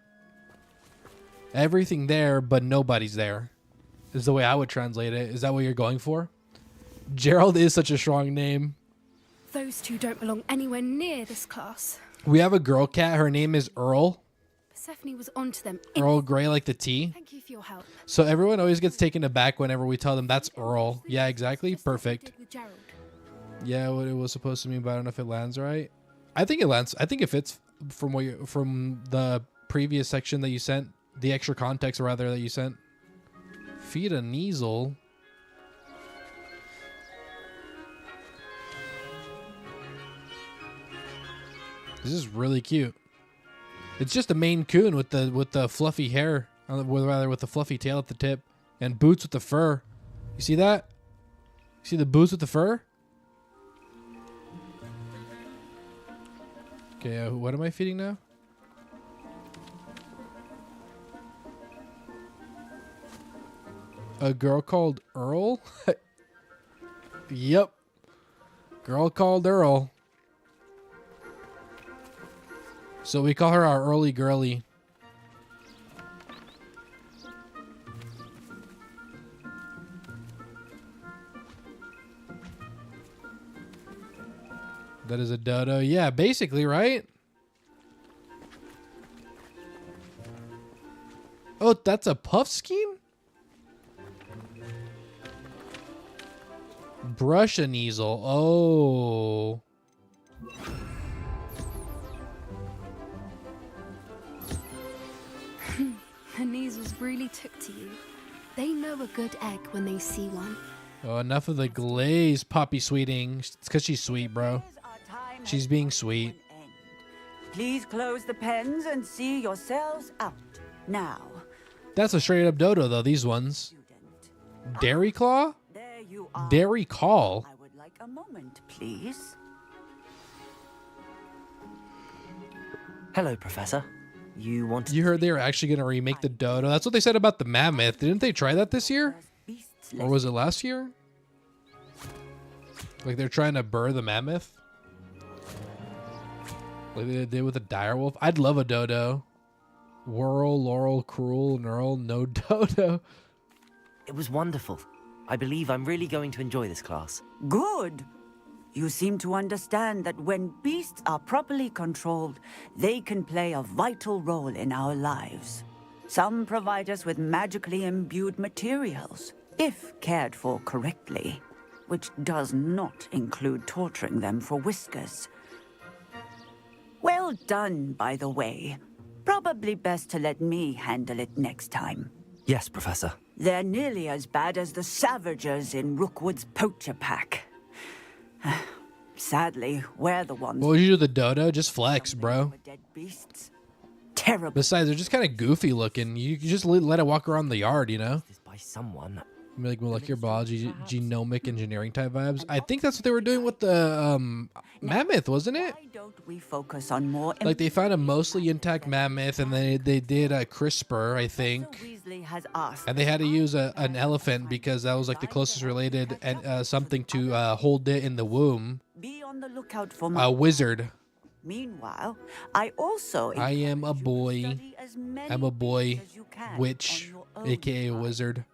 Everything there, but nobody's there, is the way I would translate it. Is that what you're going for? Gerald is such a strong name. Those two don't belong anywhere near this class. We have a girl cat. Her name is Earl. Persephone was onto them. Earl Grey, like the tea. Thank you for your help. So everyone always gets taken aback whenever we tell them that's Earl. Yeah, exactly. Perfect. Yeah, what it was supposed to mean, but I don't know if it lands right. I think it lands. I think it fits from what from the previous section that you sent, the extra context rather that you sent. Feed a Neasel. This is really cute. It's just a Maine Coon with the fluffy hair, with the fluffy tail at the tip, and boots with the fur. You see that? You see the boots with the fur? Okay, what am I feeding now? A girl called Earl? Yep. Girl called Earl. So we call her our early girly. That is a dodo. Yeah, basically, right? Oh, that's a puff scheme? Brush an easel. Oh. The Neasels really took to you. They know a good egg when they see one. Oh, enough of the glaze, Poppy Sweeting. It's because she's sweet, bro. She's being sweet. Please close the pens and see yourselves out. Now. That's a straight up dodo, though, these ones. Dairy Claw? There you are. Dairy Call? I would like a moment, please. Hello, Professor. You wanted... You heard they were actually going to remake the dodo. That's what they said about the mammoth. Didn't they try that this year? Or was it last year? Like they're trying to burr the mammoth? Like they did with a direwolf? I'd love a dodo. Whirl, laurel, cruel, knurl, no dodo. It was wonderful. I believe I'm really going to enjoy this class. Good. You seem to understand that when beasts are properly controlled, they can play a vital role in our lives. Some provide us with magically imbued materials, if cared for correctly, which does not include torturing them for whiskers. Well done, by the way. Probably best to let me handle it next time. Yes, Professor. They're nearly as bad as the Savagers in Rookwood's poacher pack. Sadly, we're the ones... What would you do with the dodo? Just flex, bro. Dead beasts. Terrible. Besides, they're just kind of goofy looking. You just let it walk around the yard, you know? By someone. Like molecular biology, genomic engineering type vibes. I think that's what they were doing with the mammoth, wasn't it? Why don't we focus on more... Like they found a mostly intact mammoth, and then they did a CRISPR, I think. Weasley has asked. And they had to use an elephant because that was like the closest related and something to hold it in the womb. Be on the lookout for A wizard. Meanwhile, I also... I am a boy. I'm a boy witch, aka a wizard.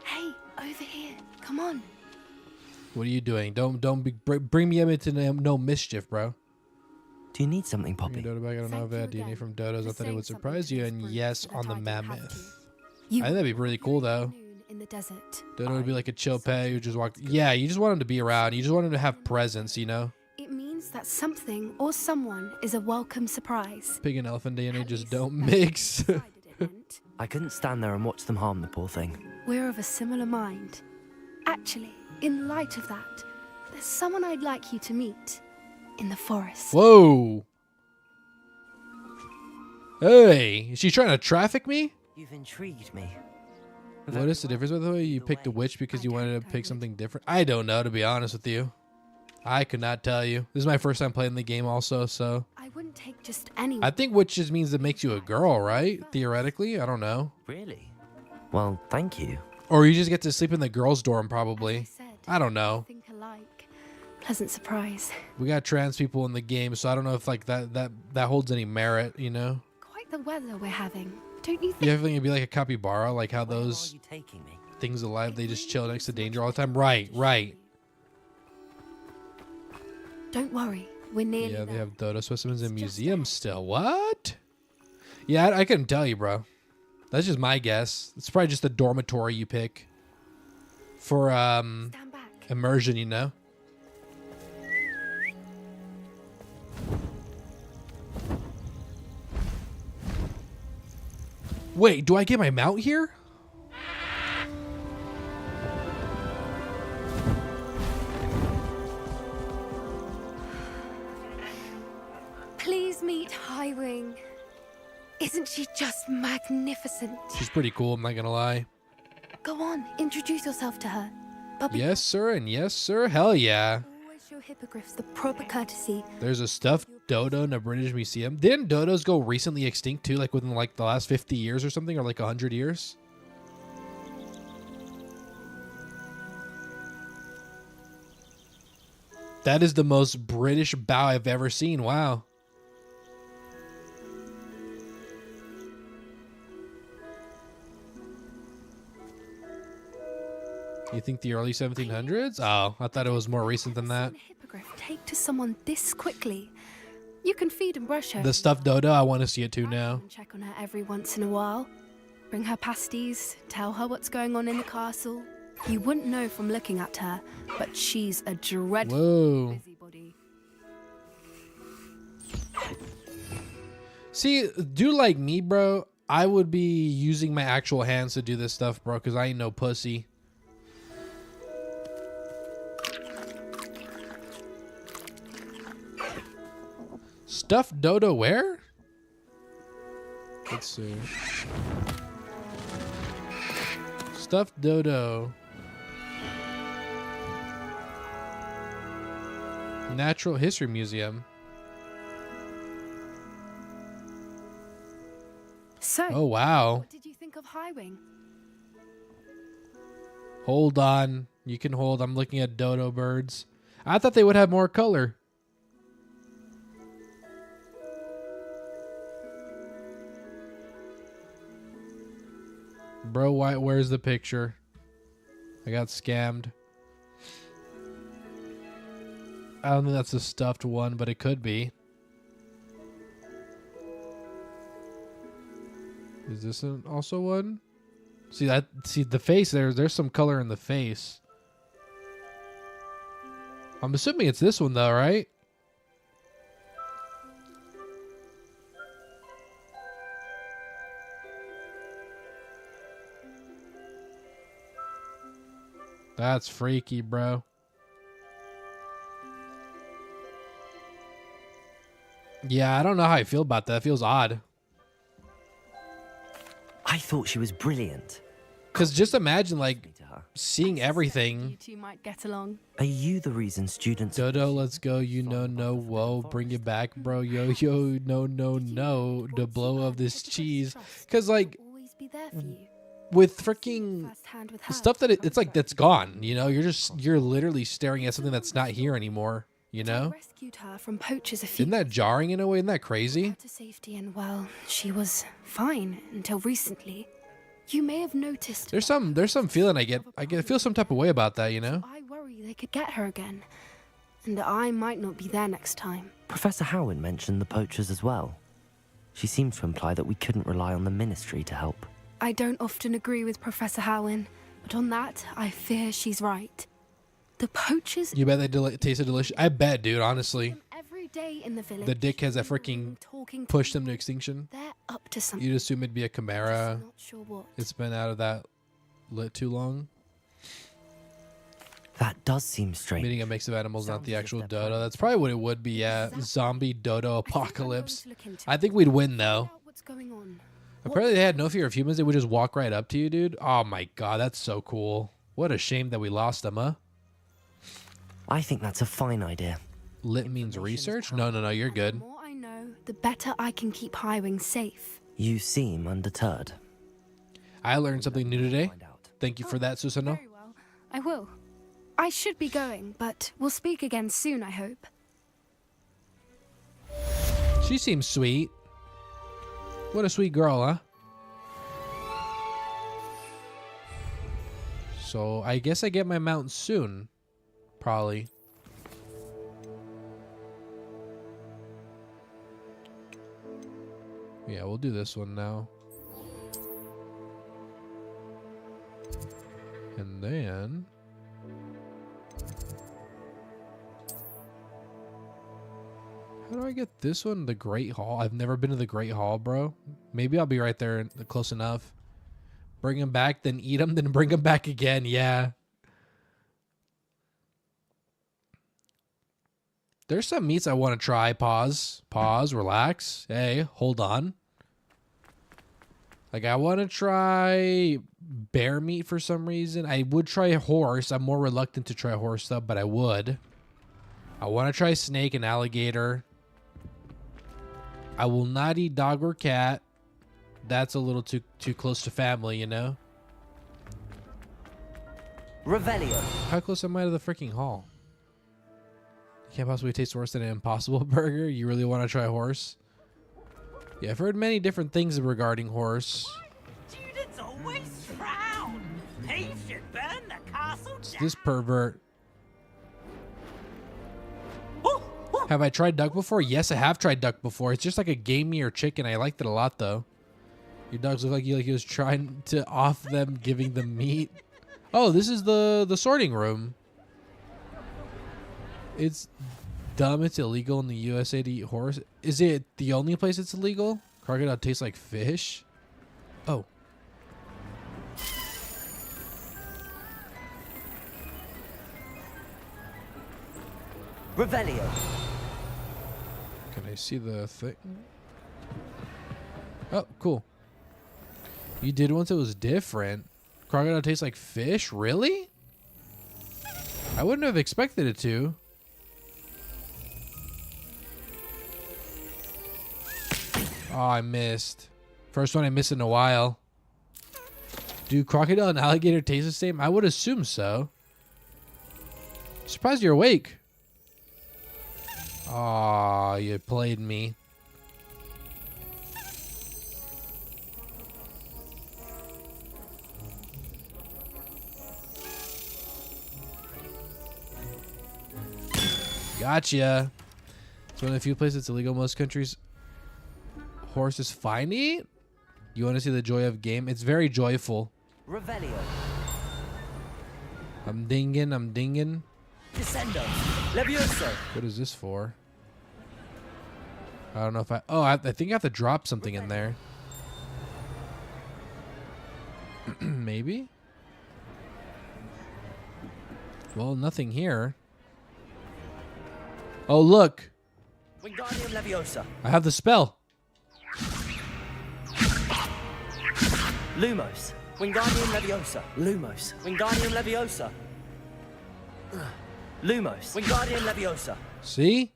Hey, over here. Come on. What are you doing? Bring me into no mischief, bro. Do you need something, Poppy? I don't know if I had DNA from dodos. I thought it would surprise you, and yes, on the mammoth. I think that'd be really cool, though. In the desert. Dodo would be like a chill pet who just walked. Yeah, you just want him to be around. You just want him to have presence, you know? It means that something or someone is a welcome surprise. Pig and elephant DNA just don't mix. I couldn't stand there and watch them harm the poor thing. We're of a similar mind. Actually, in light of that, there's someone I'd like you to meet in the forest. Whoa. Hey, is she trying to traffic me? You've intrigued me. What is the difference, by the way? You picked a witch because you wanted to pick something different? I don't know, to be honest with you. I could not tell you. This is my first time playing the game also, so... I wouldn't take just anyone. I think witch just means it makes you a girl, right? Theoretically? I don't know. Really? Well, thank you. Or you just get to sleep in the girls' dorm, probably. I don't know. Think alike. Pleasant surprise. We got trans people in the game, so I don't know if like that holds any merit, you know? Quite the weather we're having. Don't you think? You ever think it'd be like a capybara, like how those things alive, they just chill next to danger all the time? Right. Don't worry, we're nearly Yeah, they there. have dodo specimens in museums still. What? Yeah, I couldn't tell you, bro. That's just my guess. It's probably just the dormitory you pick for immersion, you know? Wait, do I get my mount here? Please meet Highwing. Isn't she just magnificent? She's pretty cool, I'm not gonna lie. Go on, introduce yourself to her. But Yes, sir, and yes, sir. Hell yeah. always show hippogriffs the proper courtesy. There's a stuffed dodo in a British museum. Didn't dodos go recently extinct too, like within like the last 50 years or something, or like 100 years? That is the most British bow I've ever seen. Wow. You think the early 1700s? Oh, I thought it was more recent than that. Hippogriff take to someone this quickly. You can feed and brush her. The stuffed dodo, I want to see it too now. And check on her every once in a while. Bring her pasties, tell her what's going on in the castle. You wouldn't know from looking at her, but she's a dreadful busybody. See, do like me, bro. I would be using my actual hands to do this stuff, bro, because I ain't no pussy. Stuffed dodo where? Let's see. Stuffed dodo. Natural History Museum. So, oh wow. What did you think of Highwing? Hold on. You can hold. I'm looking at dodo birds. I thought they would have more color. Bro, where's the picture? I got scammed. I don't think that's a stuffed one, but it could be. Is this also one? See the face there. There's some color in the face. I'm assuming it's this one though, right? That's freaky, bro. Yeah, I don't know how I feel about that. It feels odd. I thought she was brilliant. Because just imagine, like, seeing everything. You two might get along. Are you the reason students... Dodo, let's go. You know, no, whoa. Bring it back, bro. Yo, yo, no, no, no. The blow of this cheese. Because, like, with freaking stuff that it's like, that's gone, you know? You're literally staring at something that's not here anymore, you know? I rescued her from poachers a few... Isn't that jarring in a way? Isn't that crazy? To safety, and well, she was fine until recently. You may have noticed. There's some feeling I feel some type of way about that, you know? I worry they could get her again, and I might not be there next time. Professor Howin mentioned the poachers as well. She seemed to imply that we couldn't rely on the ministry to help. I don't often agree with Professor Howin, but on that, I fear she's right. The poachers... You bet they tasted delicious? I bet, dude, honestly. Every day in the village. The dickheads that freaking pushed them to extinction. They're up to something. You'd assume it'd be a chimera. Not sure what. It's been out of that lit too long. That does seem strange. Meaning a mix of animals, not the actual dodo. That's probably what it would be, yeah. Zombie dodo apocalypse. I think we'd win, though. What's going on? Apparently they had no fear of humans. They would just walk right up to you, dude. Oh my god, that's so cool. What a shame that we lost them, huh? I think that's a fine idea. Lit means research? No, you're good. The more I know, the better I can keep Highwing safe. You seem undeterred. I learned something new today. Thank you for that, Susano. Very well. I will. I should be going, but we'll speak again soon, I hope. She seems sweet. What a sweet girl, huh? So, I guess I get my mount soon. Probably. Yeah, we'll do this one now. And then... How do I get this one? The Great Hall? I've never been to the Great Hall, bro. Maybe I'll be right there close enough. Bring them back, then eat them, then bring them back again. Yeah. There's some meats I want to try. Pause, relax. Hey, hold on. Like, I want to try bear meat for some reason. I would try a horse. I'm more reluctant to try horse stuff, but I would. I want to try snake and alligator. I will not eat dog or cat. That's a little too close to family, you know? Revelio. How close am I to the freaking hall? Can't possibly taste worse than an Impossible Burger. You really want to try horse? Yeah, I've heard many different things regarding horse. Students always frown. He should burn the castle It's this pervert. Have I tried duck before? Yes, I have tried duck before. It's just like a gamier chicken. I liked it a lot, though. Your dogs look like he was trying to off them, giving them meat. Oh, this is the sorting room. It's dumb. It's illegal in the USA to eat horse. Is it the only place it's illegal? Crocodile tastes like fish. Oh. Revelio. Can I see the thing? Oh, cool. You did once it was different. Crocodile tastes like fish? Really? I wouldn't have expected it to. Oh, I missed. First one I missed in a while. Do crocodile and alligator taste the same? I would assume so. Surprised you're awake. Aw, you played me. Gotcha. It's one of the few places it's illegal in most countries. Horses fine to eat? You want to see the joy of game? It's very joyful. Revelio. I'm dinging, I'm dinging. Descendo. Levioso. What is this for? I don't know if I... Oh, I think I have to drop something in there. Maybe? Well, nothing here. Oh, look. Wingardium Leviosa. I have the spell. Lumos. Wingardium Leviosa. Lumos. Wingardium Leviosa. Lumos. Wingardium Leviosa. See?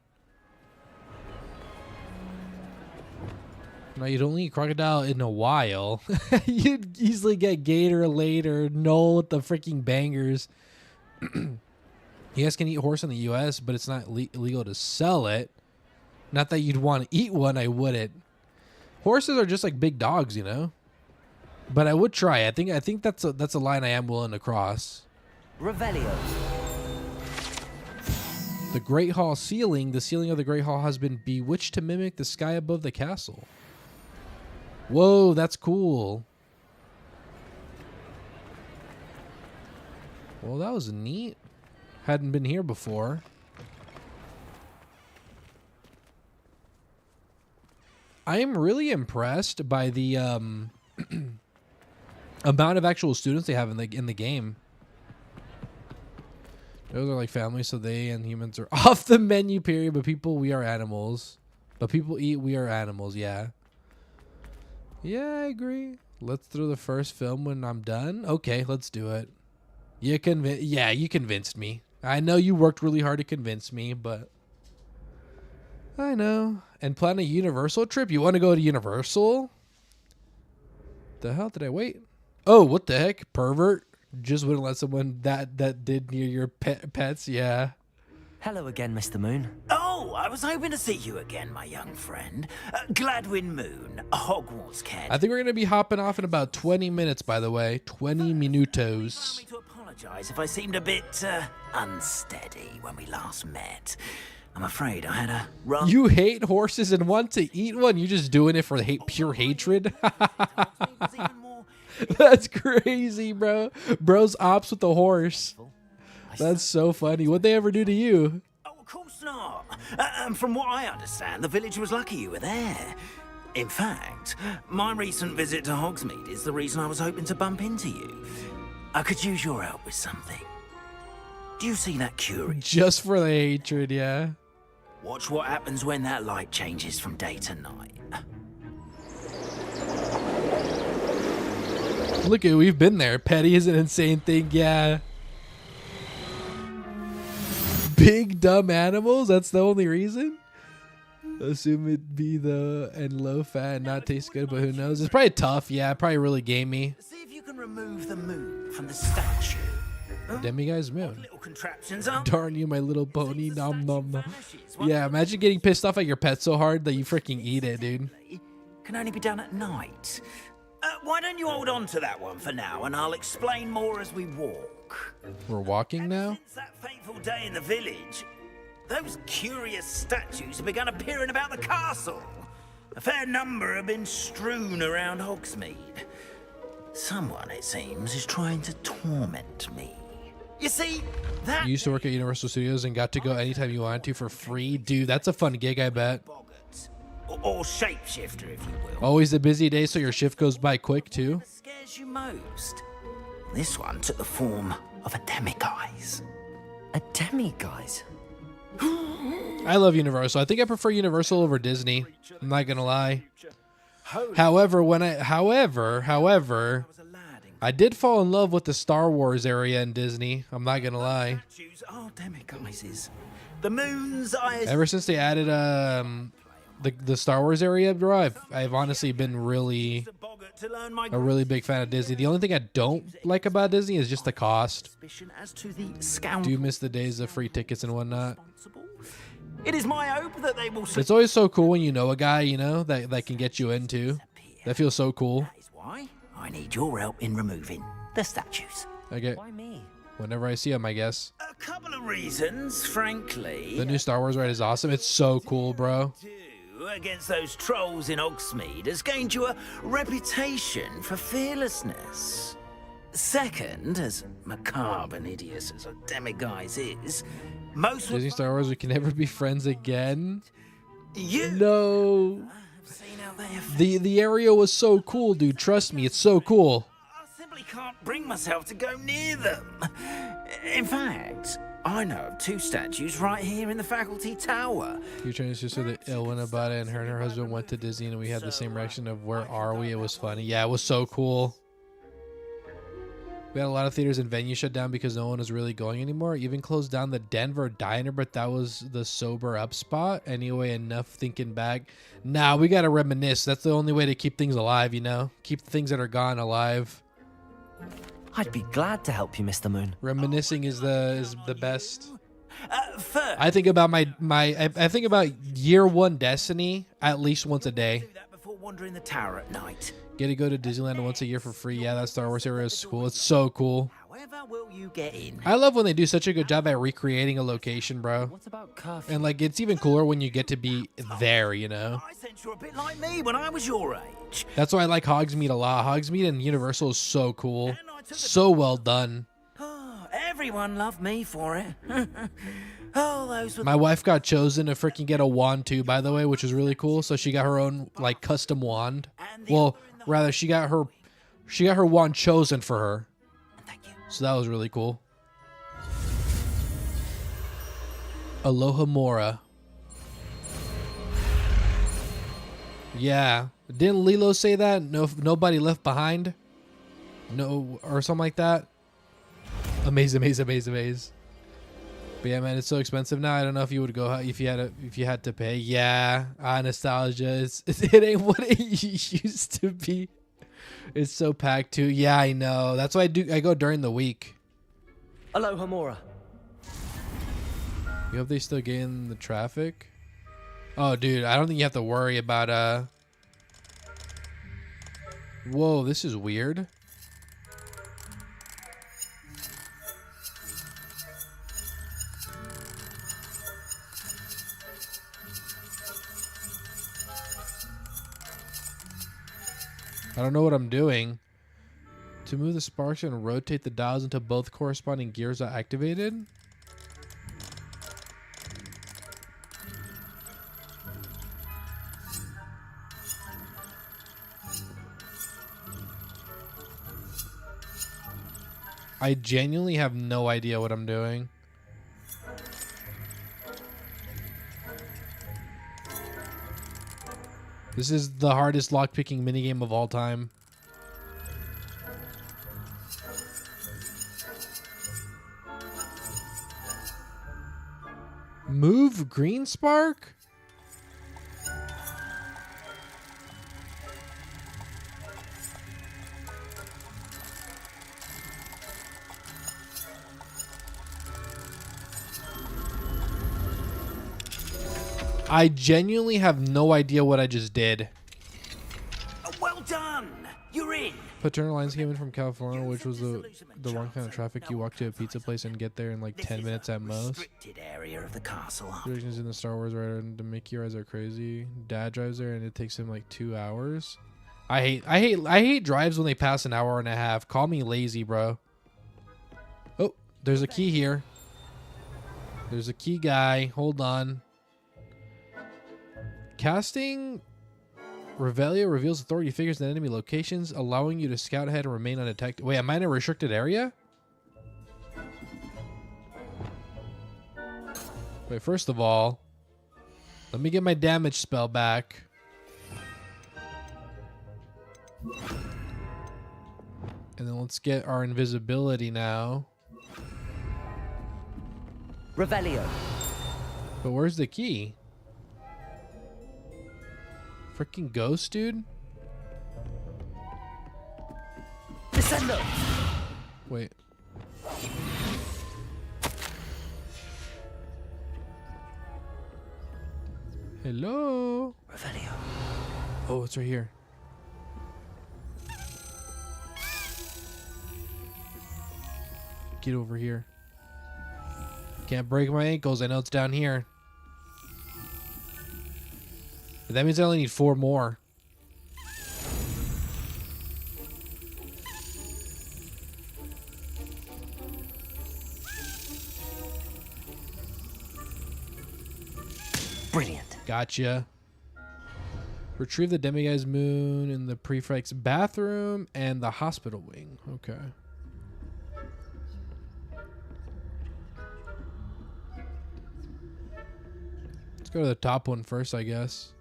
No, you don't eat crocodile in a while. You'd easily get gator later. Null with the freaking bangers. You guys can eat horse in the U.S., but it's not illegal to sell it. Not that you'd want to eat one. I wouldn't. Horses are just like big dogs, you know. But I would try. I think that's a line I am willing to cross. Revelio. The Great Hall ceiling. The ceiling of the Great Hall has been bewitched to mimic the sky above the castle. Whoa, that's cool. Well, that was neat. Hadn't been here before. I am really impressed by the amount of actual students they have in the game. Those are like families, so they and humans are off the menu, period. But people, we are animals. But people eat, we are animals, yeah. Yeah, I agree. Let's throw the first film when I'm done. Okay, let's do it. You convinced me. I know you worked really hard to convince me, but I know. And plan a Universal trip? You want to go to Universal? The hell did I wait? Oh, what the heck? Pervert. Just wouldn't let someone that did near your pets. Yeah. Hello again, Mr. Moon. Oh, I was hoping to see you again, my young friend. Gladwin Moon, Hogwarts Cat. I think we're going to be hopping off in about 20 minutes, by the way. 20 minutos. Allow me to apologize if I seemed a bit unsteady when we last met. I'm afraid I had a rough... You hate horses and want to eat one? You're just doing it for pure hatred? That's crazy, bro. Bro's ops with the horse. That's so funny. What'd they ever do to you? Oh, of course not. And from what I understand, the village was lucky you were there. In fact, my recent visit to Hogsmeade is the reason I was hoping to bump into you. I could use your help with something. Do you see that curious? Just for the hatred, yeah. Watch what happens when that light changes from day to night. Look at, we've been there. Petty is an insane thing, yeah. Big dumb animals? That's the only reason? Assume it'd be and low fat and not taste good, but who knows? It's probably tough, yeah. Probably really gamey. See if you can remove the moon from the statue. Demiguy's moon. Little contraptions up. Darn you, my little pony. Nom nom nom. Yeah, imagine getting pissed off at your pet so hard that you freaking eat it, dude. Can only be done at night. Why don't you hold on to that one for now, and I'll explain more as we walk. We're walking now? Since that fateful day in the village, those curious statues have begun appearing about the castle. A fair number have been strewn around Hogsmeade. Someone, it seems, is trying to torment me. You see, that... You used to work at Universal Studios and got to go anytime you wanted to for free? Dude, that's a fun gig, I bet. Or shapeshifter, if you will. Always a busy day, so your shift goes by quick, too? What scares you most? This one took the form of a demiguise. A demiguise? I love Universal. I think I prefer Universal over Disney. I'm not gonna lie. However, I did fall in love with the Star Wars area in Disney. I'm not gonna lie. Oh, demiguises. The moon's eyes. Ever since they added the Star Wars area, bro, I've honestly been a really big fan of Disney. The only thing I don't like about Disney is just the cost. Do you miss the days of free tickets and whatnot? It is my hope that they will. It's always so cool when you know a guy, you know, that can get you into. That feels so cool. That is why I need your help in removing the statues. Why me? Whenever I see them, I guess. A couple of reasons, frankly. The new Star Wars ride is awesome. It's so cool, bro. Against those trolls in Hogsmeade has gained you a reputation for fearlessness. Second, as macabre and hideous as a demiguise is, most Disney Star Wars, we can never be friends again. You No. The area was so cool, dude. Trust me, it's so cool. I simply can't bring myself to go near them. In fact, I know of two statues right here in the faculty tower. You trying to sister the ill one about it, and her and her husband went to Disney, and we had the same reaction of where are we? It was funny. Yeah, it was so cool. We had a lot of theaters and venues shut down because no one was really going anymore. Even closed down the Denver Diner, but that was the sober up spot. Anyway, enough thinking back. Nah, we gotta reminisce. That's the only way to keep things alive, you know? Keep the things that are gone alive. I'd be glad to help you, Mr. Moon. Reminiscing is the best. First, I think about I think about year one Destiny at least once a day. do that before wandering the tower at night. Get to go to Disneyland once a year for free. Yeah, that Star Wars area is cool. It's so cool. However, will you get in? I love when they do such a good job at recreating a location, bro. What about curfew? And like, it's even cooler when you get to be there, you know? I sense you're a bit like me when I was your age. That's why I like Hogsmeade a lot. Hogsmeade and Universal is so cool. So well done. Oh, everyone loved me for it. Oh, those were My wife got chosen to freaking get a wand too, by the way, which is really cool. So she got her own like custom wand. Well, rather she got her wand chosen for her. So that was really cool. Aloha Mora. Yeah. Didn't Lilo say that? No, nobody left behind? No, or something like that? Amaze. But yeah, man, it's so expensive now. I don't know if you would go if you had to pay. Yeah, nostalgia. It ain't what it used to be. It's so packed too. Yeah, I know. That's why I go during the week. Aloha Mora. You hope they still get in the traffic? Oh, dude, I don't think you have to worry about Whoa, this is weird. I don't know what I'm doing. To move the sparks and rotate the dials until both corresponding gears are activated. I genuinely have no idea what I'm doing. This is the hardest lockpicking minigame of all time. Move green spark? I genuinely have no idea what I just did. Well done! You're in. Paternal lines came in from California, which was the wrong kind of traffic. You walk to a pizza place and get there in like 10 minutes at most. Restricted area of the castle. Predictions in the Star Wars writer to make your eyes are crazy. Dad drives there and it takes him like 2 hours. I hate drives when they pass an hour and a half. Call me lazy, bro. Oh, there's a key here. There's a key guy. Hold on. Casting Revelio reveals authority figures in enemy locations, allowing you to scout ahead and remain undetected. Wait, am I in a restricted area? Wait, first of all, let me get my damage spell back. And then let's get our invisibility now. Revelio. But where's the key? Freaking ghost, dude. Descendo. Wait. Hello. Revelio. Oh, it's right here. Get over here. Can't break my ankles. I know it's down here. But that means I only need 4 more. Brilliant. Gotcha. Retrieve the demiguise moon in the prefect's bathroom and the hospital wing. Okay. Let's go to the top one first, I guess.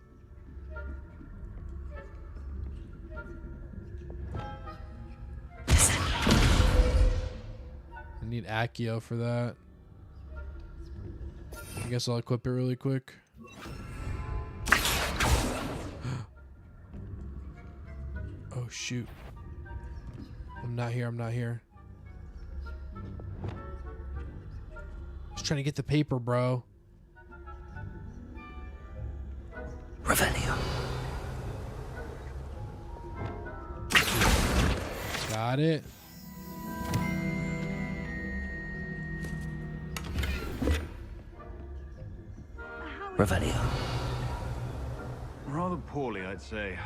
I need Accio for that. I guess I'll equip it really quick. Oh, shoot. I'm not here. I'm not here. Just trying to get the paper, bro. Revelio. Got it. Revelio. Rather poorly, I'd say.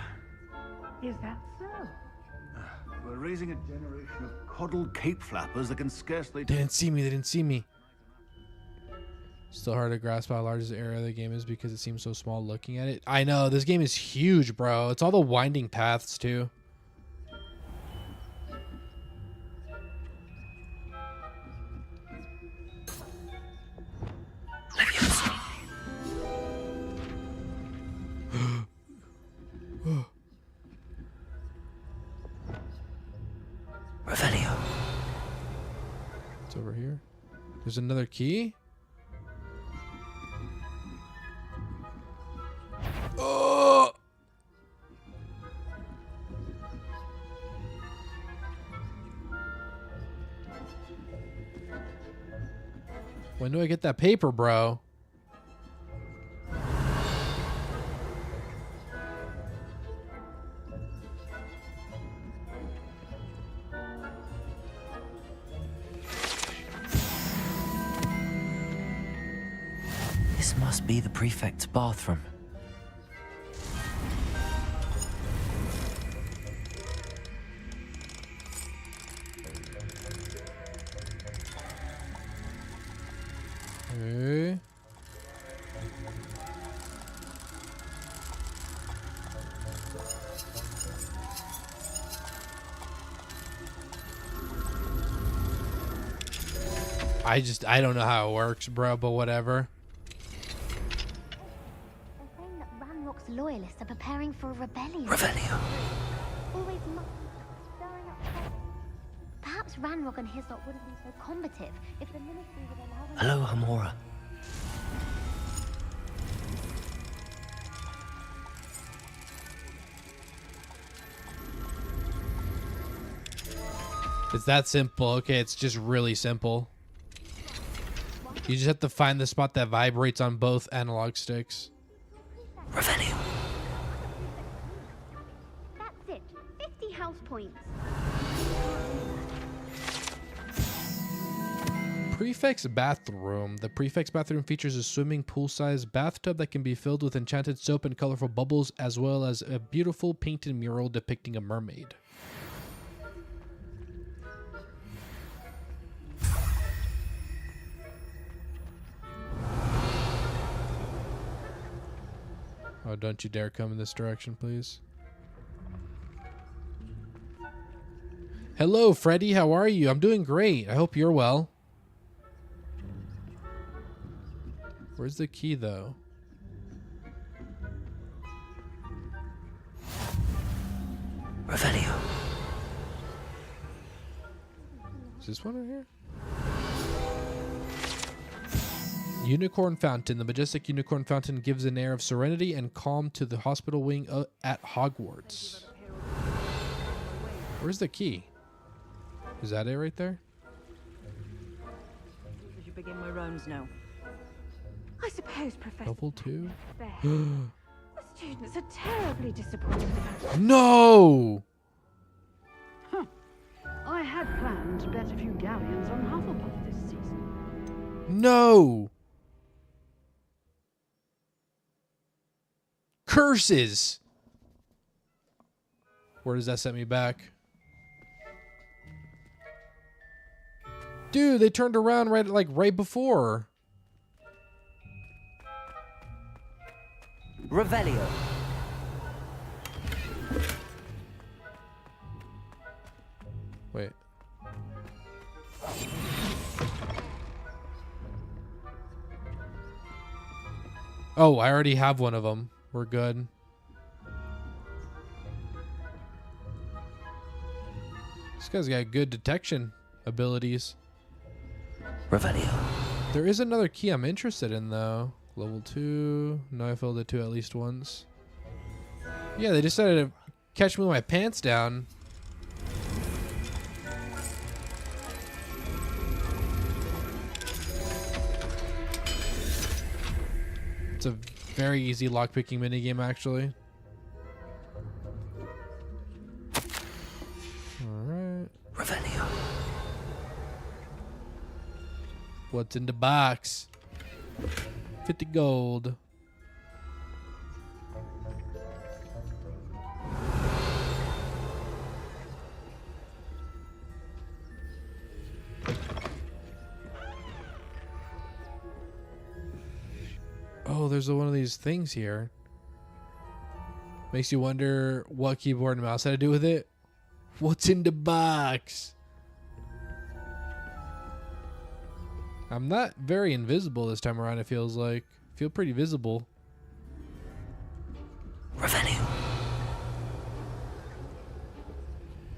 Is that so? We're raising a generation of coddled cape flappers that can scarcely... They didn't see me. They didn't see me. Still hard to grasp how large the area of the game is because it seems so small looking at it. I know. This game is huge, bro. It's all the winding paths, too. Revelio. It's over here. There's another key. Oh! When do I get that paper, bro? This must be the prefect's bathroom. Okay. I don't know how it works, bro, but whatever. They're saying that Ranrock's loyalists are preparing for a rebellion. Revelio. Always stirring up trouble. Perhaps Ranrock and his lot wouldn't be so combative if the ministry would allow them. Hello, Hamora. It's that simple. Okay, it's just really simple. You just have to find the spot that vibrates on both analog sticks. Revelio. That's it. 50 house points. Prefect's bathroom. The prefect's bathroom features a swimming pool-sized bathtub that can be filled with enchanted soap and colorful bubbles, as well as a beautiful painted mural depicting a mermaid. Oh, don't you dare come in this direction, please. Hello, Freddy. How are you? I'm doing great. I hope you're well. Where's the key, though? Revelio. Is this one right here? Unicorn Fountain. The majestic unicorn fountain gives an air of serenity and calm to the hospital wing at Hogwarts. Where's the key? Is that it right there? Should you begin my rounds now? I suppose, Professor. Level 2? The students are terribly disappointed about it. No! Huh. I had planned to bet a few galleons on Hufflepuff this season. No! Curses! Where does that set me back? Dude, they turned around right before. Revelio. Wait. Oh, I already have one of them. We're good. This guy's got good detection abilities. Revelio. There is another key I'm interested in, though. Level 2. No, I filled it 2 at least once. Yeah, they decided to catch me with my pants down. It's a very easy lockpicking minigame, actually. Alright. Revelio. What's in the box? 50 gold. Oh, there's one of these things here. Makes you wonder what keyboard and mouse had to do with it. What's in the box? I'm not very invisible this time around, it feels like. I feel pretty visible. Revelio.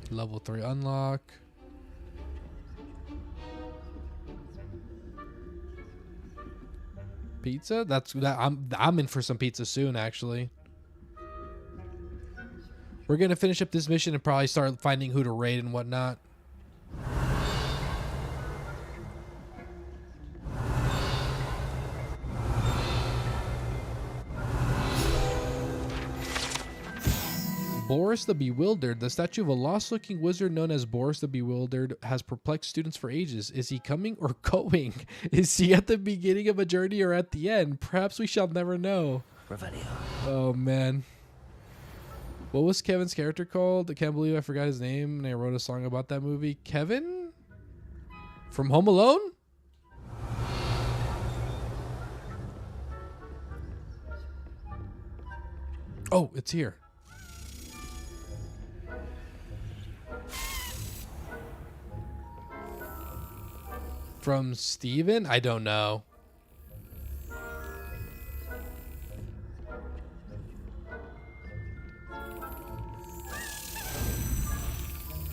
Level 3 unlock. Pizza? I'm in for some pizza soon, actually. We're gonna finish up this mission and probably start finding who to raid and whatnot. Boris the Bewildered. The statue of a lost-looking wizard known as Boris the Bewildered has perplexed students for ages. Is he coming or going? Is he at the beginning of a journey or at the end? Perhaps we shall never know. Revelio. Oh, man. What was Kevin's character called? I can't believe I forgot his name and I wrote a song about that movie. Kevin? From Home Alone? Oh, it's here. From Steven? I don't know.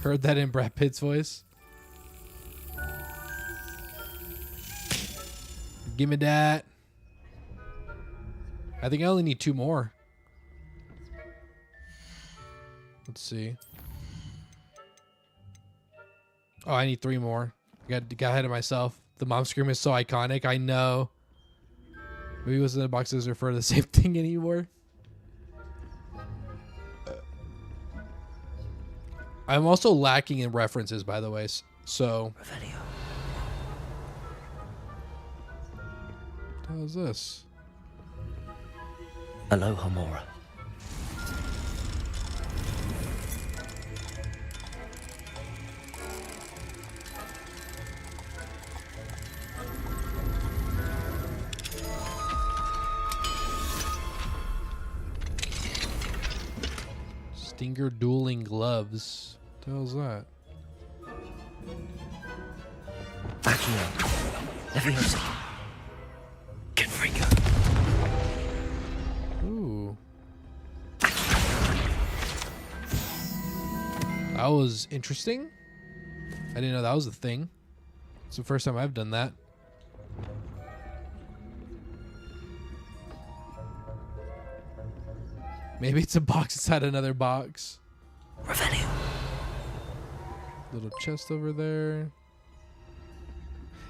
Heard that in Brad Pitt's voice. Give me that. I think I only need 2 more. Let's see. Oh, I need 3 more. Got ahead of myself. The mom scream is so iconic. I know. Maybe what's in the box doesn't refer to the same thing anymore. I'm also lacking in references, by the way. So. What the hell is this? Aloha Mora. Stinger dueling gloves. What the hell is that? Ooh. That was interesting. I didn't know that was a thing. It's the first time I've done that. Maybe it's a box inside another box. Little chest over there.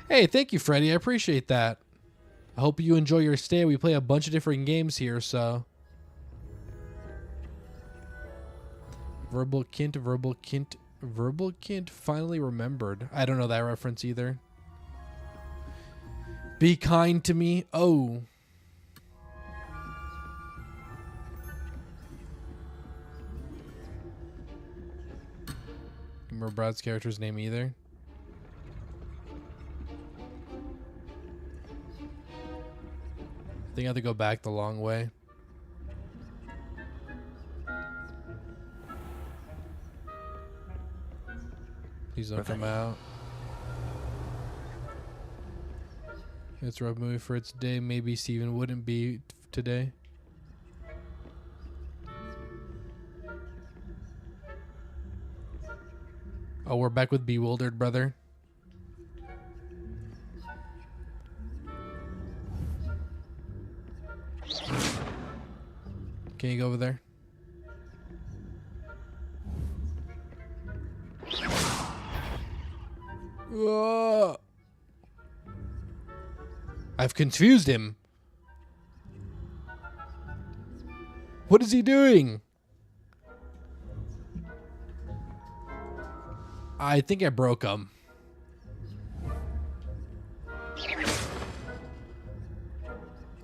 Hey, thank you, Freddy. I appreciate that. I hope you enjoy your stay. We play a bunch of different games here, so. Verbal Kint finally remembered. I don't know that reference either. Be kind to me. Oh. Remember Brad's character's name either. I think I have to go back the long way. Please don't come out. It's a rough movie for its day. Maybe Steven wouldn't be today. Oh, we're back with Bewildered, brother. Can you go over there? Whoa. I've confused him. What is he doing? I think I broke him.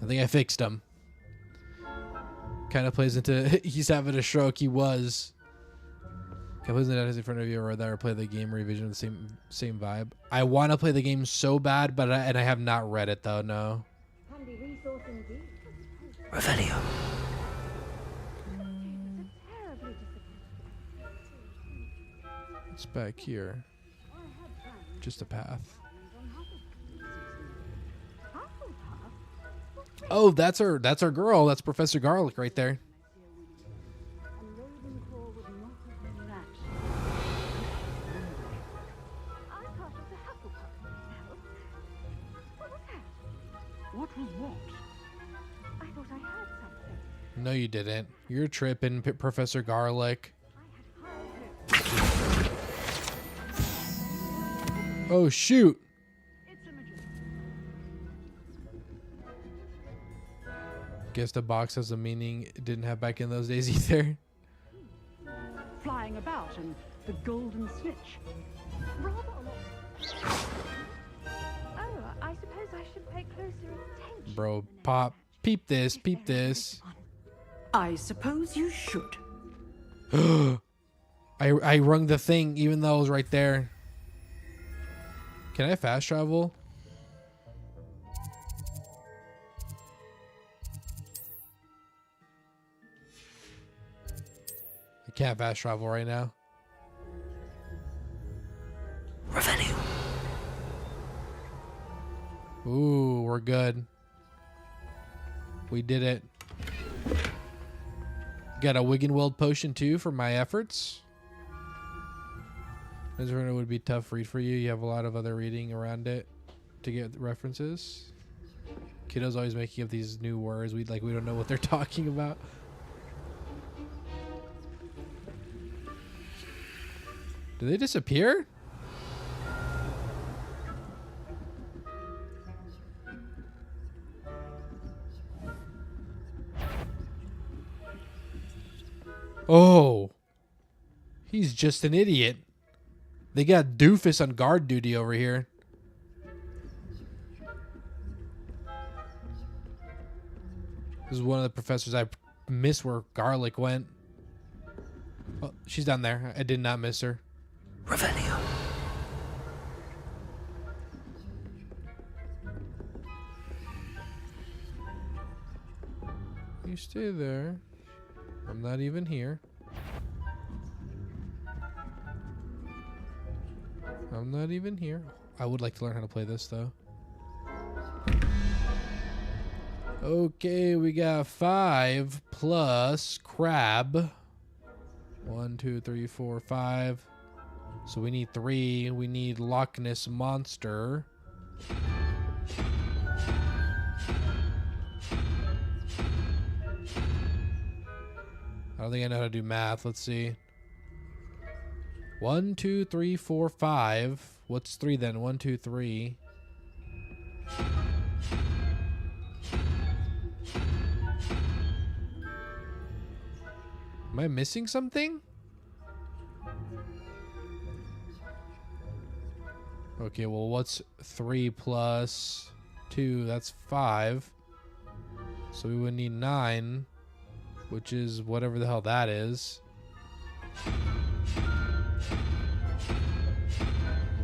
I think I fixed him. Kind of plays into he's having a stroke. He was. Kind of plays into in front of you or that or play the game revision the same vibe. I want to play the game so bad, but I have not read it though. No. Revelio. It's back here. Just a path. Oh, that's her girl. That's Professor Garlic right there. What was what? I thought I heard something. No, you didn't. You're tripping, Professor Garlic. Oh, shoot. Guess the box has a meaning it didn't have back in those days either. Flying about and the golden snitch. Rather a lot. Oh, I suppose I should pay closer attention. Bro, Pop, peep this, peep this. I suppose you should. I rung the thing even though it was right there. Can I fast travel? I can't fast travel right now. Revenue. Ooh, we're good. We did it. Got a Wiggenweld potion too for my efforts. It would be a tough read for you. You have a lot of other reading around it to get references. Kiddo's always making up these new words. We don't know what they're talking about. Do they disappear? Oh. He's just an idiot. They got Doofus on guard duty over here. This is one of the professors. I miss where Garlic went. Oh, she's down there. I did not miss her. Revelio. You stay there. I'm not even here. I'm not even here. I would like to learn how to play this, though. Okay, we got 5 plus crab. 1, 2, 3, 4, 5. So we need 3. We need Loch Ness Monster. I don't think I know how to do math. Let's see. 1, 2, 3, 4, 5. What's 3 then? 1, 2, 3. Am I missing something? Okay, well, what's 3 plus 2? That's 5. So we would need 9, which is whatever the hell that is.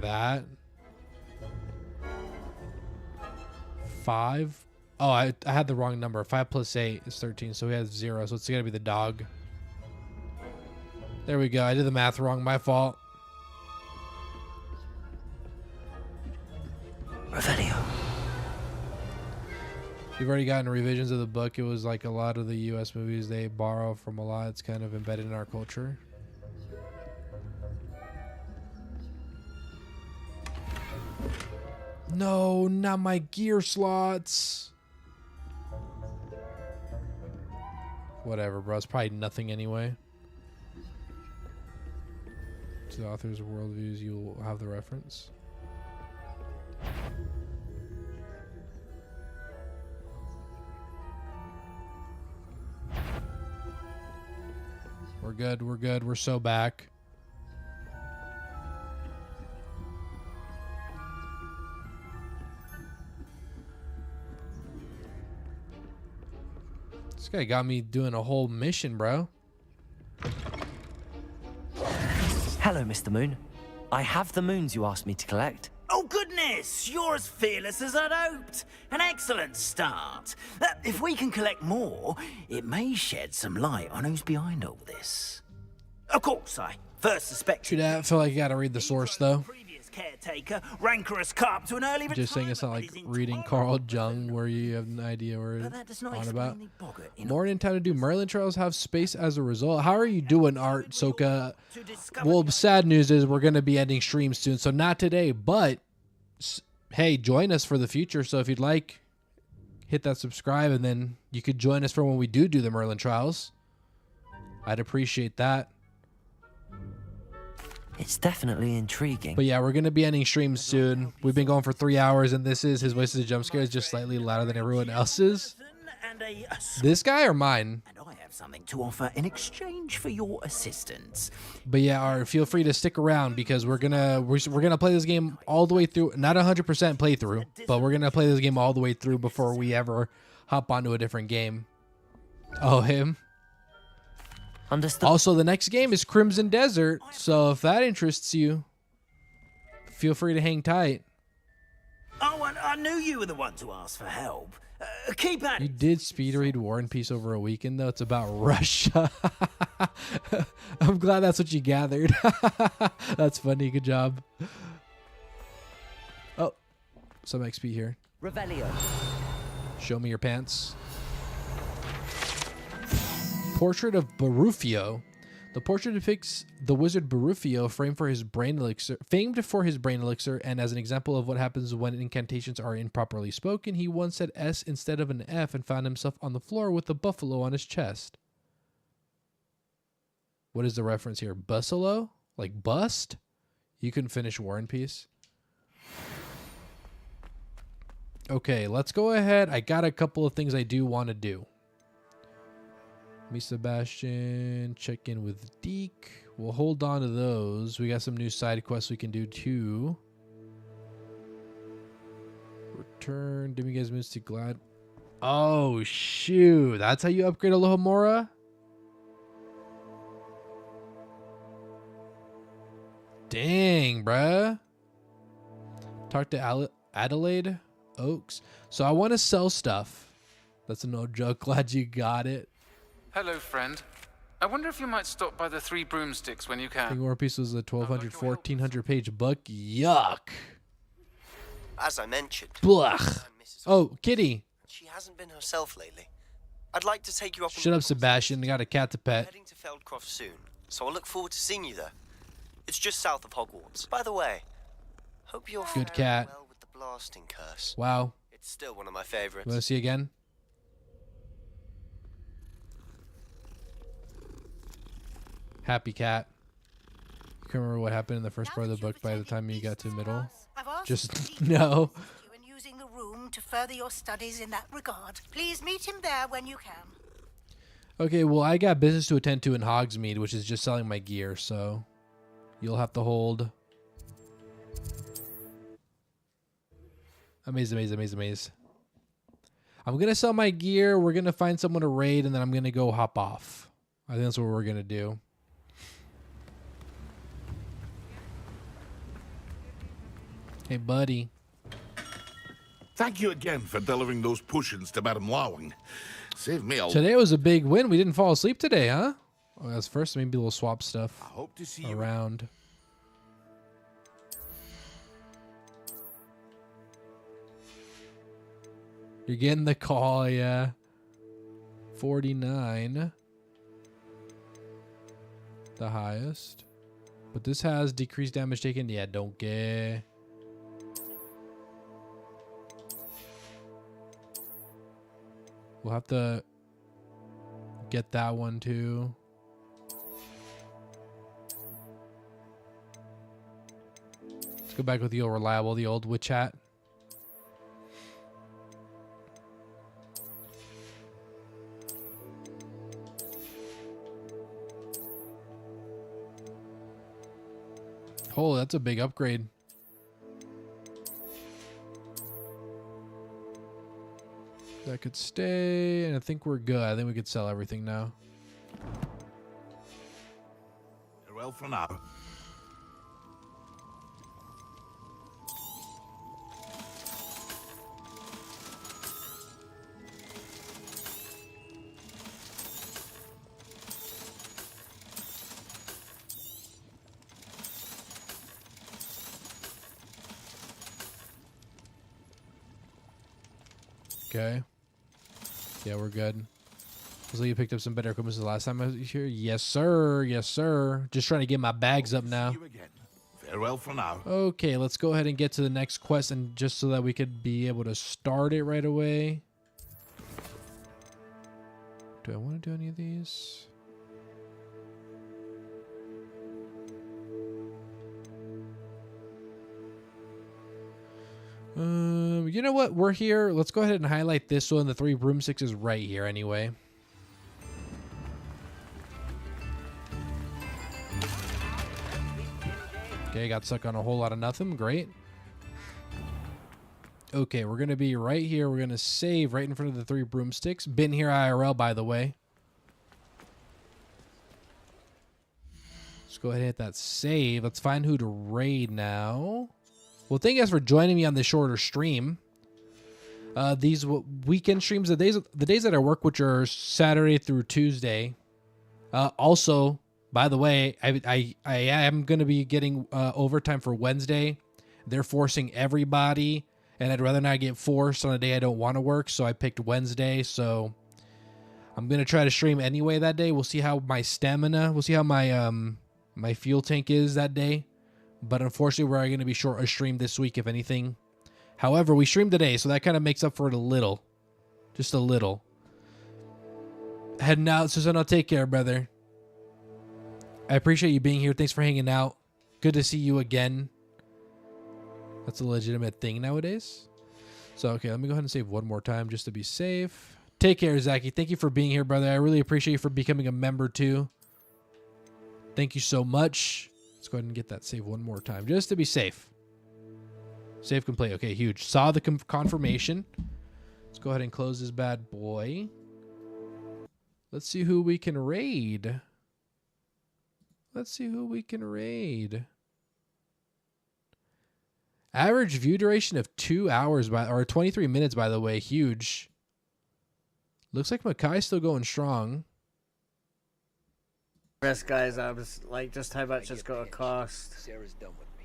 That. 5. Oh, I had the wrong number. 5 plus 8 is 13, so we have 0. So it's got to be the dog. There we go. I did the math wrong. My fault. Revelio. We've already gotten revisions of the book. It was like a lot of the U.S. movies they borrow from a lot. It's kind of embedded in our culture. No, not my gear slots. Whatever, bro. It's probably nothing anyway. To the author's worldviews, you will have the reference. We're good. We're good. We're so back. This guy got me doing a whole mission, bro. Hello, Mr. Moon. I have the moons you asked me to collect. Oh, goodness! You're as fearless as I'd hoped. An excellent start. If we can collect more, it may shed some light on who's behind all this. Of course, I first suspected... True that. I feel like you gotta read the source, though. ...caretaker, rancorous carp to an early retirement. Just saying it's not like reading Carl Jung where you have an idea where it's on about. More in time to do Merlin trials, have space as a result. How are you doing, Art Soka? Well, sad news is we're going to be ending streams soon, so not today, but hey, join us for the future. So if you'd like, hit that subscribe, and then you could join us for when we do the Merlin trials. I'd appreciate that. It's definitely intriguing. But yeah, we're going to be ending streams soon. We've been going for 3 hours, and this is his voice as a jump scare is just slightly louder than everyone else's. This guy or mine? And I have something to offer in exchange for your assistance. But yeah, Art, feel free to stick around because we're gonna play this game all the way through. Not 100% playthrough, but we're gonna play this game all the way through before we ever hop onto a different game. Oh, him. Understood. Also, the next game is Crimson Desert, so if that interests you, feel free to hang tight. Oh, and I knew you were the one to ask for help. Keep at it. You did speed read War and Peace over a weekend, though. It's about Russia. I'm glad that's what you gathered. That's funny. Good job. Oh, some XP here. Revelio. Show me your pants. Portrait of Barufio. The portrait depicts the wizard Barufio, famed for his brain elixir, and as an example of what happens when incantations are improperly spoken, he once said S instead of an F and found himself on the floor with a buffalo on his chest. What is the reference here? Buffalo? Like bust? You can finish War and Peace. Okay, let's go ahead. I got a couple of things I do want to do. Me, Sebastian, check in with Deke. We'll hold on to those. We got some new side quests we can do too. Return Demigas moves to Glad. Oh shoot! That's how you upgrade Alohomora? Dang, bruh. Talk to Adelaide Oaks. So I want to sell stuff. That's a no joke. Glad you got it. Hello, friend. I wonder if you might stop by the Three Broomsticks when you I think can. War and Peace was a 1,200, 1,400 page book. Yuck. As I mentioned, Blech. Oh, Kitty. she hasn't been herself lately. I'd like to take you up. Shut up, Sebastian. I got a cat to I'm pet. heading to Feldcroft soon, so I look forward to seeing you there. It's just south of Hogwarts. By the way, hope you're Good faring cat. well with the blasting curse. Wow. It's still one of my favorites. You want to see again? Happy cat. You can remember what happened in the first part of the book by the time you got to middle? Just no. And using the room to further your studies in that regard. Please meet him there when you can. Okay, well, I got business to attend to in Hogsmeade, which is just selling my gear, so you'll have to hold. Amaze. I'm going to sell my gear. We're going to find someone to raid, and then I'm going to go hop off. I think that's what we're going to do. Hey, buddy. Thank you again for delivering those potions to Madame Lawing. Saved me a lot. Today was a big win. We didn't fall asleep today, huh? Oh, that's first. Maybe we'll swap stuff I hope to see you around. You're getting the call, yeah. 49. The highest. But this has decreased damage taken. Yeah, don't get. We'll have to get that one too. Let's go back with the old reliable, the old witch hat. Oh, that's a big upgrade. That could stay, and I think we're good. I think we could sell everything now. Farewell for now. Okay. Yeah, we're good. So you picked up some better equipment since the last time I was here? Yes, sir. Yes, sir. Just trying to get my bags up now. Farewell for now. Okay, let's go ahead and get to the next quest, and just so that we could be able to start it right away. Do I want to do any of these? You know what? We're here. Let's go ahead and highlight this one. The Three Broomsticks is right here anyway. Okay, got stuck on a whole lot of nothing. Great. Okay, we're going to be right here. We're going to save right in front of the Three Broomsticks. Been here IRL, by the way. Let's go ahead and hit that save. Let's find who to raid now. Well, thank you guys for joining me on this shorter stream. These weekend streams, the days that I work, which are Saturday through Tuesday. Also, by the way, I am going to be getting overtime for Wednesday. They're forcing everybody, and I'd rather not get forced on a day I don't want to work, so I picked Wednesday. So I'm going to try to stream anyway that day. We'll see how my stamina, we'll see how my my fuel tank is that day. But unfortunately, we're going to be short a stream this week, if anything. However, we streamed today, so that kind of makes up for it a little. Just a little. Heading out, Susanna. Take care, brother. I appreciate you being here. Thanks for hanging out. Good to see you again. That's a legitimate thing nowadays. So, okay, let me go ahead and save one more time just to be safe. Take care, Zachy. Thank you for being here, brother. I really appreciate you for becoming a member, too. Thank you so much. Let's go ahead and get that save one more time, just to be safe. Save complete. Okay, huge. Saw the confirmation. Let's go ahead and close this bad boy. Let's see who we can raid. Let's see who we can raid. Average view duration of 2 hours, or 23 minutes, by the way. Huge. Looks like Makai's still going strong. Rest, guys, I was like, just how much it's got to cost. Sarah's done with me.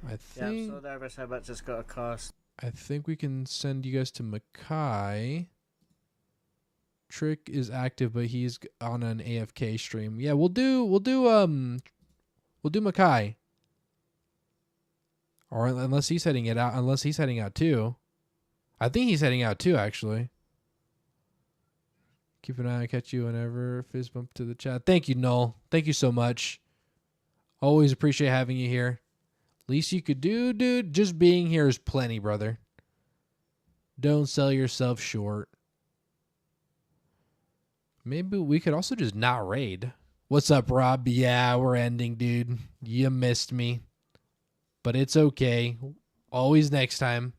I Yeah, I'm think. so nervous how much it's got to cost. I think we can send you guys to Makai. Trick is active, but he's on an AFK stream. Yeah, we'll do Makai. Or unless he's heading out too. I think he's heading out too, actually. Keep an eye, catch you whenever. Fist bump to the chat. Thank you, Noel. Thank you so much. Always appreciate having you here. Least you could do, dude, just being here is plenty, brother. Don't sell yourself short. Maybe we could also just not raid. What's up, Rob? Yeah, we're ending, dude. You missed me. But it's okay. Always next time.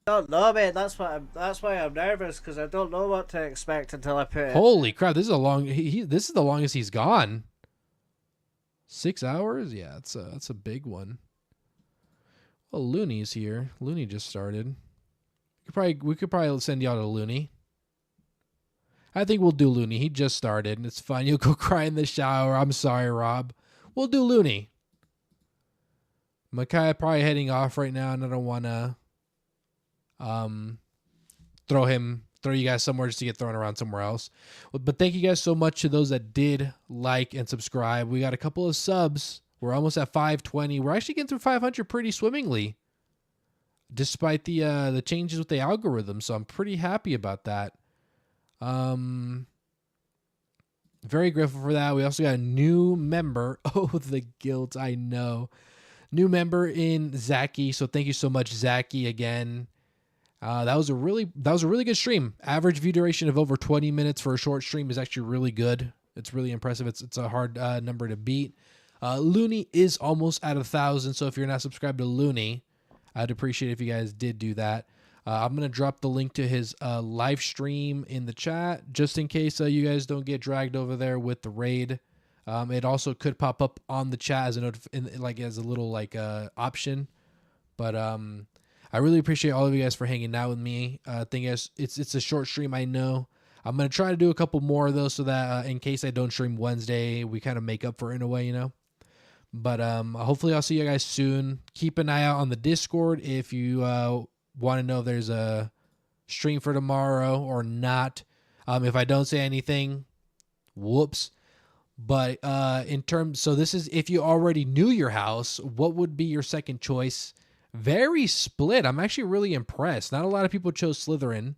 I don't know, man. That's why I'm nervous, because I don't know what to expect until I put it. Holy crap, this is a long this is the longest he's gone. 6 hours? Yeah, that's a big one. Well, Looney's here. Looney just started. We could probably send y'all to Looney. I think we'll do Looney. He just started, and it's fine. You'll go cry in the shower. I'm sorry, Rob. We'll do Looney. Makai probably heading off right now, and I don't want to throw you guys somewhere just to get thrown around somewhere else. But thank you guys so much to those that did like and subscribe. We got a couple of subs. We're almost at 520. We're actually getting through 500 pretty swimmingly, despite the changes with the algorithm. So I'm pretty happy about that. Very grateful for that. We also got a new member. Oh, the guilt. I know. New member in Zaki. So thank you so much, Zaki, again. That was a really good stream. Average view duration of over 20 minutes for a short stream is actually really good. It's really impressive. It's a hard number to beat. Looney is almost at 1,000. So if you're not subscribed to Looney, I'd appreciate it if you guys did do that. I'm going to drop the link to his live stream in the chat, just in case you guys don't get dragged over there with the raid. It also could pop up on the chat as as a little option. But I really appreciate all of you guys for hanging out with me. Thing is, it's a short stream, I know. I'm going to try to do a couple more of those so that in case I don't stream Wednesday, we kind of make up for it in a way, you know. But hopefully I'll see you guys soon. Keep an eye out on the Discord if you want to know if there's a stream for tomorrow or not. If I don't say anything, whoops. But so this is if you already knew your house, what would be your second choice? Very split. I'm actually really impressed. Not a lot of people chose Slytherin,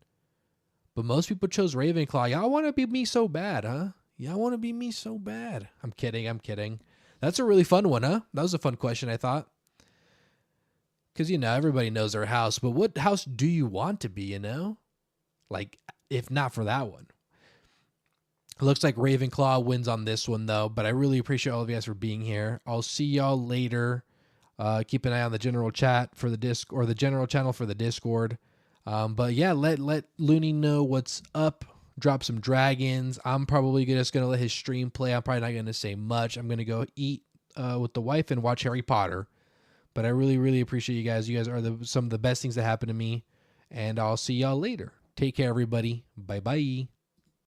but most people chose Ravenclaw. Y'all want to be me so bad, huh? Y'all want to be me so bad. I'm kidding. That's a really fun one, huh? That was a fun question, I thought. Because, everybody knows their house, but what house do you want to be, Like, if not for that one. It looks like Ravenclaw wins on this one, though, but I really appreciate all of you guys for being here. I'll see y'all later. Keep an eye on the general chat for the disc or the general channel for the Discord. But yeah, let Looney know what's up. Drop some dragons. I'm probably just going to let his stream play. I'm probably not going to say much. I'm going to go eat with the wife and watch Harry Potter. But I really, really appreciate you guys. You guys are some of the best things that happened to me. And I'll see y'all later. Take care, everybody. Bye-bye.